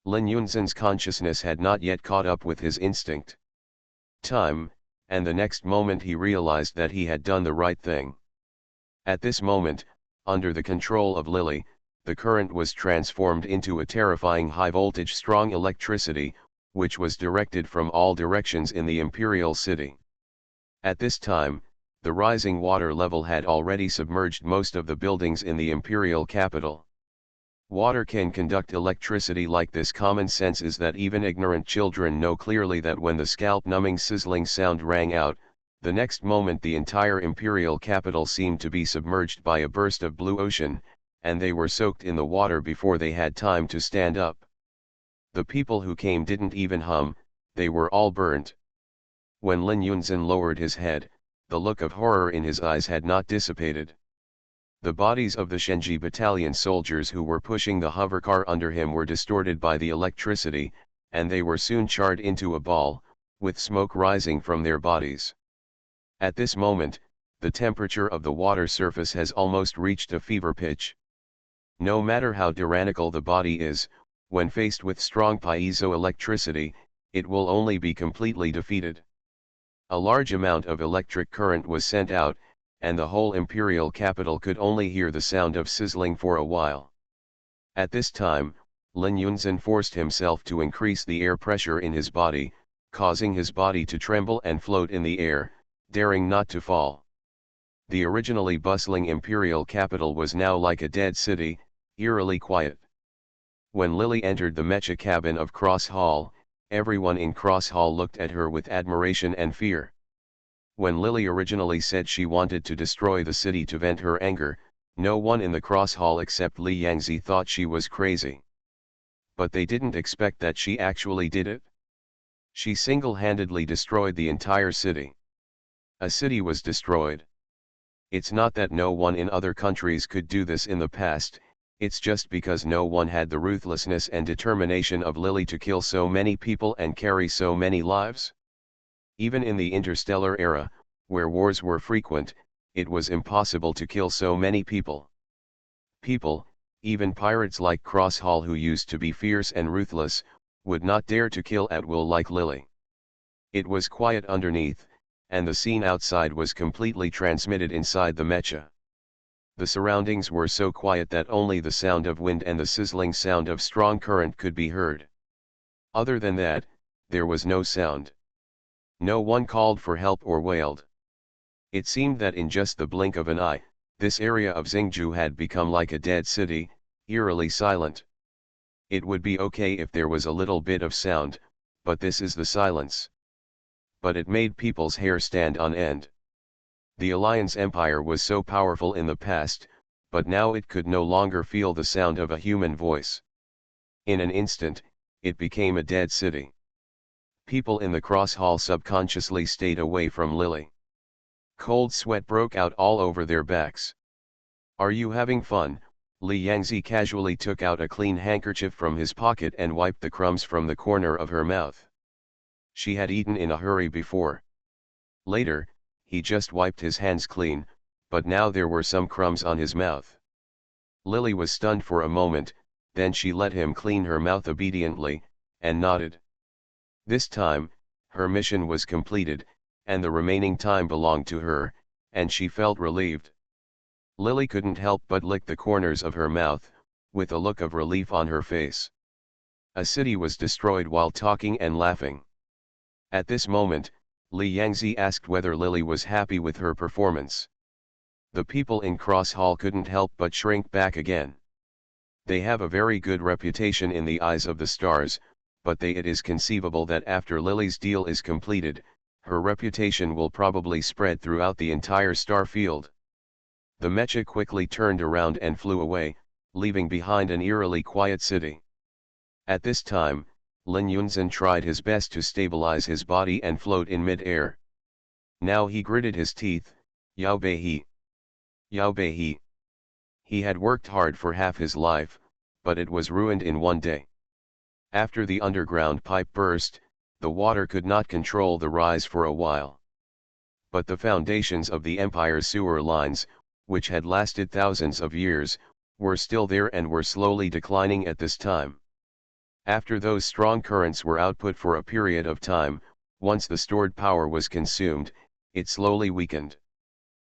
[SPEAKER 1] Lin Yunzhen's consciousness had not yet caught up with his instinct. And the next moment he realized that he had done the right thing. At this moment, under the control of Lily, the current was transformed into a terrifying high-voltage strong electricity, which was directed from all directions in the imperial city. At this time, the rising water level had already submerged most of the buildings in the imperial capital. Water can conduct electricity like this. Common sense is that even ignorant children know clearly that when the scalp-numbing sizzling sound rang out, the next moment the entire imperial capital seemed to be submerged by a burst of blue ocean, and they were soaked in the water before they had time to stand up. The people who came didn't even hum, they were all burnt. When Lin Yunzhen lowered his head, the look of horror in his eyes had not dissipated. The bodies of the Shenji battalion soldiers who were pushing the hovercar under him were distorted by the electricity, and they were soon charred into a ball, with smoke rising from their bodies. At this moment, the temperature of the water surface has almost reached a fever pitch. No matter how tyrannical the body is, when faced with strong piezoelectricity, it will only be completely defeated. A large amount of electric current was sent out, and the whole imperial capital could only hear the sound of sizzling for a while. At this time, Lin Yunzhen forced himself to increase the air pressure in his body, causing his body to tremble and float in the air, daring not to fall. The originally bustling imperial capital was now like a dead city, eerily quiet. When Lily entered the mecha cabin of Cross Hall, everyone in Cross Hall looked at her with admiration and fear. When Lily originally said she wanted to destroy the city to vent her anger, no one in the Cross Hall except Li Yangzi thought she was crazy. But they didn't expect that she actually did it. She single-handedly destroyed the entire city. A city was destroyed. It's not that no one in other countries could do this in the past, it's just because no one had the ruthlessness and determination of Lily to kill so many people and carry so many lives. Even in the interstellar era, where wars were frequent, it was impossible to kill so many people. People, even pirates like Cross Hall who used to be fierce and ruthless, would not dare to kill at will like Lily. It was quiet underneath, and the scene outside was completely transmitted inside the mecha. The surroundings were so quiet that only the sound of wind and the sizzling sound of strong current could be heard. Other than that, there was no sound. No one called for help or wailed. It seemed that in just the blink of an eye, this area of Xingju had become like a dead city, eerily silent. It would be okay if there was a little bit of sound, but this is the silence. But it made people's hair stand on end. The Alliance Empire was so powerful in the past, but now it could no longer feel the sound of a human voice. In an instant, it became a dead city. People in the Cross Hall subconsciously stayed away from Lily. Cold sweat broke out all over their backs. "Are you having fun?" Li Yangzi casually took out a clean handkerchief from his pocket and wiped the crumbs from the corner of her mouth. She had eaten in a hurry before. Later, he just wiped his hands clean, but now there were some crumbs on his mouth. Lily was stunned for a moment, then she let him clean her mouth obediently, and nodded. This time, her mission was completed, and the remaining time belonged to her, and she felt relieved. Lily couldn't help but lick the corners of her mouth, with a look of relief on her face. A city was destroyed while talking and laughing. At this moment, Li Yangzi asked whether Lily was happy with her performance. The people in Cross Hall couldn't help but shrink back again. They have a very good reputation in the eyes of the stars, but it is conceivable that after Lily's deal is completed, her reputation will probably spread throughout the entire star field. The mecha quickly turned around and flew away, leaving behind an eerily quiet city. At this time, Lin Yunzhen tried his best to stabilize his body and float in mid-air. Now he gritted his teeth. Yao Bei. Yao Bei. He had worked hard for half his life, but it was ruined in one day. After the underground pipe burst, the water could not control the rise for a while. But the foundations of the Empire's sewer lines, which had lasted thousands of years, were still there and were slowly declining at this time. After those strong currents were output for a period of time, once the stored power was consumed, it slowly weakened.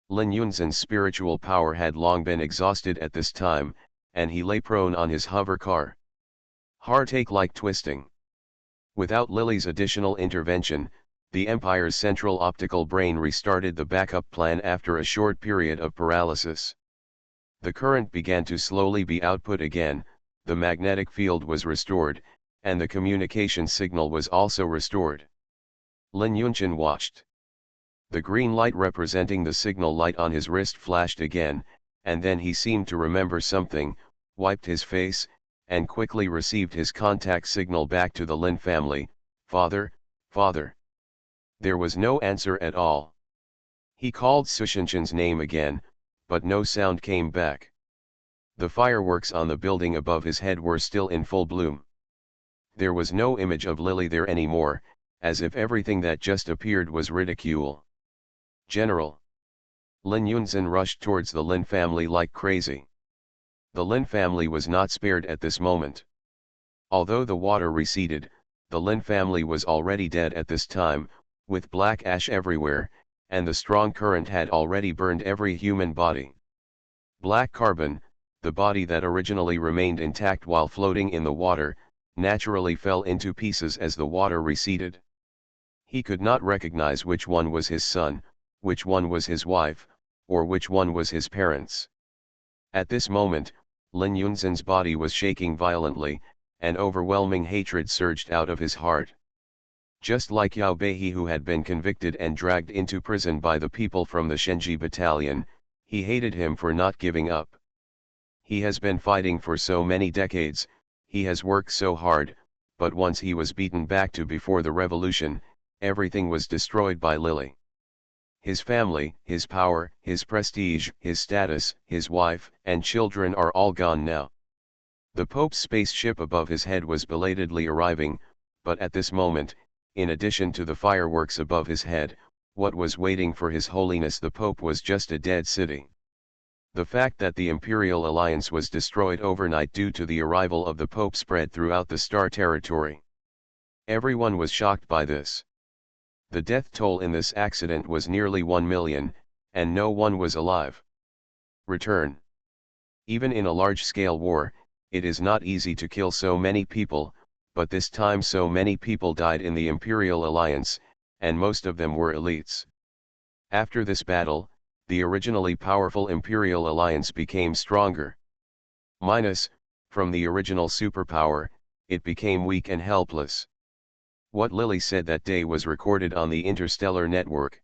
[SPEAKER 1] Lin Yunzhen's spiritual power had long been exhausted at this time, and he lay prone on his hover car. Heartache-like twisting. Without Lily's additional intervention, the Empire's central optical brain restarted the backup plan after a short period of paralysis. The current began to slowly be output again, the magnetic field was restored, and the communication signal was also restored. Lin Yunzhen watched. The green light representing the signal light on his wrist flashed again, and then he seemed to remember something, wiped his face, and quickly received his contact signal back to the Lin family. "Father, father." There was no answer at all. He called Sushinshin's name again, but no sound came back. The fireworks on the building above his head were still in full bloom. There was no image of Lily there anymore, as if everything that just appeared was ridicule. General. Lin Yunzhen rushed towards the Lin family like crazy. The Lin family was not spared at this moment. Although the water receded, the Lin family was already dead at this time, with black ash everywhere, and the strong current had already burned every human body. Black carbon, the body that originally remained intact while floating in the water, naturally fell into pieces as the water receded. He could not recognize which one was his son, which one was his wife, or which one was his parents. At this moment, Lin Yunzhen's body was shaking violently, and overwhelming hatred surged out of his heart. Just like Yao Beihe, who had been convicted and dragged into prison by the people from the Shenji battalion, he hated him for not giving up. He has been fighting for so many decades, he has worked so hard, but once he was beaten back to before the revolution, everything was destroyed by Lily. His family, his power, his prestige, his status, his wife, and children are all gone now. The Pope's spaceship above his head was belatedly arriving, but at this moment, in addition to the fireworks above his head, what was waiting for His Holiness the Pope was just a dead city. The fact that the Imperial Alliance was destroyed overnight due to the arrival of the Pope spread throughout the Star Territory. Everyone was shocked by this. The death toll in this accident was nearly 1 million, and no one was alive. Return. Even in a large-scale war, it is not easy to kill so many people, but this time so many people died in the Imperial Alliance, and most of them were elites. After this battle, the originally powerful Imperial Alliance became stronger. From the original superpower, it became weak and helpless. What Lily said that day was recorded on the interstellar network.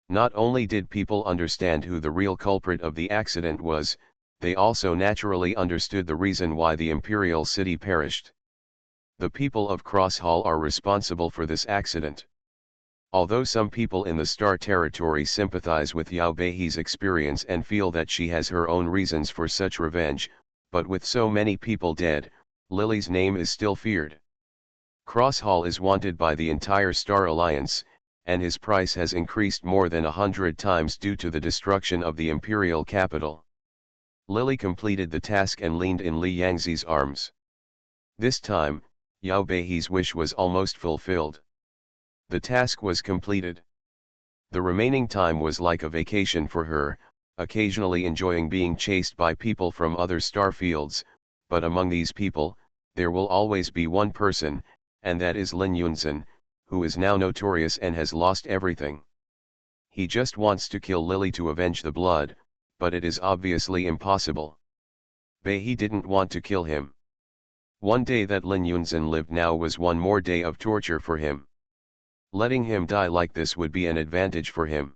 [SPEAKER 1] Not only did people understand who the real culprit of the accident was, they also naturally understood the reason why the Imperial City perished. The people of Cross Hall are responsible for this accident. Although some people in the Star Territory sympathize with Yao Beihe's experience and feel that she has her own reasons for such revenge, but with so many people dead, Lily's name is still feared. Cross Hall is wanted by the entire Star Alliance, and his price has increased more than 100 times due to the destruction of the imperial capital. Lily completed the task and leaned in Li Yangzi's arms. This time, Yao Beihe's wish was almost fulfilled. The task was completed. The remaining time was like a vacation for her, occasionally enjoying being chased by people from other star fields, but among these people, there will always be one person, and that is Lin Yunzhen, who is now notorious and has lost everything. He just wants to kill Lily to avenge the blood, but it is obviously impossible. Beihe didn't want to kill him. One day that Lin Yunzhen lived now was one more day of torture for him. Letting him die like this would be an advantage for him.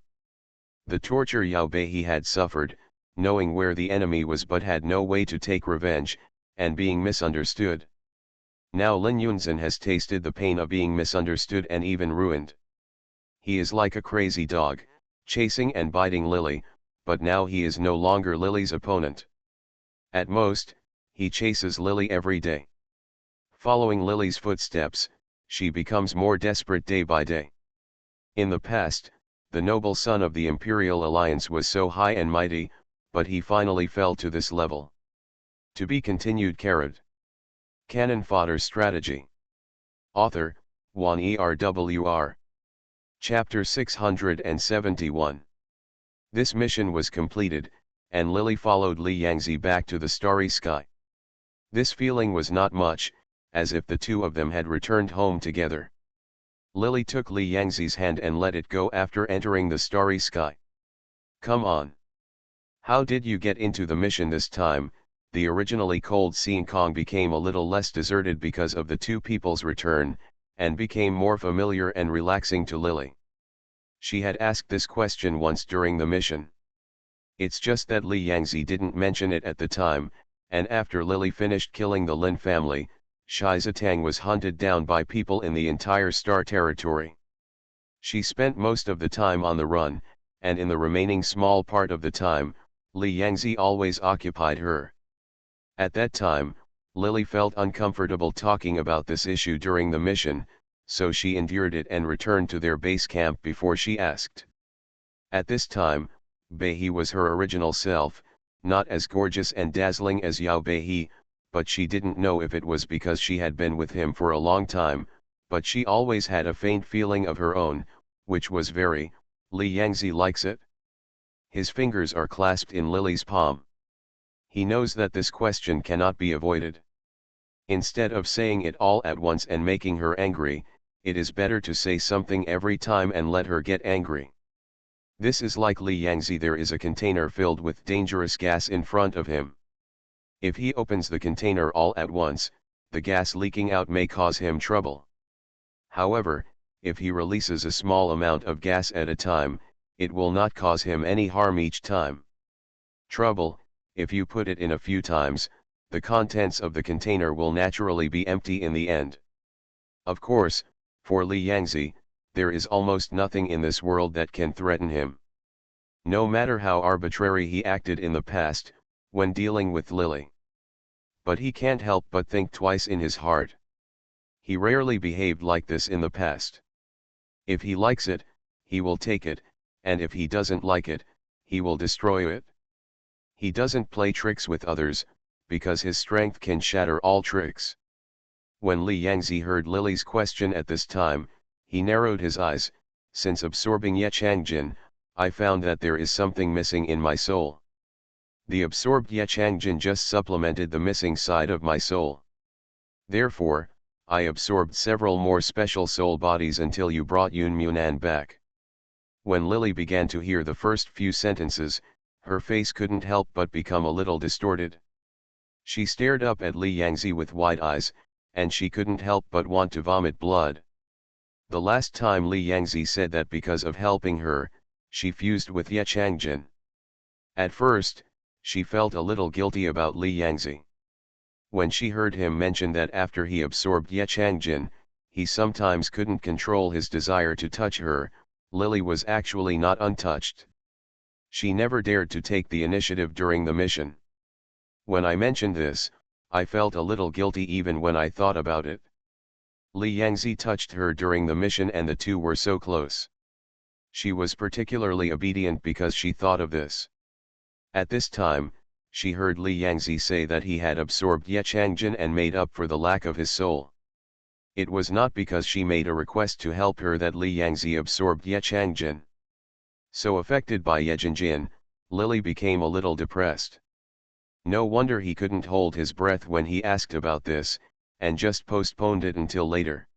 [SPEAKER 1] The torture Yao Beihe had suffered, knowing where the enemy was but had no way to take revenge, and being misunderstood. Now Lin Yunzhen has tasted the pain of being misunderstood and even ruined. He is like a crazy dog, chasing and biting Lily, but now he is no longer Lily's opponent. At most, he chases Lily every day. Following Lily's footsteps, she becomes more desperate day by day. In the past, the noble son of the Imperial Alliance was so high and mighty, but he finally fell to this level. To be continued. Cannon Fodder Strategy. Author, Wan Erwr. Chapter 671. This mission was completed, and Lily followed Li Yangzi back to the starry sky. This feeling was not much, as if the two of them had returned home together. Lily took Li Yangzi's hand and let it go after entering the starry sky. Come on. How did you get into the mission this time? The originally cold Kong became a little less deserted because of the two people's return, and became more familiar and relaxing to Lily. She had asked this question once during the mission. It's just that Li Yangzi didn't mention it at the time, and after Lily finished killing the Lin family, Shai Zitang was hunted down by people in the entire Star Territory. She spent most of the time on the run, and in the remaining small part of the time, Li Yangzi always occupied her. At that time, Lily felt uncomfortable talking about this issue during the mission, so she endured it and returned to their base camp before she asked. At this time, Behi was her original self, not as gorgeous and dazzling as Yao Behi, but she didn't know if it was because she had been with him for a long time, but she always had a faint feeling of her own, which was very, Li Yangzi likes it. His fingers are clasped in Lily's palm. He knows that this question cannot be avoided. Instead of saying it all at once and making her angry, it is better to say something every time and let her get angry. This is like Li Yangzi. There is a container filled with dangerous gas in front of him. If he opens the container all at once, the gas leaking out may cause him trouble. However, if he releases a small amount of gas at a time, it will not cause him any harm each time. Trouble, if you put it in a few times, the contents of the container will naturally be empty in the end. Of course, for Li Yangzi, there is almost nothing in this world that can threaten him. No matter how arbitrary he acted in the past, when dealing with Lily. But he can't help but think twice in his heart. He rarely behaved like this in the past. If he likes it, he will take it, and if he doesn't like it, he will destroy it. He doesn't play tricks with others, because his strength can shatter all tricks. When Li Yangzi heard Lily's question at this time, he narrowed his eyes. Since absorbing Ye Changjin, I found that there is something missing in my soul. The absorbed Ye Changjin just supplemented the missing side of my soul. Therefore, I absorbed several more special soul bodies until you brought Yun Munan back. When Lily began to hear the first few sentences, her face couldn't help but become a little distorted. She stared up at Li Yangzi with wide eyes, and she couldn't help but want to vomit blood. The last time Li Yangzi said that because of helping her, she fused with Ye Changjin. At first, she felt a little guilty about Li Yangzi. When she heard him mention that after he absorbed Ye Changjin, he sometimes couldn't control his desire to touch her, Lily was actually not untouched. She never dared to take the initiative during the mission. When I mentioned this, I felt a little guilty even when I thought about it. Li Yangzi touched her during the mission and the two were so close. She was particularly obedient because she thought of this. At this time, she heard Li Yangzi say that he had absorbed Ye Changjin and made up for the lack of his soul. It was not because she made a request to help her that Li Yangzi absorbed Ye Changjin. So affected by Ye Changjin, Lily became a little depressed. No wonder he couldn't hold his breath when he asked about this, and just postponed it until later.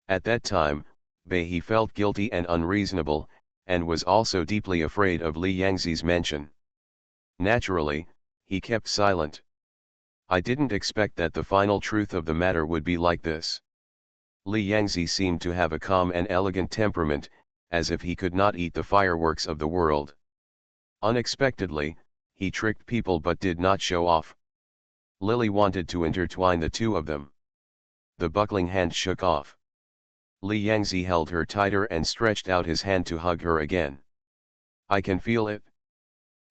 [SPEAKER 1] At that time, Behi felt guilty and unreasonable, and was also deeply afraid of Li Yangzi's mention. Naturally, he kept silent. I didn't expect that the final truth of the matter would be like this. Li Yangzi seemed to have a calm and elegant temperament, as if he could not eat the fireworks of the world. Unexpectedly, he tricked people but did not show off. Lily wanted to intertwine the two of them. The buckling hand shook off. Li Yangzi held her tighter and stretched out his hand to hug her again. I can feel it.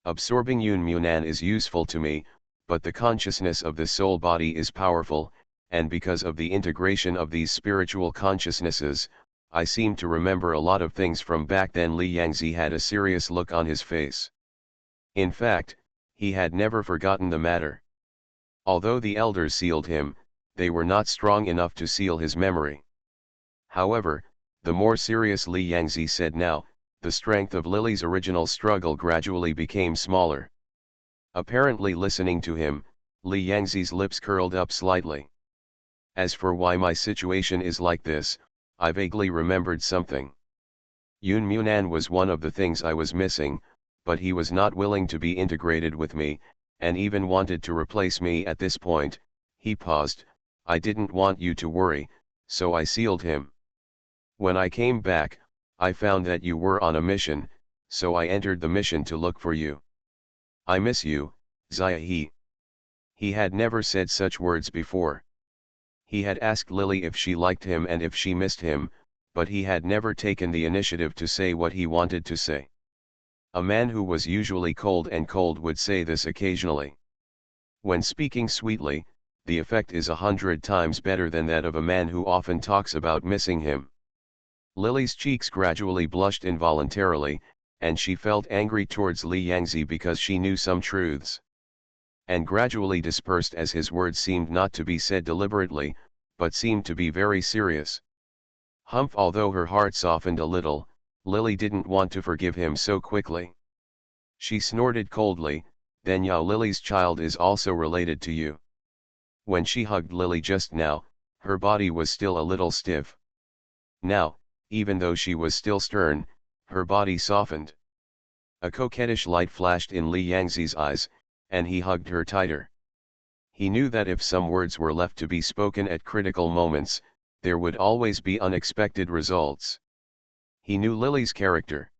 [SPEAKER 1] Absorbing Yun Munan is useful to me, but the consciousness of the soul body is powerful, and because of the integration of these spiritual consciousnesses, I seem to remember a lot of things from back then. Li Yangzi had a serious look on his face. In fact, he had never forgotten the matter. Although the elders sealed him, they were not strong enough to seal his memory. However, the more serious Li Yangzi said now, the strength of Lily's original struggle gradually became smaller. Apparently listening to him, Li Yangzi's lips curled up slightly. As for why my situation is like this, I vaguely remembered something. Yun Munan was one of the things I was missing, but he was not willing to be integrated with me, and even wanted to replace me at this point. He paused. I didn't want you to worry, so I sealed him. When I came back, I found that you were on a mission, so I entered the mission to look for you. I miss you, Zia. He had never said such words before. He had asked Lily if she liked him and if she missed him, but he had never taken the initiative to say what he wanted to say. A man who was usually cold would say this occasionally. When speaking sweetly, the effect is 100 times better than that of a man who often talks about missing him. Lily's cheeks gradually blushed involuntarily, and she felt angry towards Li Yangzi because she knew some truths. And gradually dispersed as his words seemed not to be said deliberately, but seemed to be very serious. Humph! Although her heart softened a little, Lily didn't want to forgive him so quickly. She snorted coldly, "Then Yao Lily's child is also related to you." When she hugged Lily just now, her body was still a little stiff. Now, even though she was still stern, her body softened. A coquettish light flashed in Li Yangzi's eyes, and he hugged her tighter. He knew that if some words were left to be spoken at critical moments, there would always be unexpected results. He knew Lily's character.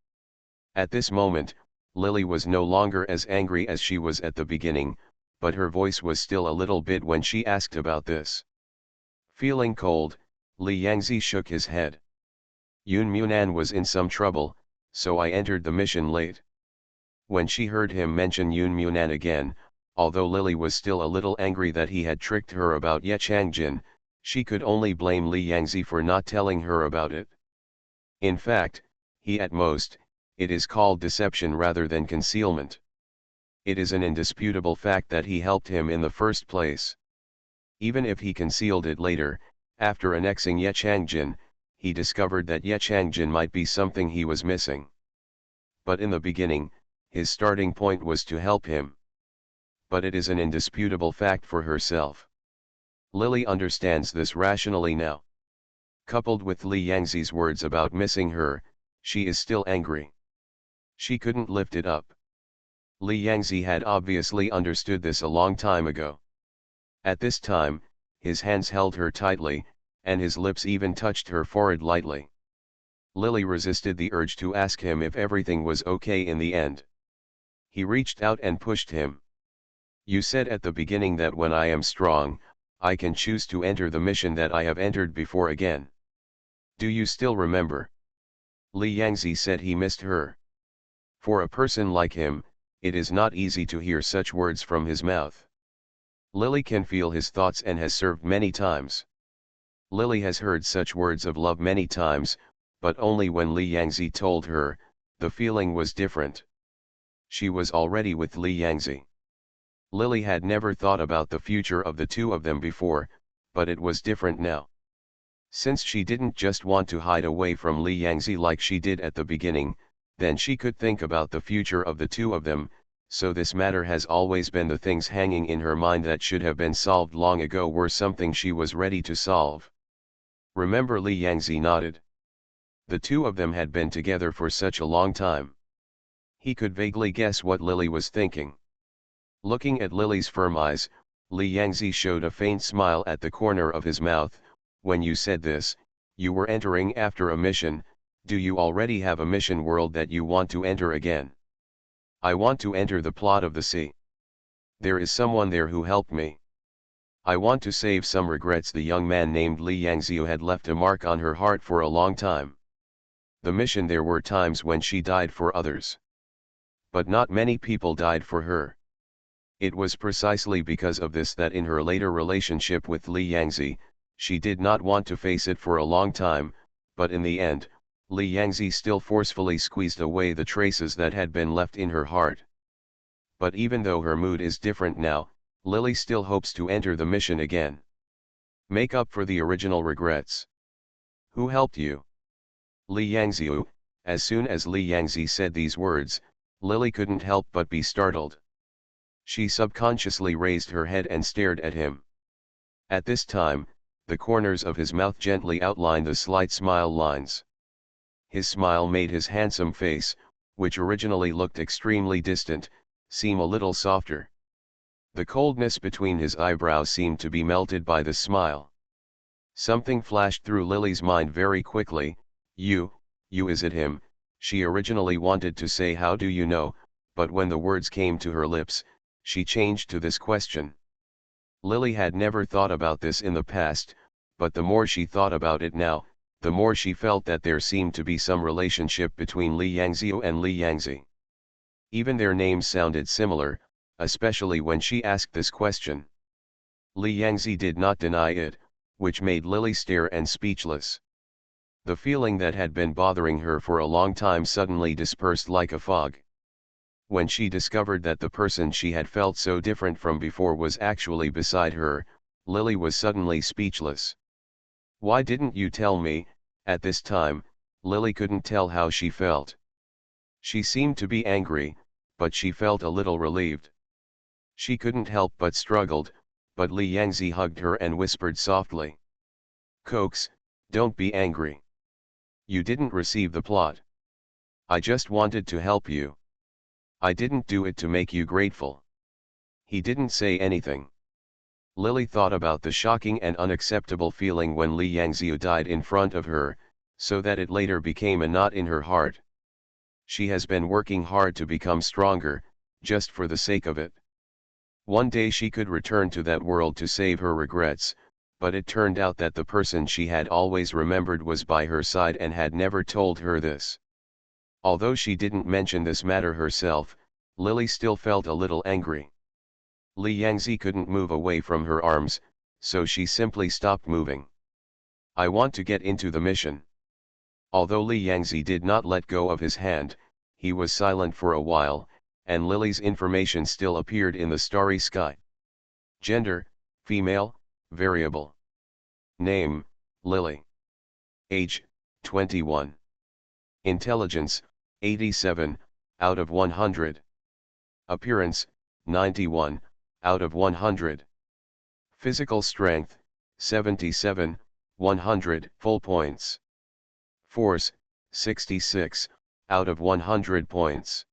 [SPEAKER 1] At this moment, Lily was no longer as angry as she was at the beginning, but her voice was still a little bit when she asked about this. Feeling cold, Li Yangzi shook his head. Yun Munan was in some trouble, so I entered the mission late. When she heard him mention Yun Munan again, although Lily was still a little angry that he had tricked her about Ye Changjin, she could only blame Li Yangzi for not telling her about it. In fact, at most, it is called deception rather than concealment. It is an indisputable fact that he helped him in the first place. Even if he concealed it later, after annexing Ye Changjin, he discovered that Ye Changjin might be something he was missing. But in the beginning, his starting point was to help him. But it is an indisputable fact for herself. Lily understands this rationally now. Coupled with Li Yangzi's words about missing her, she is still angry. She couldn't lift it up. Li Yangzi had obviously understood this a long time ago. At this time, his hands held her tightly, and his lips even touched her forehead lightly. Lily resisted the urge to ask him if everything was okay in the end. He reached out and pushed him. "You said at the beginning that when I am strong, I can choose to enter the mission that I have entered before again. Do you still remember?" Li Yangzi said he missed her. For a person like him, it is not easy to hear such words from his mouth. Lily can feel his thoughts and has served many times. Lily has heard such words of love many times, but only when Li Yangzi told her, the feeling was different. She was already with Li Yangzi. Lily had never thought about the future of the two of them before, but it was different now. Since she didn't just want to hide away from Li Yangzi like she did at the beginning, then she could think about the future of the two of them, so this matter has always been the things hanging in her mind that should have been solved long ago were something she was ready to solve. Remember? Li Yangzi nodded. The two of them had been together for such a long time. He could vaguely guess what Lily was thinking. Looking at Lily's firm eyes, Li Yangzi showed a faint smile at the corner of his mouth. "When you said this, you were entering after a mission. Do you already have a mission world that you want to enter again?" "I want to enter the plot of the sea. There is someone there who helped me. I want to save some regrets." The young man named Li Yangzi had left a mark on her heart for a long time. The mission, there were times when she died for others. But not many people died for her. It was precisely because of this that in her later relationship with Li Yangzi, she did not want to face it for a long time, but in the end, Li Yangzi still forcefully squeezed away the traces that had been left in her heart. But even though her mood is different now, Lily still hopes to enter the mission again. Make up for the original regrets. "Who helped you?" "Li Yangzi." As soon as Li Yangzi said these words, Lily couldn't help but be startled. She subconsciously raised her head and stared at him. At this time, the corners of his mouth gently outlined the slight smile lines. His smile made his handsome face, which originally looked extremely distant, seem a little softer. The coldness between his eyebrows seemed to be melted by the smile. Something flashed through Lily's mind very quickly. You, is it him?" She originally wanted to say "How do you know?" but when the words came to her lips, she changed to this question. Lily had never thought about this in the past, but the more she thought about it now, the more she felt that there seemed to be some relationship between Li Yangzi and Li Yangzi. Even their names sounded similar, especially when she asked this question. Li Yangzi did not deny it, which made Lily stare and speechless. The feeling that had been bothering her for a long time suddenly dispersed like a fog. When she discovered that the person she had felt so different from before was actually beside her, Lily was suddenly speechless. "Why didn't you tell me?" At this time, Lily couldn't tell how she felt. She seemed to be angry, but she felt a little relieved. She couldn't help but struggled, but Li Yangzi hugged her and whispered softly. "Coax, don't be angry. You didn't receive the plot. I just wanted to help you. I didn't do it to make you grateful." He didn't say anything. Lily thought about the shocking and unacceptable feeling when Li Yangzi died in front of her, so that it later became a knot in her heart. She has been working hard to become stronger, just for the sake of it. One day she could return to that world to save her regrets, but it turned out that the person she had always remembered was by her side and had never told her this. Although she didn't mention this matter herself, Lily still felt a little angry. Li Yangzi couldn't move away from her arms, so she simply stopped moving. "I want to get into the mission." Although Li Yangzi did not let go of his hand, he was silent for a while, and Lily's information still appeared in the starry sky. Gender, female, variable. Name, Lily. Age, 21. Intelligence, 87, out of 100. Appearance, 91, out of 100. Physical strength, 77, 100 full points. Force, 66, out of 100 points.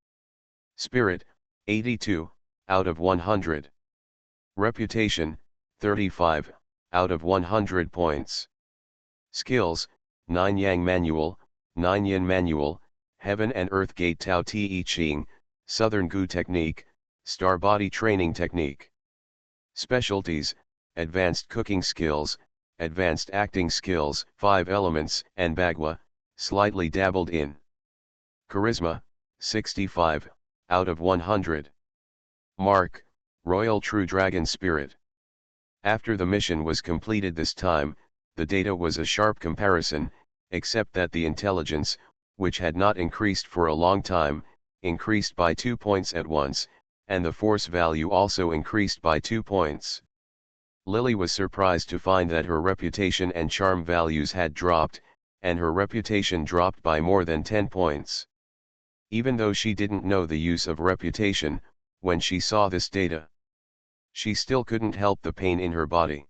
[SPEAKER 1] Spirit, 82, out of 100. Reputation, 35, out of 100 points. Skills, 9 Yang Manual, 9 Yin Manual, Heaven and Earth Gate Tao Te Ching, Southern Gu Technique, Star Body Training Technique. Specialties, Advanced Cooking Skills, Advanced Acting Skills, 5 Elements, and Bagua, slightly dabbled in. Charisma, 65, out of 100. Mark, Royal True Dragon Spirit. After the mission was completed this time, the data was a sharp comparison, except that the intelligence, which had not increased for a long time, increased by 2 points at once, and the force value also increased by 2 points. Lily was surprised to find that her reputation and charm values had dropped, and her reputation dropped by more than 10 points. Even though she didn't know the use of reputation, when she saw this data, she still couldn't help the pain in her body.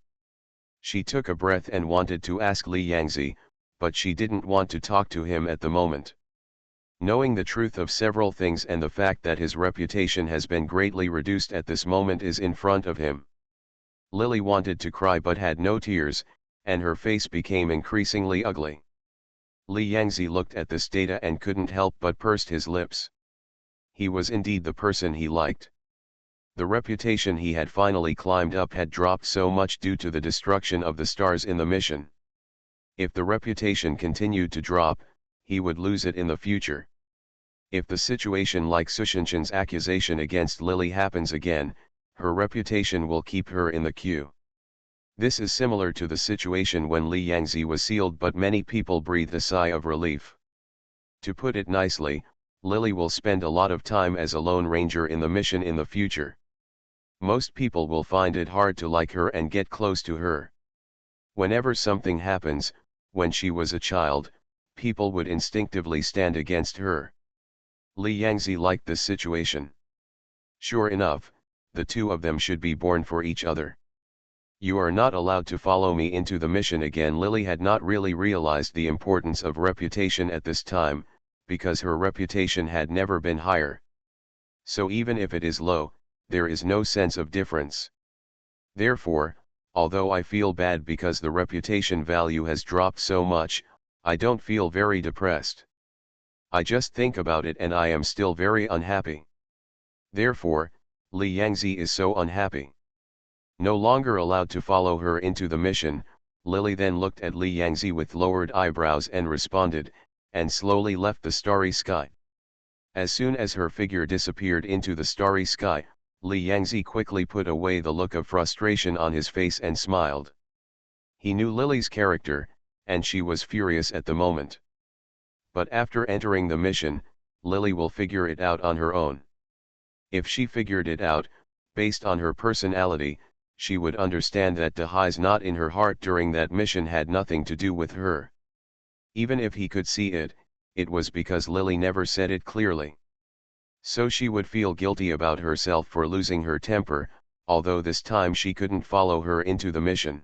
[SPEAKER 1] She took a breath and wanted to ask Li Yangzi, but she didn't want to talk to him at the moment. Knowing the truth of several things and the fact that his reputation has been greatly reduced at this moment is in front of him. Lily wanted to cry but had no tears, and her face became increasingly ugly. Li Yangzi looked at this data and couldn't help but pursed his lips. He was indeed the person he liked. The reputation he had finally climbed up had dropped so much due to the destruction of the stars in the mission. If the reputation continued to drop, he would lose it in the future. If the situation like Sushinshin's accusation against Lily happens again, her reputation will keep her in the queue. This is similar to the situation when Li Yangzi was sealed, but many people breathed a sigh of relief. To put it nicely, Lily will spend a lot of time as a lone ranger in the mission in the future. Most people will find it hard to like her and get close to her. Whenever something happens, when she was a child, people would instinctively stand against her. Li Yangzi liked this situation. Sure enough, the two of them should be born for each other. "You are not allowed to follow me into the mission again." Lily had not really realized the importance of reputation at this time, because her reputation had never been higher. So even if it is low, there is no sense of difference. Therefore, although I feel bad because the reputation value has dropped so much, I don't feel very depressed. I just think about it and I am still very unhappy. Therefore, Li Yangzi is so unhappy. No longer allowed to follow her into the mission, Lily then looked at Li Yangzi with lowered eyebrows and responded, and slowly left the starry sky. As soon as her figure disappeared into the starry sky, Li Yangzi quickly put away the look of frustration on his face and smiled. He knew Lily's character, and she was furious at the moment. But after entering the mission, Lily will figure it out on her own. If she figured it out, based on her personality, she would understand that the highs not in her heart during that mission had nothing to do with her. Even if he could see it, it was because Lily never said it clearly. So she would feel guilty about herself for losing her temper, although this time she couldn't follow her into the mission.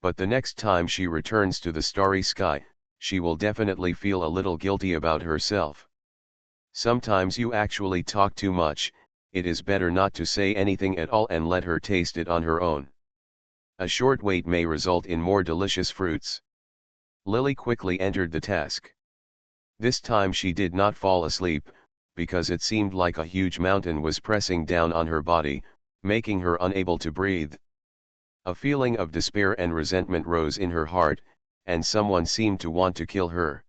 [SPEAKER 1] But the next time she returns to the starry sky, she will definitely feel a little guilty about herself. Sometimes you actually talk too much, it is better not to say anything at all and let her taste it on her own. A short wait may result in more delicious fruits. Lily quickly entered the task. This time she did not fall asleep, because it seemed like a huge mountain was pressing down on her body, making her unable to breathe. A feeling of despair and resentment rose in her heart, and someone seemed to want to kill her.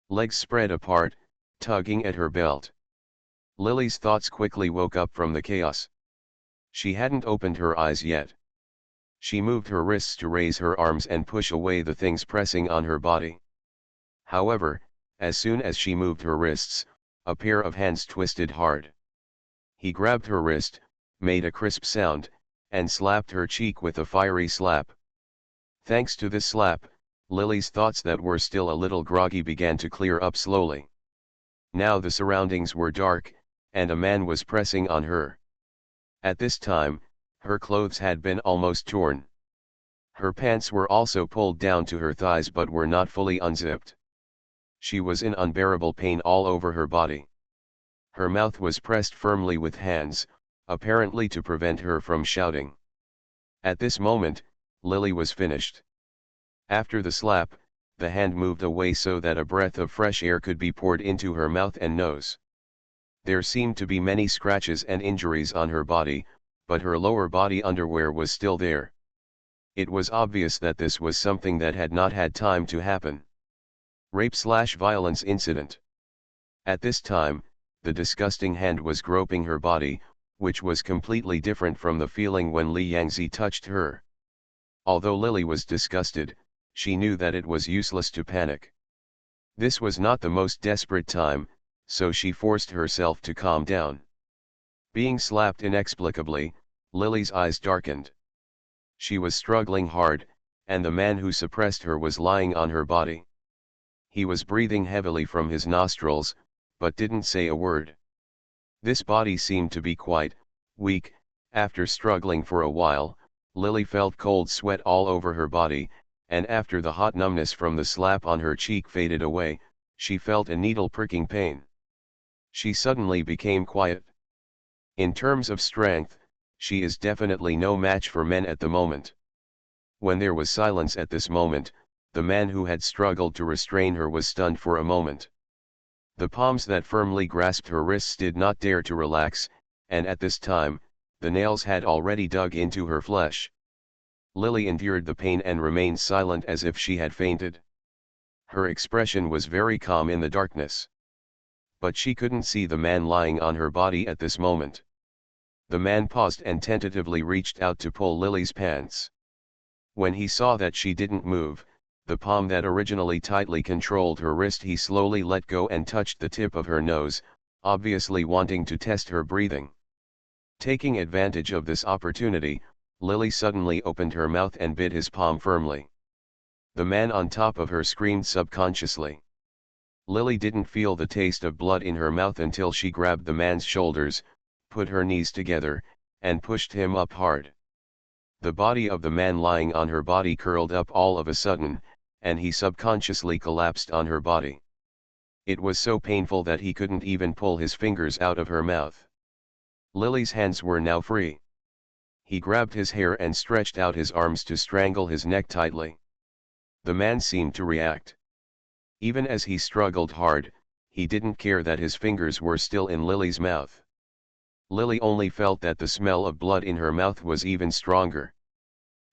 [SPEAKER 1] Legs spread apart, tugging at her belt. Lily's thoughts quickly woke up from the chaos. She hadn't opened her eyes yet. She moved her wrists to raise her arms and push away the things pressing on her body. However, as soon as she moved her wrists, a pair of hands twisted hard. He grabbed her wrist, made a crisp sound, and slapped her cheek with a fiery slap. Thanks to this slap, Lily's thoughts that were still a little groggy began to clear up slowly. Now the surroundings were dark, and a man was pressing on her. At this time, her clothes had been almost torn. Her pants were also pulled down to her thighs but were not fully unzipped. She was in unbearable pain all over her body. Her mouth was pressed firmly with hands, apparently to prevent her from shouting. At this moment, Lily was finished. After the slap, the hand moved away so that a breath of fresh air could be poured into her mouth and nose. There seemed to be many scratches and injuries on her body, but her lower body underwear was still there. It was obvious that this was something that had not had time to happen. Rape/violence incident. At this time, the disgusting hand was groping her body, which was completely different from the feeling when Li Yangzi touched her. Although Lily was disgusted, she knew that it was useless to panic. This was not the most desperate time, so she forced herself to calm down. Being slapped inexplicably, Lily's eyes darkened. She was struggling hard, and the man who suppressed her was lying on her body. He was breathing heavily from his nostrils, but didn't say a word. This body seemed to be quite weak. After struggling for a while, Lily felt cold sweat all over her body, and after the hot numbness from the slap on her cheek faded away, she felt a needle pricking pain. She suddenly became quiet. In terms of strength, she is definitely no match for men at the moment. When there was silence at this moment, the man who had struggled to restrain her was stunned for a moment. The palms that firmly grasped her wrists did not dare to relax, and at this time, the nails had already dug into her flesh. Lily endured the pain and remained silent as if she had fainted. Her expression was very calm in the darkness. But she couldn't see the man lying on her body at this moment. The man paused and tentatively reached out to pull Lily's pants. When he saw that she didn't move, the palm that originally tightly controlled her wrist he slowly let go and touched the tip of her nose, obviously wanting to test her breathing. Taking advantage of this opportunity, Lily suddenly opened her mouth and bit his palm firmly. The man on top of her screamed subconsciously. Lily didn't feel the taste of blood in her mouth until she grabbed the man's shoulders, put her knees together, and pushed him up hard. The body of the man lying on her body curled up all of a sudden, and he subconsciously collapsed on her body. It was so painful that he couldn't even pull his fingers out of her mouth. Lily's hands were now free. He grabbed his hair and stretched out his arms to strangle his neck tightly. The man seemed to react. Even as he struggled hard, he didn't care that his fingers were still in Lily's mouth. Lily only felt that the smell of blood in her mouth was even stronger.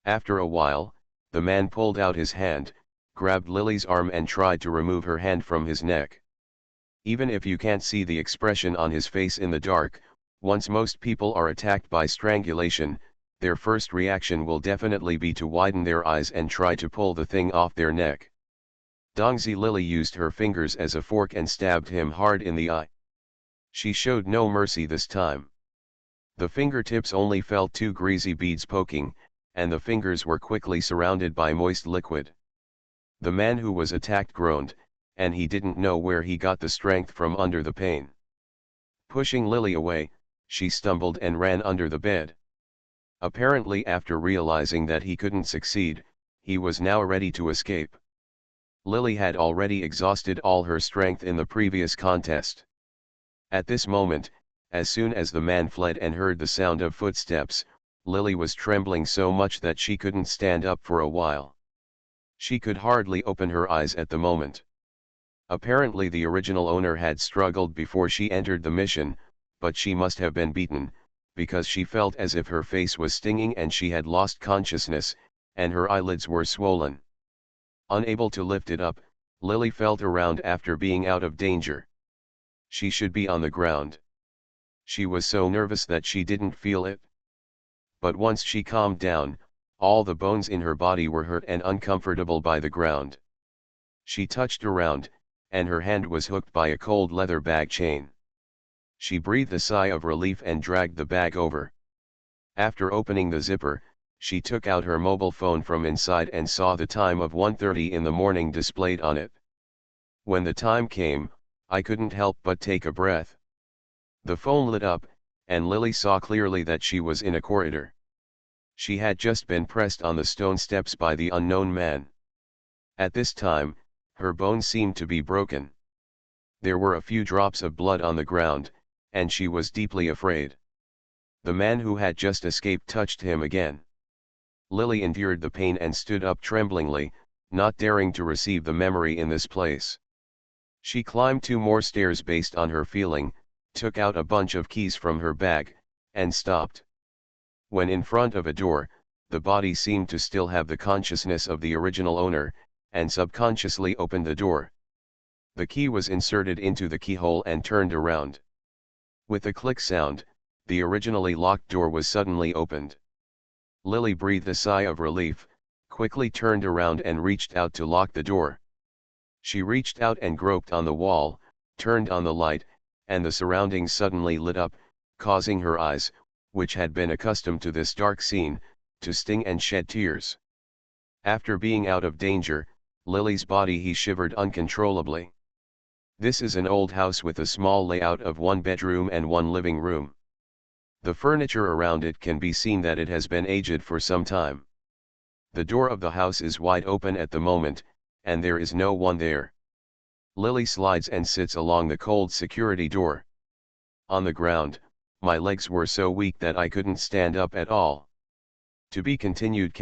[SPEAKER 1] After a while, the man pulled out his hand, grabbed Lily's arm and tried to remove her hand from his neck. Even if you can't see the expression on his face in the dark, Once most people are attacked by strangulation, their first reaction will definitely be to widen their eyes and try to pull the thing off their neck. Dongzi Lily used her fingers as a fork and stabbed him hard in the eye. She showed no mercy this time. The fingertips only felt 2 greasy beads poking, and the fingers were quickly surrounded by moist liquid. The man who was attacked groaned, and he didn't know where he got the strength from under the pain. Pushing Lily away, she stumbled and ran under the bed. Apparently, after realizing that he couldn't succeed, he was now ready to escape. Lily had already exhausted all her strength in the previous contest. At this moment, as soon as the man fled and heard the sound of footsteps, Lily was trembling so much that she couldn't stand up for a while. She could hardly open her eyes at the moment. Apparently the original owner had struggled before she entered the mission, but she must have been beaten, because she felt as if her face was stinging and she had lost consciousness, and her eyelids were swollen. Unable to lift it up, Lily felt around after being out of danger. She should be on the ground. She was so nervous that she didn't feel it. But once she calmed down, all the bones in her body were hurt and uncomfortable by the ground. She touched around, and her hand was hooked by a cold leather bag chain. She breathed a sigh of relief and dragged the bag over. After opening the zipper, she took out her mobile phone from inside and saw the time of 1:30 in the morning displayed on it. When the time came, I couldn't help but take a breath. The phone lit up, and Lily saw clearly that she was in a corridor. She had just been pressed on the stone steps by the unknown man. At this time, her bones seemed to be broken. There were a few drops of blood on the ground, and she was deeply afraid. The man who had just escaped touched him again. Lily endured the pain and stood up tremblingly, not daring to receive the memory in this place. She climbed 2 more stairs based on her feeling, took out a bunch of keys from her bag, and stopped. When in front of a door, the body seemed to still have the consciousness of the original owner, and subconsciously opened the door. The key was inserted into the keyhole and turned around. With a click sound, the originally locked door was suddenly opened. Lily breathed a sigh of relief, quickly turned around and reached out to lock the door. She reached out and groped on the wall, turned on the light, and the surroundings suddenly lit up, causing her eyes, which had been accustomed to this dark scene, to sting and shed tears. After being out of danger, Lily's body shivered uncontrollably. This is an old house with a small layout of 1 bedroom and 1 living room. The furniture around it can be seen that it has been aged for some time. The door of the house is wide open at the moment, and there is no one there. Lily slides and sits along the cold security door. On the ground, my legs were so weak that I couldn't stand up at all. To be continued.